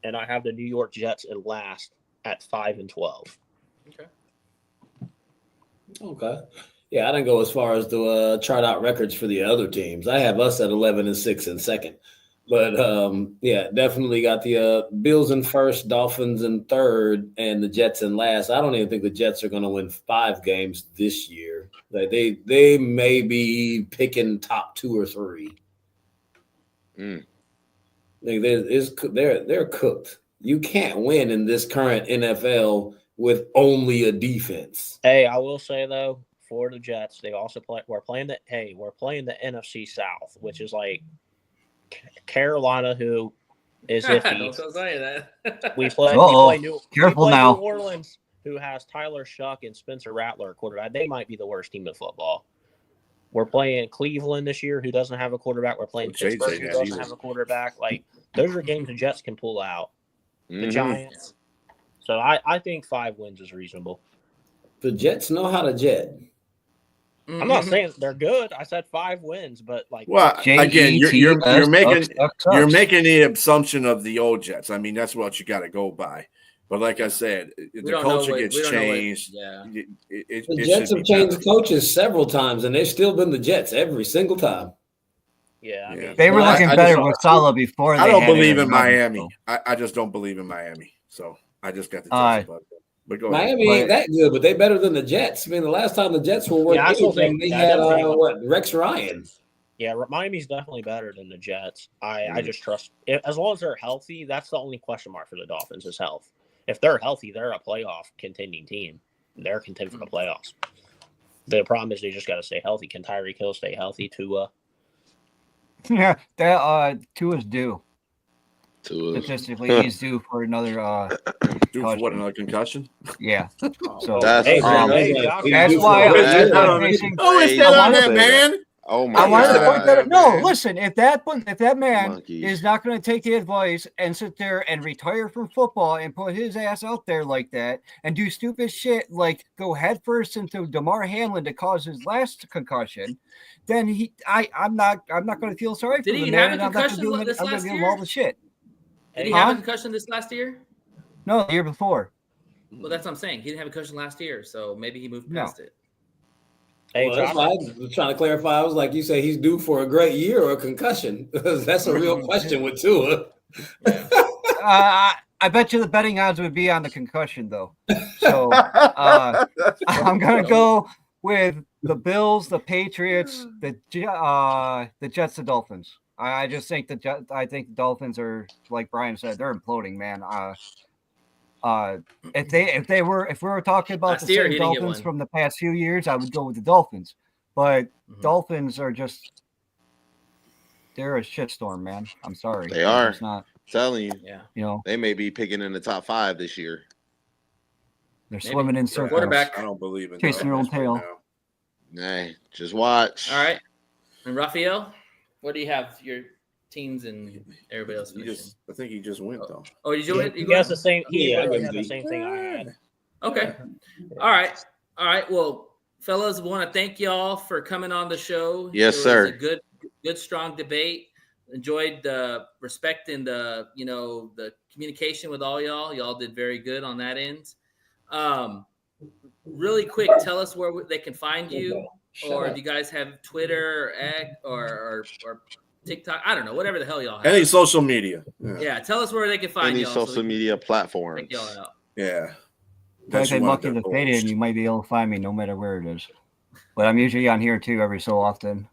and I have the New York Jets in last at 5-12. Okay. Yeah, I didn't go as far as to chart out records for the other teams. I have us at 11-6 in second. But, definitely got the Bills in first, Dolphins in third, and the Jets in last. I don't even think the Jets are going to win 5 games this year. Like they may be picking top 2 or 3. Like they're cooked. You can't win in this current NFL with only a defense. Hey, I will say though, for the Jets, they also we're playing the NFC South, which is like Carolina, who is iffy. Don't say that. we play New Orleans, who has Tyler Shuck and Spencer Rattler at quarterback. They might be the worst team in football. We're playing Cleveland this year, who doesn't have a quarterback. We're playing Pittsburgh, who doesn't have a quarterback. Like, those are games the Jets can pull out. The Giants. So I think 5 wins is reasonable. The Jets know how to jet. I'm not saying they're good. I said 5 wins, but like, well, again, you're making the assumption of the old Jets. I mean, that's what you got to go by. But like I said, the culture gets changed. The Jets have changed coaches several times, and they've still been the Jets every single time. Yeah, I mean, they were looking better with Saleh before. I don't believe in Miami. I just don't believe in Miami. So I just got the Jets about that. But go ahead. Miami ain't that good, but they better than the Jets. I mean, the last time the Jets were worth anything, they had Rex Ryan. Yeah, Miami's definitely better than the Jets. I just trust as long as they're healthy. That's the only question mark for the Dolphins is health. If they're healthy, they're a playoff contending team. They're contending for the playoffs. The problem is they just got to stay healthy. Can Tyreek Hill stay healthy? Tua? Yeah, Tua's due. Statistically, he's due for another. Due for what, another concussion? Yeah. So that's why. Oh, is that on that man? Oh my! I wanted to point that out. No, listen. If that man is not going to take the advice and sit there and retire from football and put his ass out there like that and do stupid shit like go headfirst into DeMar Hamlin to cause his last concussion, then I'm not going to feel sorry for him. Did he have a concussion this last year? All the shit. Did he have a concussion this last year? No, the year before. Well, that's what I'm saying. He didn't have a concussion last year, so maybe he moved past it. Hey, that's why I was trying to clarify. I was like, you say he's due for a great year or a concussion. That's a real question with Tua. I bet you the betting odds would be on the concussion, though. So I'm going to go with the Bills, the Patriots, the Jets, the Dolphins. I just think the Dolphins are, like Brian said, they're imploding, man. If we were talking about the same Dolphins from the past few years, I would go with the Dolphins. But Dolphins are they're a shitstorm, man. I'm sorry. They are. It's not telling you. Yeah. You know, they may be picking in the top 5 this year. They're swimming in circles. Quarterback. I don't believe in chasing their own tail. Hey, just watch. All right. And Raphael, what do you have? Your teams and everybody else finishing? I think he just went though. Oh, did you win? He has the same. He Yeah, I literally can had the see. same thing I had. Okay. All right. Well, fellas, want to thank y'all for coming on the show. Yes, it sir. was a good, strong debate. Enjoyed the respect and the communication with all y'all. Y'all did very good on that end. Really quick, tell us where they can find you, or if you guys have Twitter or X or TikTok. I don't know, whatever the hell y'all have. Any social media. Yeah, tell us where they can find Any y'all. social media platforms. Check y'all out. Yeah. Type in Mucky the Faded, and you might be able to find me no matter where it is. But I'm usually on here too every so often.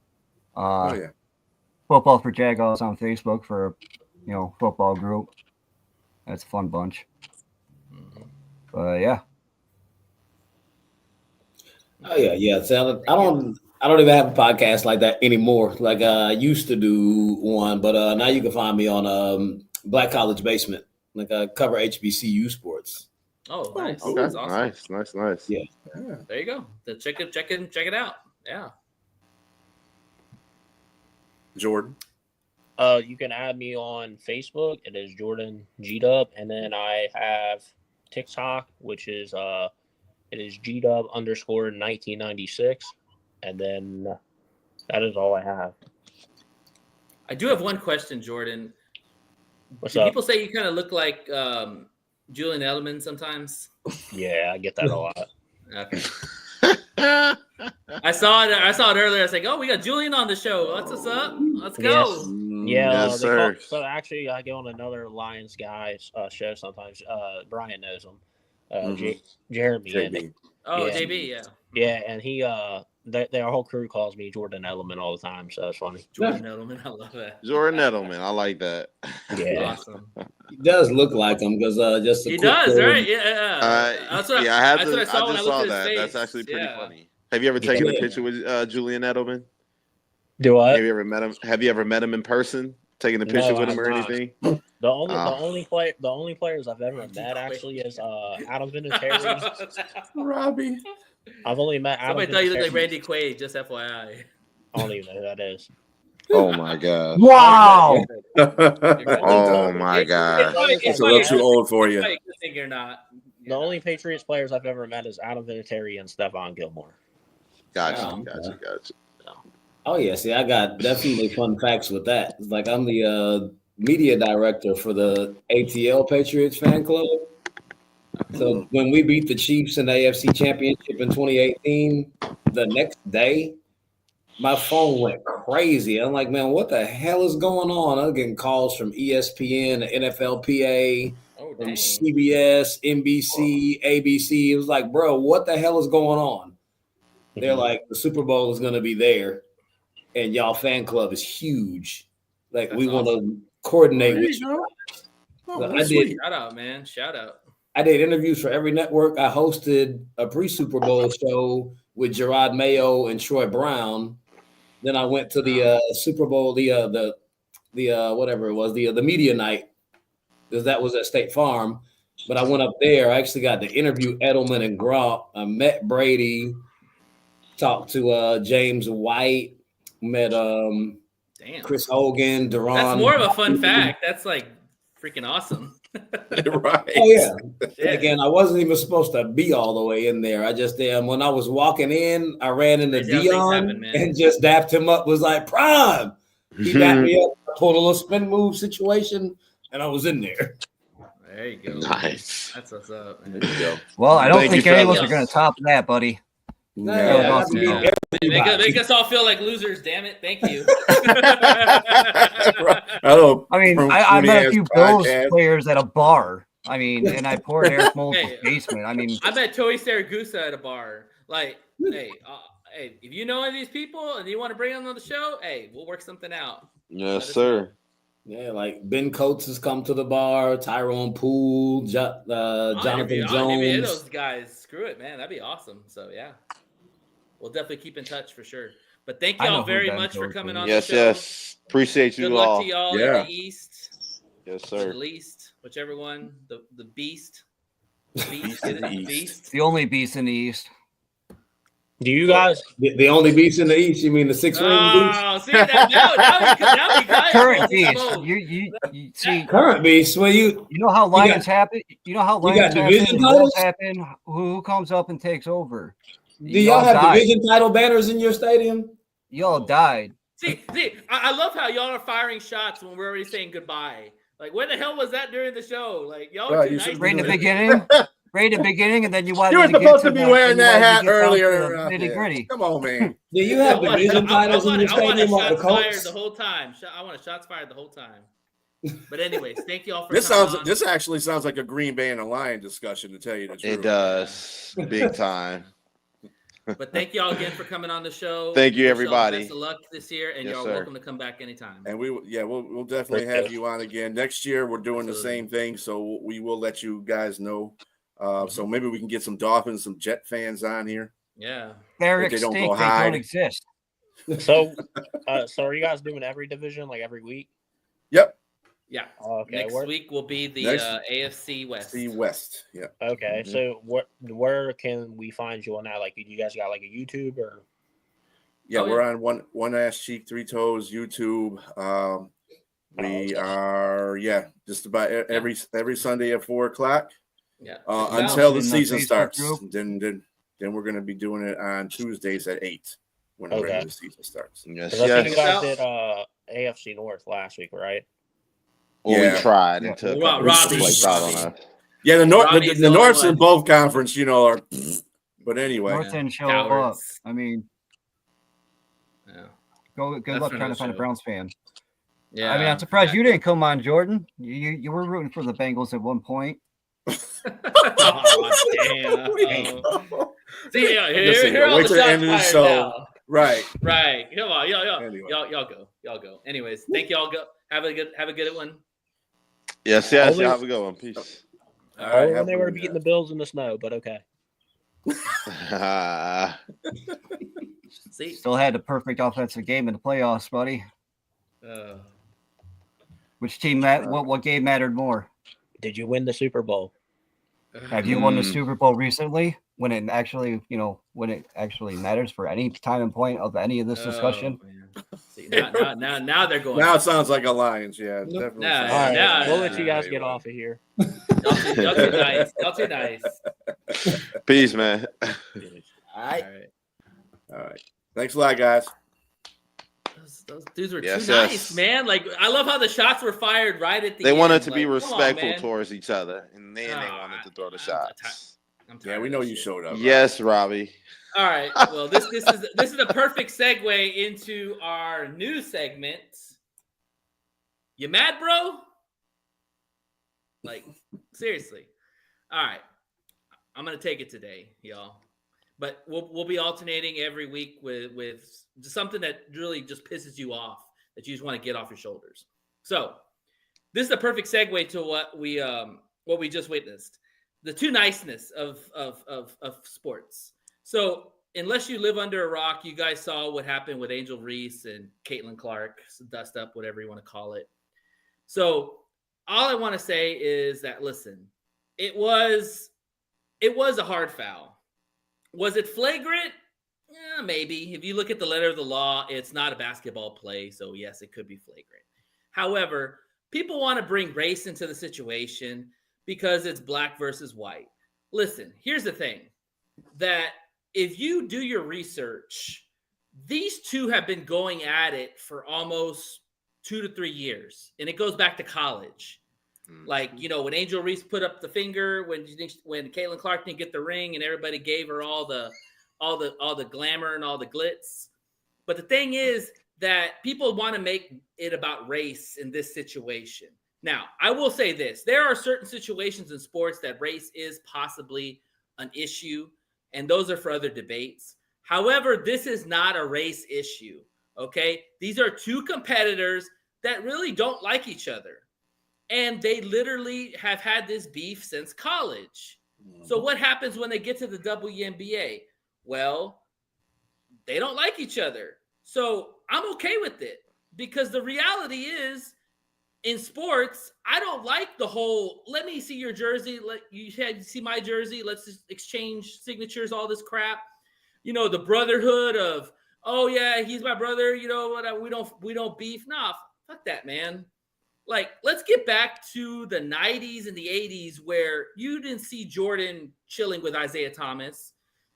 Football for Jaguars on Facebook for football group. That's a fun bunch. But yeah. Oh yeah. So I don't even have a podcast like that anymore. Like I used to do one, but now you can find me on Black College Basement. Like I cover HBCU sports. Oh, nice. Okay. That's awesome. Nice. Yeah. There you go. Check it out. Yeah. Jordan. You can add me on Facebook. It is Jordan G-Dub, and then I have TikTok, which is it is GDub_1996, and then that is all I have. I do have one question, Jordan. What's Do up? people say you kind of look like Julian Edelman sometimes? Yeah, I get that a lot. Okay. I saw it earlier. I was like, "Oh, we got Julian on the show. What's up? Let's go." Yeah, yes, sir. So actually, I go on another Lions guys show sometimes. Brian knows him. Jeremy. JB. Oh, yeah. JB, yeah. Yeah, and he their whole crew calls me Jordan Edelman all the time, so it's funny. Jordan Edelman, I love that. Jordan Edelman, I like that. Yeah, Awesome. He does look like him because just He does, right? Yeah. That's what I I saw when I just looked saw at his that. face. That's actually pretty funny. Have you ever taken a picture with Julian Edelman? Do what? Have you ever met him? Have you ever met him in person? Taking a picture with him or anything? The only players I've ever met actually is Adam Vinatieri. Robbie. I've only met Adam. Somebody thought you looked like Randy Quaid, just FYI. I don't even know who that is. Oh my god! Wow! Oh my god! It's a little too old for you. I think you're not. The only Patriots players I've ever met is Adam Vinatieri and Stephon Gilmore. Gotcha. Oh yeah, see, I got definitely fun facts with that. It's like I'm the media director for the ATL Patriots fan club. So when we beat the Chiefs in the AFC Championship in 2018, the next day, my phone went crazy. I'm like, man, what the hell is going on? I'm getting calls from ESPN, the NFLPA, from CBS, NBC, ABC. It was like, bro, what the hell is going on? They're like, the Super Bowl is going to be there, and y'all fan club is huge. Like, we want to coordinate with you. Shout out, man. Shout out. I did interviews for every network. I hosted a pre-Super Bowl show with Gerard Mayo and Troy Brown. Then I went to the Super Bowl, the whatever it was, the media night, because that was at State Farm. But I went up there. I actually got to interview Edelman and Gronk. I met Brady, talked to James White, met Chris Hogan, Duran. That's more of a fun fact. That's like freaking awesome. Right. Oh yeah. Again, I wasn't even supposed to be all the way in there. I just when I was walking in, I ran into Dion and just dapped him up. Was like, Prime. He dapped me up. I pulled a little spin move situation, and I was in there. There you go. Nice. That's what's up. There you go. Well, I don't think any of us are going to top that, buddy. Yeah, Make us all feel like losers, damn it. Thank you. I mean, I met a few Bills players at a bar. I mean, and I poured Eric Moulds' basement. I mean, I met Toey Saragusa at a bar. Like, hey, if you know any of these people and you want to bring them on the show, hey, we'll work something out. Yes, sir. Yeah, like Ben Coates has come to the bar, Tyrone Poole, Jonathan Jones. Maybe those guys. Screw it, man. That'd be awesome. So, yeah. We'll definitely keep in touch for sure. But thank y'all very much for coming on the show. Yes. Appreciate you all. Good luck to y'all in the East. Yes, sir. Or the least, whichever one. The Beast. The Beast. Is it the Beast? The only beast in the East. Do you guys the only beast in the East? You mean the 6 ring beast? Oh, see that now you guys Current hold the beast. smoke. You see. Current beast. Well, You know how Lions happen. You know how Lions happen. division And titles? Wolves happen. Who comes up and takes over? Do y'all have died. division title banners in your stadium? Y'all died. See, I love how y'all are firing shots when we're already saying goodbye. Like, when the hell was that during the show? Like, y'all are too nice. Right in the beginning. Right at the beginning, and then you wanted You were to get supposed to to be the- wearing you wanted that to hat get down to earlier. the nitty-gritty. Come on, man. Do you have division titles in your I wanted stadium like the shots fired Colts? the whole time. I wanted shots fired the whole time. But anyways, thank you all for This coming on. This actually sounds like a Green Bay and a Lion discussion, to tell you the truth. It does. Big time. But thank you all again for coming on the show. Thank you, Wish y'all everybody. Best of luck this year, and Yes, y'all sir. welcome to come back anytime. And we'll definitely have you on again next year. We're doing the same thing, so we will let you guys know. So maybe we can get some Dolphins, some Jet fans on here. Yeah, They're If they don't extinct. go They hide. don't exist. so are you guys doing every division like every week? Yep. yeah. Okay. Next week will be the Next- AFC West. See West. Yeah. Okay. So where can we find you on that? Like, you guys got like a YouTube or? Yeah, Oh, we're yeah. on one ass cheek, 3 toes, YouTube. We are just about every Sunday at 4:00. Yeah. Until the in the season Facebook starts. group. Then we're gonna be doing it on Tuesdays at 8 when the regular season starts. Yes, 'Cause I think you yes. guys did AFC North last week, right? Well, Yeah. we tried until a couple Robbie. people flaked out on us. Yeah, the Robbie's the the Norths only in both conference, are. But anyway, North didn't show Cowards. up. I mean, Yeah. good That's luck for trying no to find a show. Browns fan. Yeah. I mean, I'm surprised you didn't come on, Jordan. You were rooting for the Bengals at one point. Oh, damn. See, Listen, here are all wait the till the shots end of the fired show. now. Right. Right. Come on, Anyway. y'all go. Anyways, thank y'all. Go. Have a good one. Yes. Only- Y'all have a good one. Peace. All Only right. when they were beating the Bills in the snow, but okay. See. Still had the perfect offensive game in the playoffs, buddy. Which team what game mattered more? Did you win the Super Bowl? Have you won the Super Bowl recently? When it actually, matters for any time and point of any of this discussion. See, now they're going. Now it sounds like a Lions. Yeah, definitely. Nah, sounds All right, like nah, we'll let you guys Yeah, get right. off of here. Y'all too nice. Y'all too nice. Peace, man. All right. All right. Thanks a lot, guys. Those dudes were Yes, too yes. nice, man. Like, I love how the shots were fired right at the They end. wanted to be Like, come on, respectful man. towards each other, and then they wanted to throw the shots. I'm Yeah, tired we of know this you shit. showed up. Yes, Robbie. All right. Well, this is a perfect segue into our new segment. You mad, bro? Like, seriously. All right. I'm gonna take it today, y'all. But we'll be alternating every week with just something that really just pisses you off, that you just want to get off your shoulders. So this is the perfect segue to what we just witnessed. The too niceness of sports. So unless you live under a rock, you guys saw what happened with Angel Reese and Caitlin Clark, dust up, whatever you want to call it. So all I want to say is that, listen, it was a hard foul. Was it flagrant? Yeah, maybe. If you look at the letter of the law, it's not a basketball play. So yes, it could be flagrant. However, people want to bring race into the situation because it's black versus white. Listen, here's the thing, that if you do your research, these two have been going at it for almost 2 to 3 years, and it goes back to college. Like, when Angel Reese put up the finger, when Caitlin Clark didn't get the ring, and everybody gave her all the glamour and all the glitz. But the thing is that people want to make it about race in this situation. Now, I will say this. There are certain situations in sports that race is possibly an issue, and those are for other debates. However, this is not a race issue, okay? These are two competitors that really don't like each other, and they literally have had this beef since college. So what happens when they get to the WNBA? Well, they don't like each other. So I'm okay with it, because the reality is, in sports, I don't like the whole, let me see your jersey, let you see my jersey, let's just exchange signatures, all this crap. the brotherhood of, oh yeah, he's my brother. We don't beef. Nah, fuck that, man. Like, let's get back to the 90s and the 80s where you didn't see Jordan chilling with Isaiah Thomas.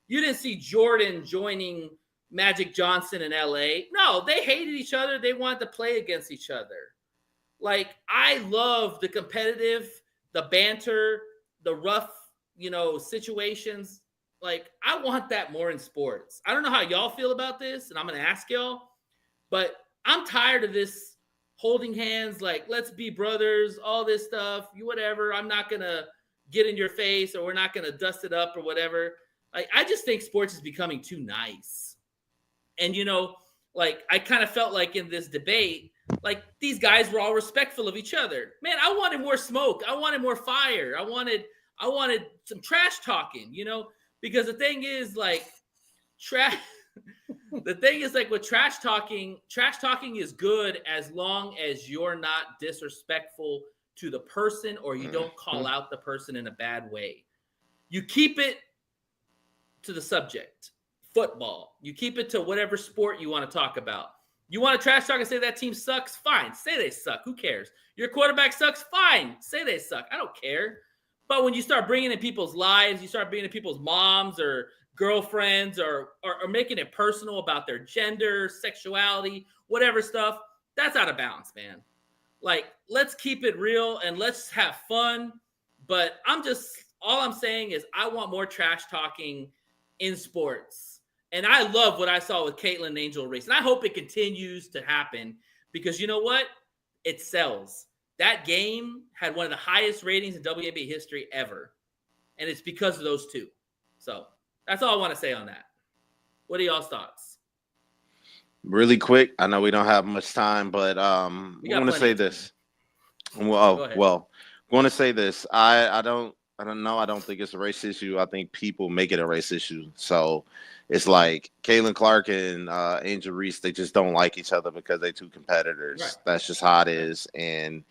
You didn't see Jordan joining Magic Johnson in LA. No, they hated each other. They wanted to play against each other. Like, I love the competitive, the banter, the rough, situations. Like, I want that more in sports. I don't know how y'all feel about this, and I'm going to ask y'all, but I'm tired of this holding hands, like, let's be brothers, all this stuff, whatever. I'm not going to get in your face, or we're not going to dust it up or whatever. Like, I just think sports is becoming too nice. And, like, I kind of felt like in this debate, like, these guys were all respectful of each other. Man, I wanted more smoke. I wanted more fire. I wanted some trash talking, because the thing is, like, the thing is, like, with trash talking is good as long as you're not disrespectful to the person, or you don't call out the person in a bad way. You keep it to the subject, football. You keep it to whatever sport you want to talk about. You want to trash talk and say that team sucks? Fine. Say they suck. Who cares? Your quarterback sucks? Fine. Say they suck. I don't care. But when you start bringing in people's lives, you start bringing in people's moms or girlfriends, or making it personal about their gender, sexuality, whatever stuff, that's out of bounds, man. Like, let's keep it real and let's have fun. But all I'm saying is I want more trash talking in sports. And I love what I saw with Caitlin and Angel Reese. And I hope it continues to happen, because you know what? It sells. That game had one of the highest ratings in WNBA history ever. And it's because of those two. So that's all I want to say on that. What are y'all's thoughts? Really quick. I know we don't have much time, but I want to say this. Well, I want to say this. I don't know. I don't think it's a race issue. I think people make it a race issue. So it's like Caitlin Clark and Angel Reese, they just don't like each other because they're two competitors. Right. That's just how it is. And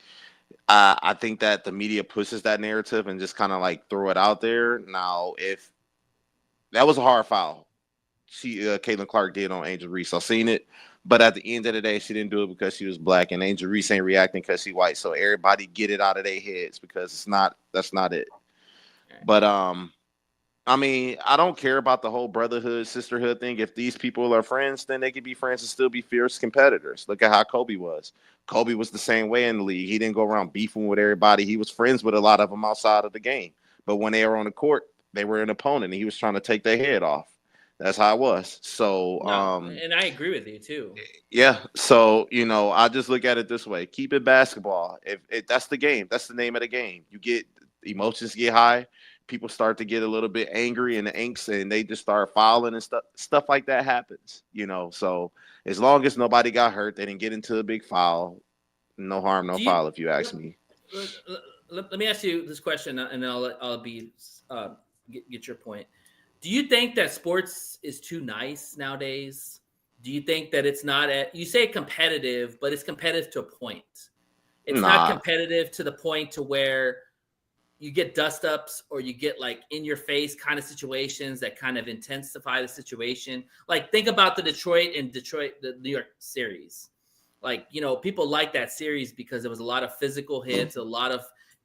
I think that the media pushes that narrative and just kind of like throw it out there. Now, if that was a hard foul, Caitlin Clark did on Angel Reese. I've seen it. But at the end of the day, she didn't do it because she was black, and Angel Reese ain't reacting because she's white. So everybody get it out of their heads, because that's not it. But I mean, I don't care about the whole brotherhood, sisterhood thing. If these people are friends, then they can be friends and still be fierce competitors. Look at how Kobe was. Kobe was the same way in the league. He didn't go around beefing with everybody. He was friends with a lot of them outside of the game. But when they were on the court, they were an opponent, and he was trying to take their head off. That's how it was. So, and I agree with you too. Yeah. So, I just look at it this way. Keep it basketball. If that's the game, that's the name of the game. You get emotions get high. People start to get a little bit angry and angst, and they just start fouling and stuff like that happens, So as long as nobody got hurt, they didn't get into a big foul. No harm, no foul, if you ask me. Let me ask you this question, and then I'll get your point. Do you think that sports is too nice nowadays? Do you think that it's not you say competitive, but it's competitive to a point. It's not competitive to the point to where you get dust ups, or you get like in your face kind of situations that kind of intensify the situation. Like, think about the New York series. Like, people like that series because there was a lot of physical hits, a lot of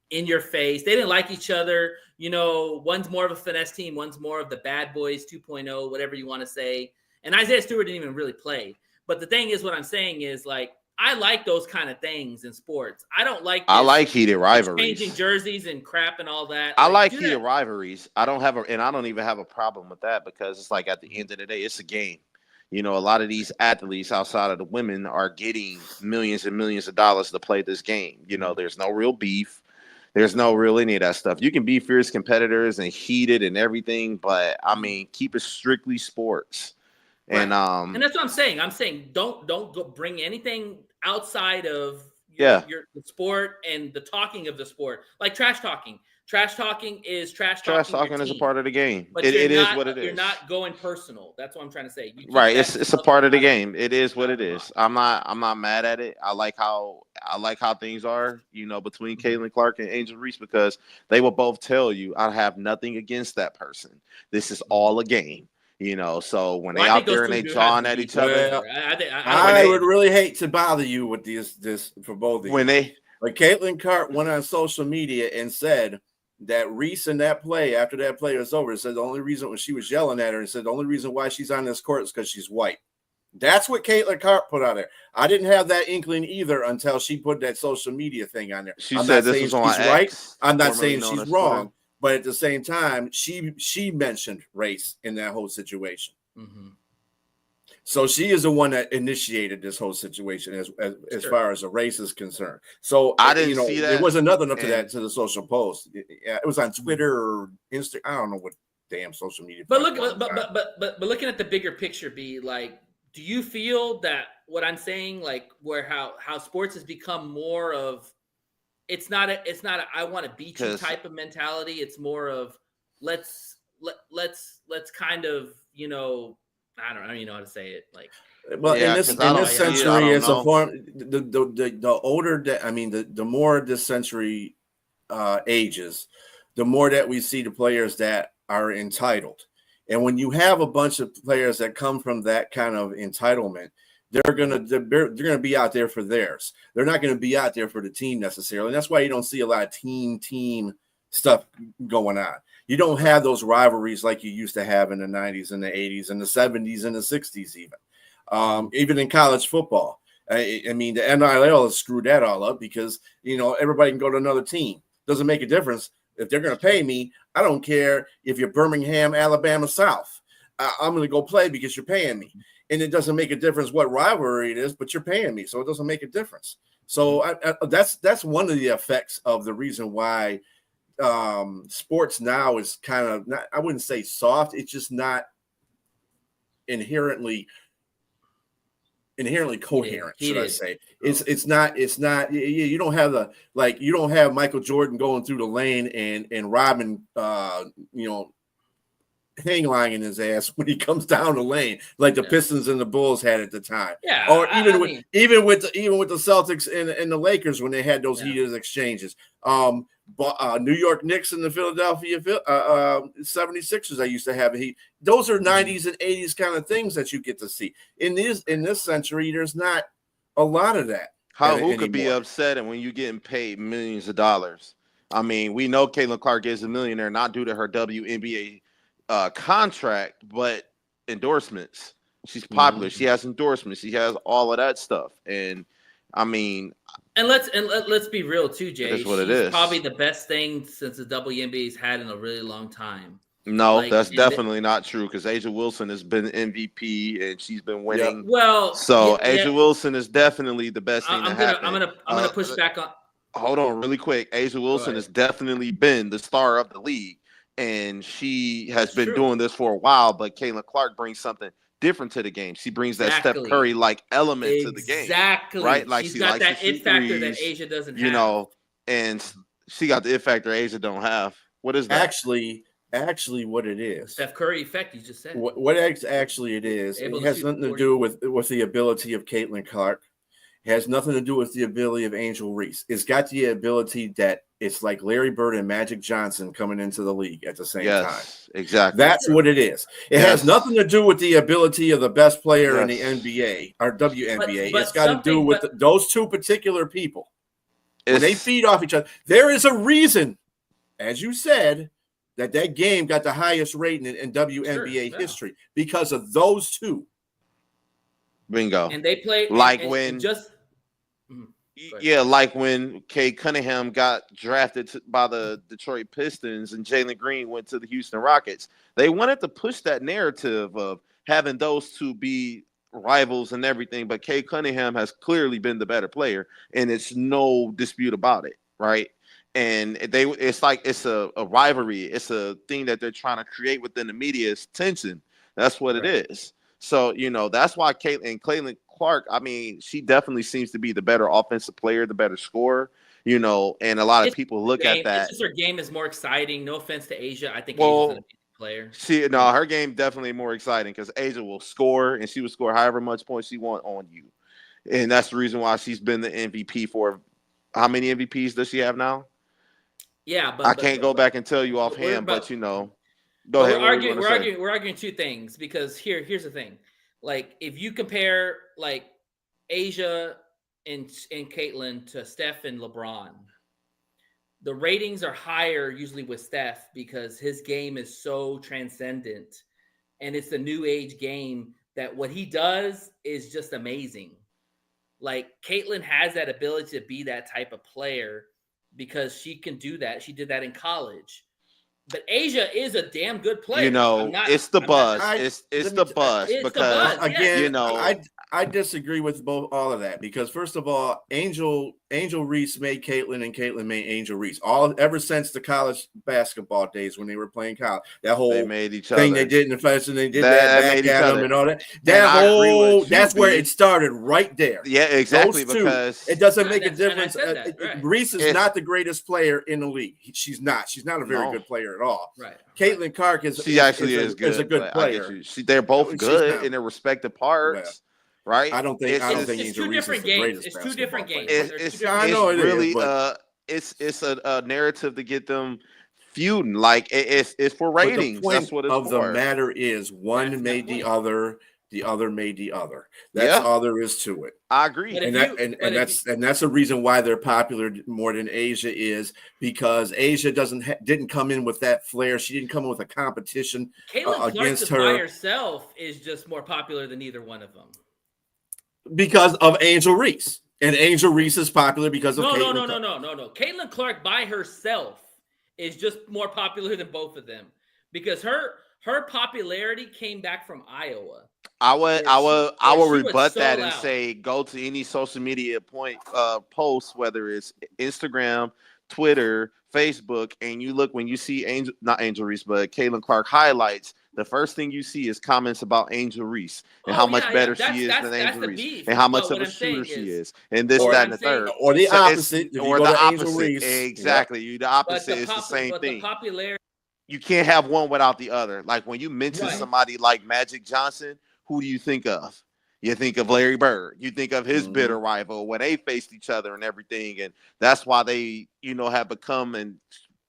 in your face. They didn't like each other. One's more of a finesse team. One's more of the bad boys 2.0, whatever you want to say. And Isaiah Stewart didn't even really play. But the thing is, what I'm saying is, like, I like those kind of things in sports. I don't like I like heated rivalries. Changing jerseys and crap and all that. I like heated rivalries. I don't even have a problem with that, because it's like, at the end of the day, it's a game. A lot of these athletes outside of the women are getting millions and millions of dollars to play this game. There's no real beef. There's no real any of that stuff. You can be fierce competitors and heated and everything, but I mean, keep it strictly sports. Right. And that's what I'm saying. I'm saying don't go bring anything outside of your sport and the talking of the sport, like trash talking. Trash talking is trash talking. Trash talking is a part of the game. But it is what it is. You're not going personal. That's what I'm trying to say. Right. It's a part of the game. It is what it is. I'm not mad at it. I like how things are, between Caitlin Clark and Angel Reese, because they will both tell you, I have nothing against that person. This is all a game. You know, so when they I out think those there and two they do jawing have at to each be other, Well, I would really hate to bother you with this for both of when you. they But Caitlin Clark went on social media and said that Reese in that play, after that play was over, said the only reason when she was yelling at her and said the only reason why she's on this court is because she's white. That's what Caitlin Clark put out there. I didn't have that inkling either until she put that social media thing on there. she I'm said not this saying was on she's right. X, I'm not formerly saying known she's as Twitter. wrong. But at the same time, she mentioned race in that whole situation. Mm-hmm. So she is the one that initiated this whole situation as far as the race is concerned. So I didn't see that. There wasn't nothing up to that to the social post. It was on Twitter or Instagram. I don't know what damn social media. But looking at the bigger picture, be like, do you feel that what I'm saying, like where how sports has become more of it's not a I want to beat you type of mentality. It's more of let's kind of, you know, I don't even know how to say it. Like, well, yeah, in this century, it's a form. The older that the more this century ages, the more that we see the players that are entitled. And when you have a bunch of players that come from that kind of entitlement, they're gonna be out there for theirs. They're not gonna be out there for the team necessarily. And that's why you don't see a lot of team stuff going on. You don't have those rivalries like you used to have in the 90s and the 80s and the 70s and the 60s even in college football. I mean, the NIL has screwed that all up because, you know, everybody can go to another team. Doesn't make a difference. If they're going to pay me, I don't care if you're Birmingham, Alabama South. I'm going to go play because you're paying me. And it doesn't make a difference what rivalry it is, but you're paying me. So it doesn't make a difference. So that's one of the effects of the reason why sports now is kind of not, I wouldn't say soft. It's just not inherently coherent, should I say. It's not you don't have you don't have Michael Jordan going through the lane and robbing hang lying his ass when he comes down the lane like the Pistons and the Bulls had at the time. Yeah. Or even with the Celtics and the Lakers when they had those heated exchanges. New York Knicks and the Philadelphia 76ers I used to have heat. Those are 90s and 80s kind of things that you get to see. In this century, there's not a lot of that. Who could be upset and when you're getting paid millions of dollars? I mean, we know Caitlin Clark is a millionaire not due to her WNBA contract, but endorsements. She's popular. Mm-hmm. She has endorsements. She has all of that stuff. And I mean, and let's be real too, Jay. That's what She's it is. Probably the best thing since the WNBA's had in a really long time. No, that's definitely not true because A'ja Wilson has been MVP and she's been winning. Yeah. Well, A'ja Wilson is definitely the best thing to happen. I'm gonna push back on. Hold on, really quick. A'ja Wilson has definitely been the star of the league, and she has been doing this for a while. But Caitlin Clark brings something different to the game. She brings that Steph Curry like element to the game. Exactly. Right? Like she's got that it factor that A'ja doesn't have. You know, and she got the it factor A'ja don't have. What is that? Actually, what it is. Steph Curry effect, you just said. What actually it is, it has nothing to do with the ability of Caitlin Clark. It has nothing to do with the ability of Angel Reese. It's got the ability that it's like Larry Bird and Magic Johnson coming into the league at the same time. Exactly. That's what it is. It has nothing to do with the ability of the best player in the NBA or WNBA. It's got to do with those two particular people. When they feed off each other. There is a reason, as you said, that game got the highest rating in WNBA history because of those two. Bingo. And they played like and when just like when Kay Cunningham got drafted by the Detroit Pistons and Jalen Green went to the Houston Rockets. They wanted to push that narrative of having those two be rivals and everything, but Kay Cunningham has clearly been the better player, and it's no dispute about it, right? And it's like it's a rivalry. It's a thing that they're trying to create within the media. It's tension. That's what it is. So, you know, that's why Caitlin Clark, I mean, she definitely seems to be the better offensive player, the better scorer, you know, and a lot of people look at that. It's just her game is more exciting. No offense to A'ja. I think A'ja's a player. Her game definitely more exciting because A'ja will score and she will score however much points she wants on you. And that's the reason why she's been the MVP for how many MVPs does she have now? Yeah, but I can't go back and tell you offhand, but you know. Go ahead. We're arguing two things because here's the thing. Like if you compare like Asia and Caitlyn to Steph and LeBron, the ratings are higher usually with Steph because his game is so transcendent and it's the new age game that what he does is just amazing. Like Caitlyn has that ability to be that type of player because she can do that. She did that in college. But Asia is a damn good player. You know, it's the buzz. It's the buzz because again, you know, I disagree with all of that because first of all, Angel Reese made Caitlyn and Caitlyn made Angel Reese. Ever since the college basketball days when they were playing college, that whole they made each thing other. they did in the fashion, they did that back at them and all that. That's where it started right there. Yeah, exactly. Because it doesn't make a difference. Reese is not the greatest player in the league. She's not. She's not a very good player at all. Right. Caitlyn Clark is a good player. They're both good in their respective parts. Right. I don't think it's two different games. It's two different games. It's a narrative to get them feuding. Like it's for ratings. That's what it's for. The matter is one made the other made the other. That's all there is to it. I agree. And that's the reason why they're popular more than Asia is because Asia didn't come in with that flair. She didn't come in with a competition against her. By herself is just more popular than either one of them. Because of Angel Reese. And Angel Reese is popular because of Caitlyn Clark. No. Caitlyn Clark by herself is just more popular than both of them because her popularity came back from Iowa. I will rebut that and say go to any social media post, whether it's Instagram, Twitter, Facebook, and you look when you see not Angel Reese, but Caitlyn Clark highlights. The first thing you see is comments about Angel Reese and how much better she is than Angel Reese and how much of a shooter she is. And this, that, and the third. Or the opposite. Or the opposite. Exactly. The opposite is the same thing. You can't have one without the other. Like when you mention somebody like Magic Johnson, who do you think of? You think of Larry Bird. You think of his bitter rival when they faced each other and everything. And that's why they, have become and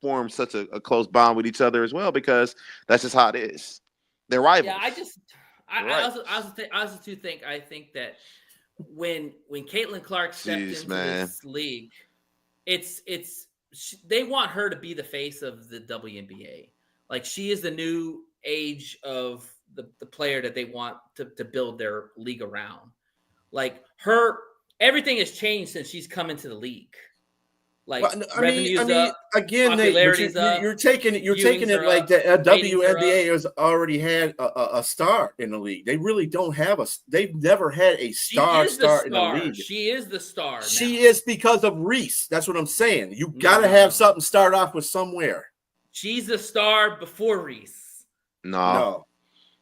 form such a close bond with each other as well, because that's just how it is. They're rivals. Yeah, I think that when Caitlyn Clark stepped into this league, they want her to be the face of the WNBA. Like she is the new age of the player that they want to build their league around. Like everything has changed since she's come into the league. Like revenues up, again, you're taking it like the WNBA has already had a star in the league. They really don't have they've never had a star in the league. She is the star. She is because of Reese. That's what I'm saying. You got to have something start off with somewhere. She's the star before Reese. No.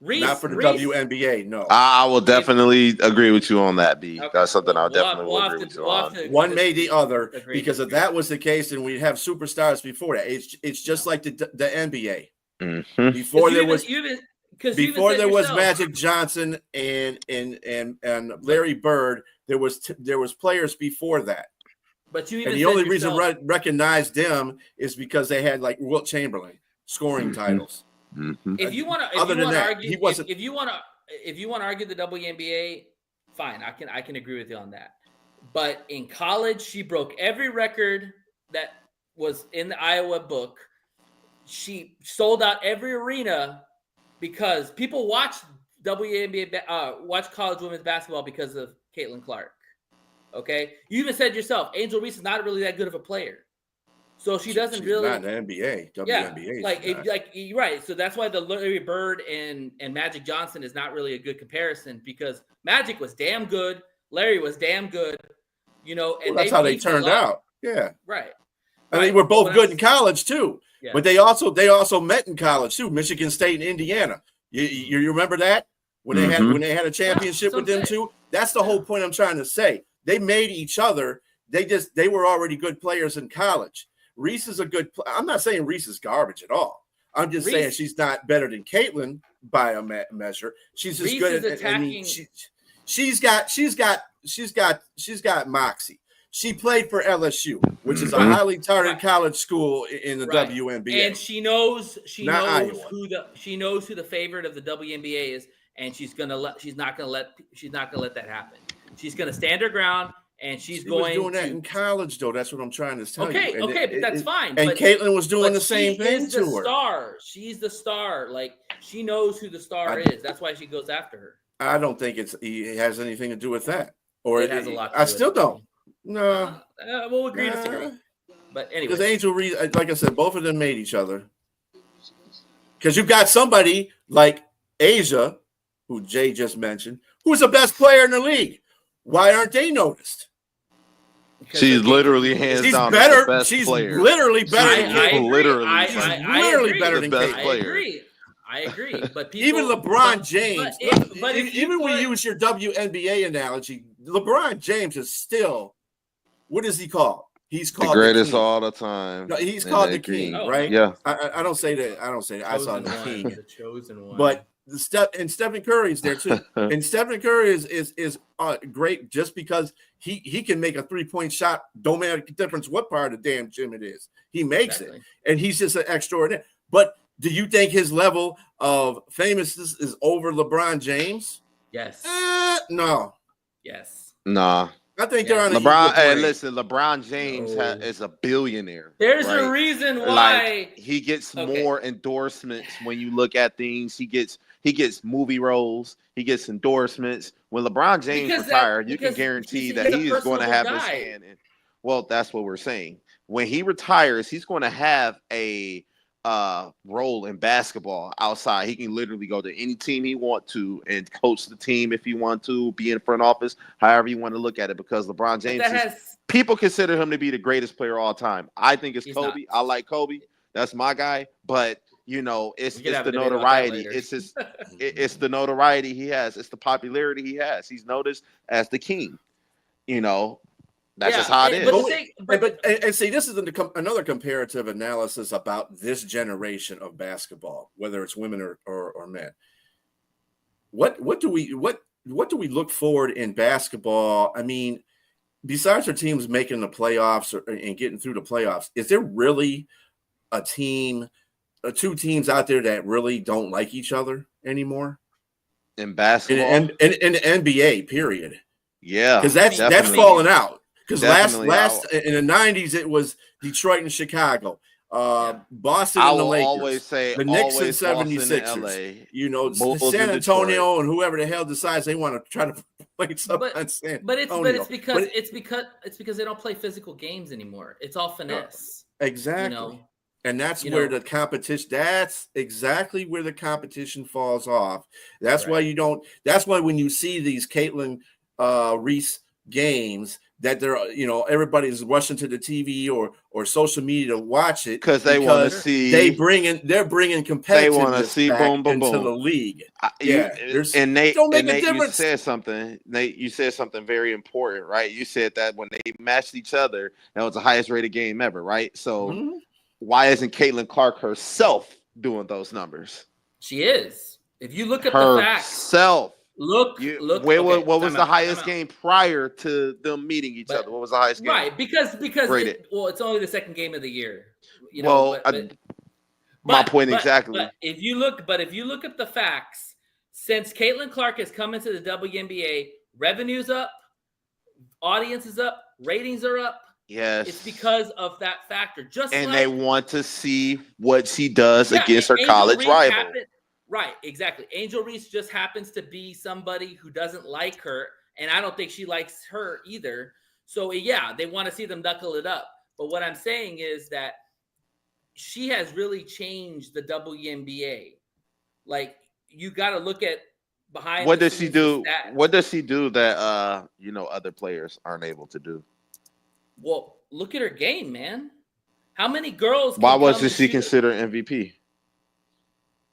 Reese, not for the WNBA, no. I will definitely agree with you on that, B. Okay. That's something I'll definitely agree with you on. One made the other, because if that was the case, then we'd have superstars before that. It's just like the NBA. Mm-hmm. Before there was Magic Johnson and Larry Bird, there was players before that. But the only reason recognized them is because they had like Wilt Chamberlain scoring titles. Mm-hmm. If you want to argue the WNBA, fine, I can agree with you on that. But in college, she broke every record that was in the Iowa book. She sold out every arena because people watch WNBA, watch college women's basketball because of Caitlyn Clark. Okay, you even said yourself, Angel Reese is not really that good of a player. So she's not in the NBA. WNBA. You're right. So that's why the Larry Bird and Magic Johnson is not really a good comparison because Magic was damn good, Larry was damn good, and that's how they turned out. Yeah. Right. And they were both good in college too. Yeah. But they also met in college too, Michigan State and Indiana. You remember that? When they had a championship with them too? That's the whole point I'm trying to say. They made each other. They were already good players in college. Reese is a good. I'm not saying Reese is garbage at all. I'm just saying she's not better than Caitlyn by a measure. She's just good at attacking. She's got moxie. She played for LSU, which is a highly touted college school in the WNBA, and she knows Iowa. who the favorite of the WNBA is, and she's not gonna let that happen. She's gonna stand her ground, and she was doing that in college, though. That's what I'm trying to tell you. Okay, but that's fine. And Caitlin was doing the she same thing is to the her. Star. She's the star. Like, she knows who the star is. That's why she goes after her. I don't think it has anything to do with that. Or it has a lot. To do I with still it. don't. No. We'll agree to disagree. But anyway, because Angel Reese, like I said, both of them made each other. Because you got somebody like Asia, who Jay just mentioned, who's the best player in the league. Why aren't they noticed? She's literally hands down better. the best she's player. Literally better. Literally better than best Kate. player. I agree. But even LeBron James. But even when you use your WNBA analogy, LeBron James is still. What is he called? He's called the greatest all the time. No, he's called the king, right? Yeah. I don't say that. I don't say that. I saw the king, the chosen one. But Stephen Curry is there too, and Stephen Curry is great just because he can make a 3-point shot. Don't make a difference what part of the damn gym it is. He makes it, and he's just an extraordinary. But do you think his level of famousness is over LeBron James? Yes. No. Yes. Nah. I think they're on LeBron. Hey, listen, LeBron James is a billionaire. There's a reason why he gets more endorsements when you look at things. He gets movie roles. He gets endorsements. When LeBron James retired, you can guarantee that he is going to have his hand in. Well, that's what we're saying. When he retires, he's going to have a role in basketball outside. He can literally go to any team he wants to and coach the team if he want to, be in front office, however you want to look at it, because LeBron James people consider him to be the greatest player of all time. I think it's Kobe. I like Kobe. That's my guy. But it's the notoriety. It's the notoriety he has. It's the popularity he has. He's noticed as the king. That's just how it is. But see, this is another comparative analysis about this generation of basketball, whether it's women or men. What do we look forward in basketball? I mean, besides our teams making the playoffs and getting through the playoffs, is there really a team, two teams out there that really don't like each other anymore in basketball and in the NBA? Period. Yeah, because that's falling out. Because last in the 90s, it was Detroit and Chicago, Boston and the Lakers. Always say the Knicks and 76ers. San Antonio and whoever the hell decides they want to try to play something. But it's because they don't play physical games anymore. It's all finesse. Exactly. And that's where the competition. That's exactly where the competition falls off. That's why you don't. That's why when you see these Caitlin Reese games, that they're everybody's rushing to the TV or social media to watch it because they want to see they're bringing competitiveness they want to see boom into the league. You said something. Nate, you said something very important, right? You said that when they matched each other, that was the highest rated game ever, right? So why isn't Caitlin Clark herself doing those numbers? She is. If you look at the facts, Look. What was the highest game prior to them meeting each other? What was the highest game? Right, because it's only the second game of the year. My point exactly. But if you look at the facts, since Caitlin Clark has come into the WNBA, revenue's up, audience is up, ratings are up. Yes, it's because of that factor. They want to see what she does against her college rival. Right, exactly. Angel Reese just happens to be somebody who doesn't like her, and I don't think she likes her either. So, they want to see them knuckle it up. But what I'm saying is that she has really changed the WNBA. Like, you got to look at behind. What does she do? What does she do that other players aren't able to do? Well, look at her game, man. How many girls? Why wasn't she considered MVP?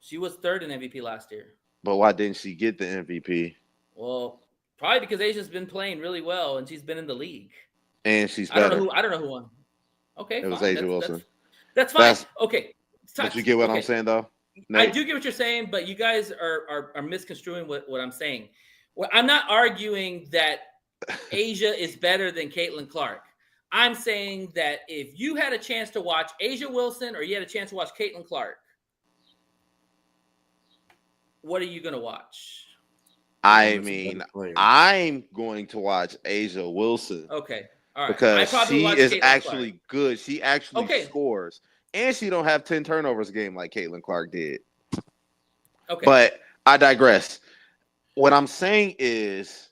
She was third in MVP last year. But why didn't she get the MVP? Well, probably because Asia's been playing really well and she's been in the league. And she's better. I don't know who won. Okay, it was Asia Wilson. That's fine. Okay. But you get what I'm saying, though? Nate? I do get what you're saying, but you guys are misconstruing what I'm saying. Well, I'm not arguing that Asia is better than Caitlin Clark. I'm saying that if you had a chance to watch Asia Wilson or you had a chance to watch Caitlin Clark, what are you going to watch? I mean, I'm going to watch Asia Wilson. Okay. All right. Because she is Caitlin actually Clark. good. She actually scores. And she don't have 10 turnovers a game like Caitlin Clark did. Okay. But I digress. What I'm saying is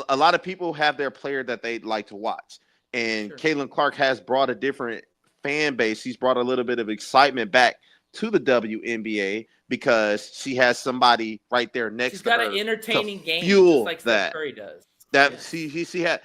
a lot of people have their player that they like to watch. And Caitlin Clark has brought a different fan base. She's brought a little bit of excitement back to the WNBA because she has somebody right there next to her. She's got an entertaining game, fuel just like Steph Curry does. She had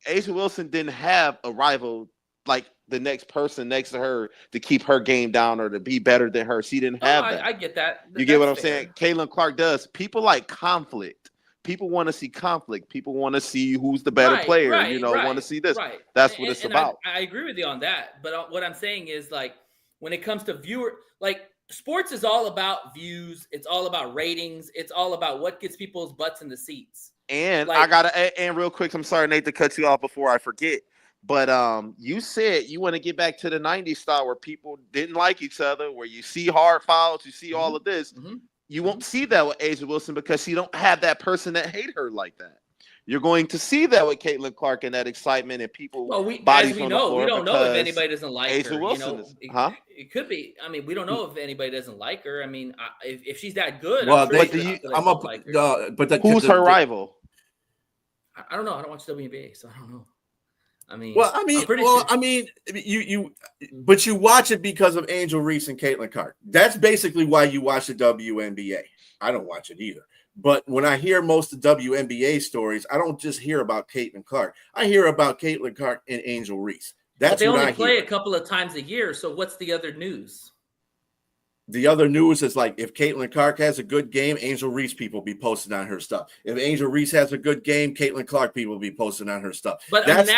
Asia Wilson didn't have a rival like the next person next to her to keep her game down or to be better than her. She didn't have that. I get that. You get what I'm saying? Caitlin Clark does. People like conflict. People want to see conflict. People want to see who's the better player. Want to see this. Right. That's what it's about. I agree with you on that. But what I'm saying is, like, when it comes to viewer, like, sports is all about views. It's all about ratings. It's all about what gets people's butts in the seats. And and real quick, I'm sorry, Nate, to cut you off before I forget. But you said you want to get back to the 90s style where people didn't like each other, where you see hard fouls, you see all of this. Mm-hmm. You won't see that with Asia Wilson because she don't have that person that hate her like that. You're going to see that with Caitlin Clark and that excitement and people. Well, we don't know if anybody doesn't like Asia her. Wilson it could be. I mean, we don't know if anybody doesn't like her. I mean, if she's that good, who's her rival? I don't know. I don't watch WNBA, so I don't know. I mean, but you watch it because of Angel Reese and Caitlin Clark. That's basically why you watch the WNBA. I don't watch it either. But when I hear most of the WNBA stories, I don't just hear about Caitlin Clark. I hear about Caitlin Clark and Angel Reese. That's they what only I play hear. a couple of times a year. So what's the other news? The other news is like if Caitlin Clark has a good game, Angel Reese people be posting on her stuff. If Angel Reese has a good game, Caitlin Clark people be posting on her stuff. But that's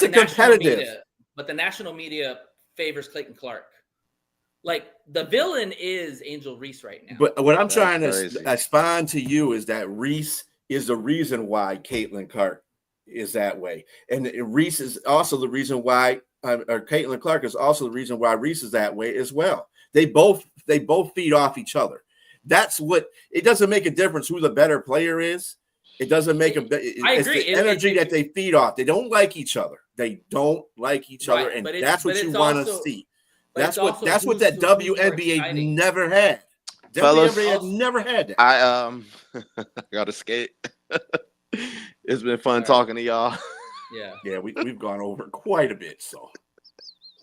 competitive. But the national media favors Caitlin Clark. Like the villain is Angel Reese right now. But what I'm trying to expound to you is that Reese is the reason why Caitlin Clark is that way, and Reese is also the reason why, or Caitlin Clark is also the reason why Reese is that way as well. They both feed off each other. That's what it doesn't make a difference who the better player is. It doesn't make a. It's the energy that they feed off. They don't like each other. They don't like each other, and that's what you want to see. That's what that WNBA never had. WNBA never had that. I gotta skate. It's been fun talking to y'all. Yeah, we've gone over quite a bit. So,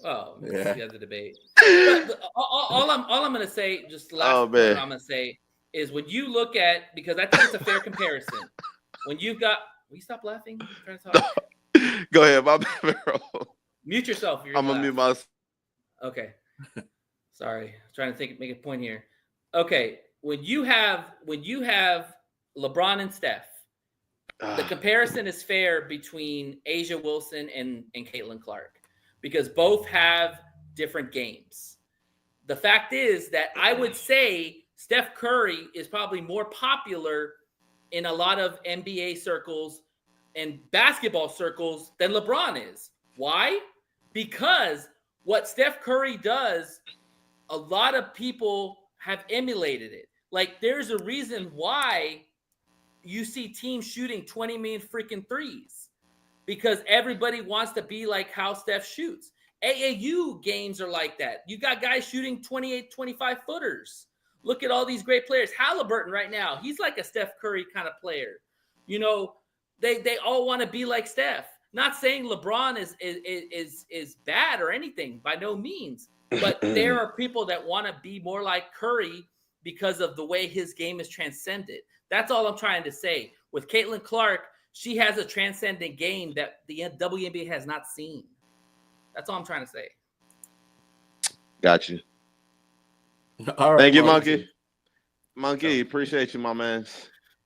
yeah, the debate. But all I'm gonna say, just the last thing I'm gonna say is when you look at, because I think it's a fair comparison. When you've got, will you stop laughing? I'm trying to talk. Go ahead, my bad, bro. Mute yourself. I'm gonna mute myself. Okay. Sorry. Trying to make a point here. Okay. When you have LeBron and Steph, the comparison is fair between Asia Wilson and Caitlin Clark because both have different games. The fact is that I would say Steph Curry is probably more popular in a lot of NBA circles and basketball circles than LeBron is. Why? Because what Steph Curry does, a lot of people have emulated it. Like, there's a reason why you see teams shooting 20 million freaking threes because everybody wants to be like how Steph shoots. AAU games are like that. You got guys shooting 28, 25 footers. Look at all these great players. Halliburton right now, he's like a Steph Curry kind of player. You know, they all want to be like Steph. Not saying LeBron is bad or anything, by no means. But there are people that want to be more like Curry because of the way his game is transcended. That's all I'm trying to say. With Caitlin Clark, she has a transcendent game that the WNBA has not seen. That's all I'm trying to say. Got you. All right, thank you, Monkey. Monkey, appreciate you, my man.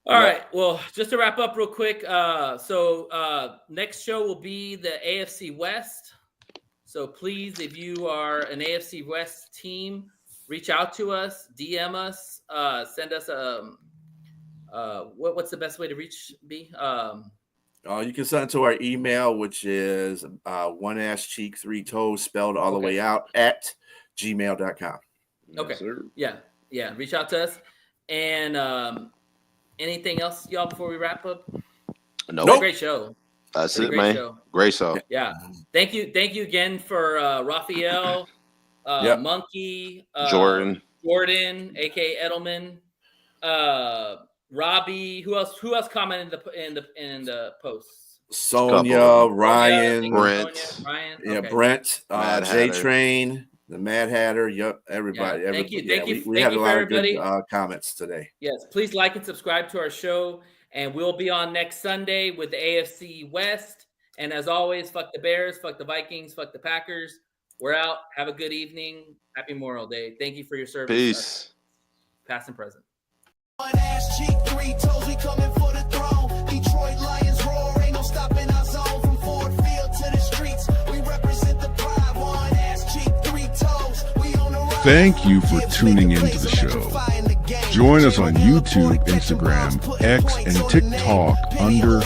All right. Well, just to wrap up real quick. So next show will be the AFC West. So please, if you are an AFC West team, reach out to us, DM us, send us what's the best way to reach me? You can send it to our email, which is one ass cheek, three toes, spelled all the way out at gmail.com. Okay. Yes, yeah. Reach out to us. And anything else, y'all, before we wrap up? Nope. Great show. That's it, man. Great show. Yeah. Thank you again for Raphael, Monkey, Jordan, aka Edelman, Robbie. Who else commented in the posts? Sonia, Ryan, Brent. Brent, J Train, the Mad Hatter. Yep, everybody. Yeah. Thank you. We had a lot of good comments today. Yes, please like and subscribe to our show, and we'll be on next Sunday with the AFC West. And as always, fuck the Bears, fuck the Vikings, fuck the Packers. We're out. Have a good evening. Happy Memorial Day. Thank you for your service. Peace. Past and present. One ass cheek, three toes, we coming for the throne. Detroit Lions roar, ain't no stopping our zone. From Ford Field to the streets, we represent the pride. One ass cheek, three toes, we on the rise. Thank you for tuning into the show. Join us on YouTube, Instagram, X, and TikTok under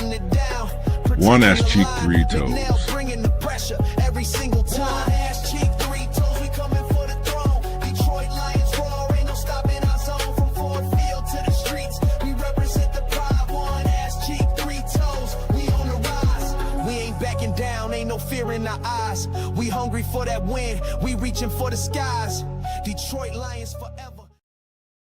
One Ass Cheek, Three Toes. Bringing the pressure every single time. Ass cheek, three toes, we coming for the throne. Detroit Lions roar, ain't no stopping our zone. From Ford Field to the streets, we represent the pride. One ass cheek, three toes, we on the rise. We ain't backing down, ain't no fear in our eyes. We hungry for that win, we reaching for the skies. Detroit Lions for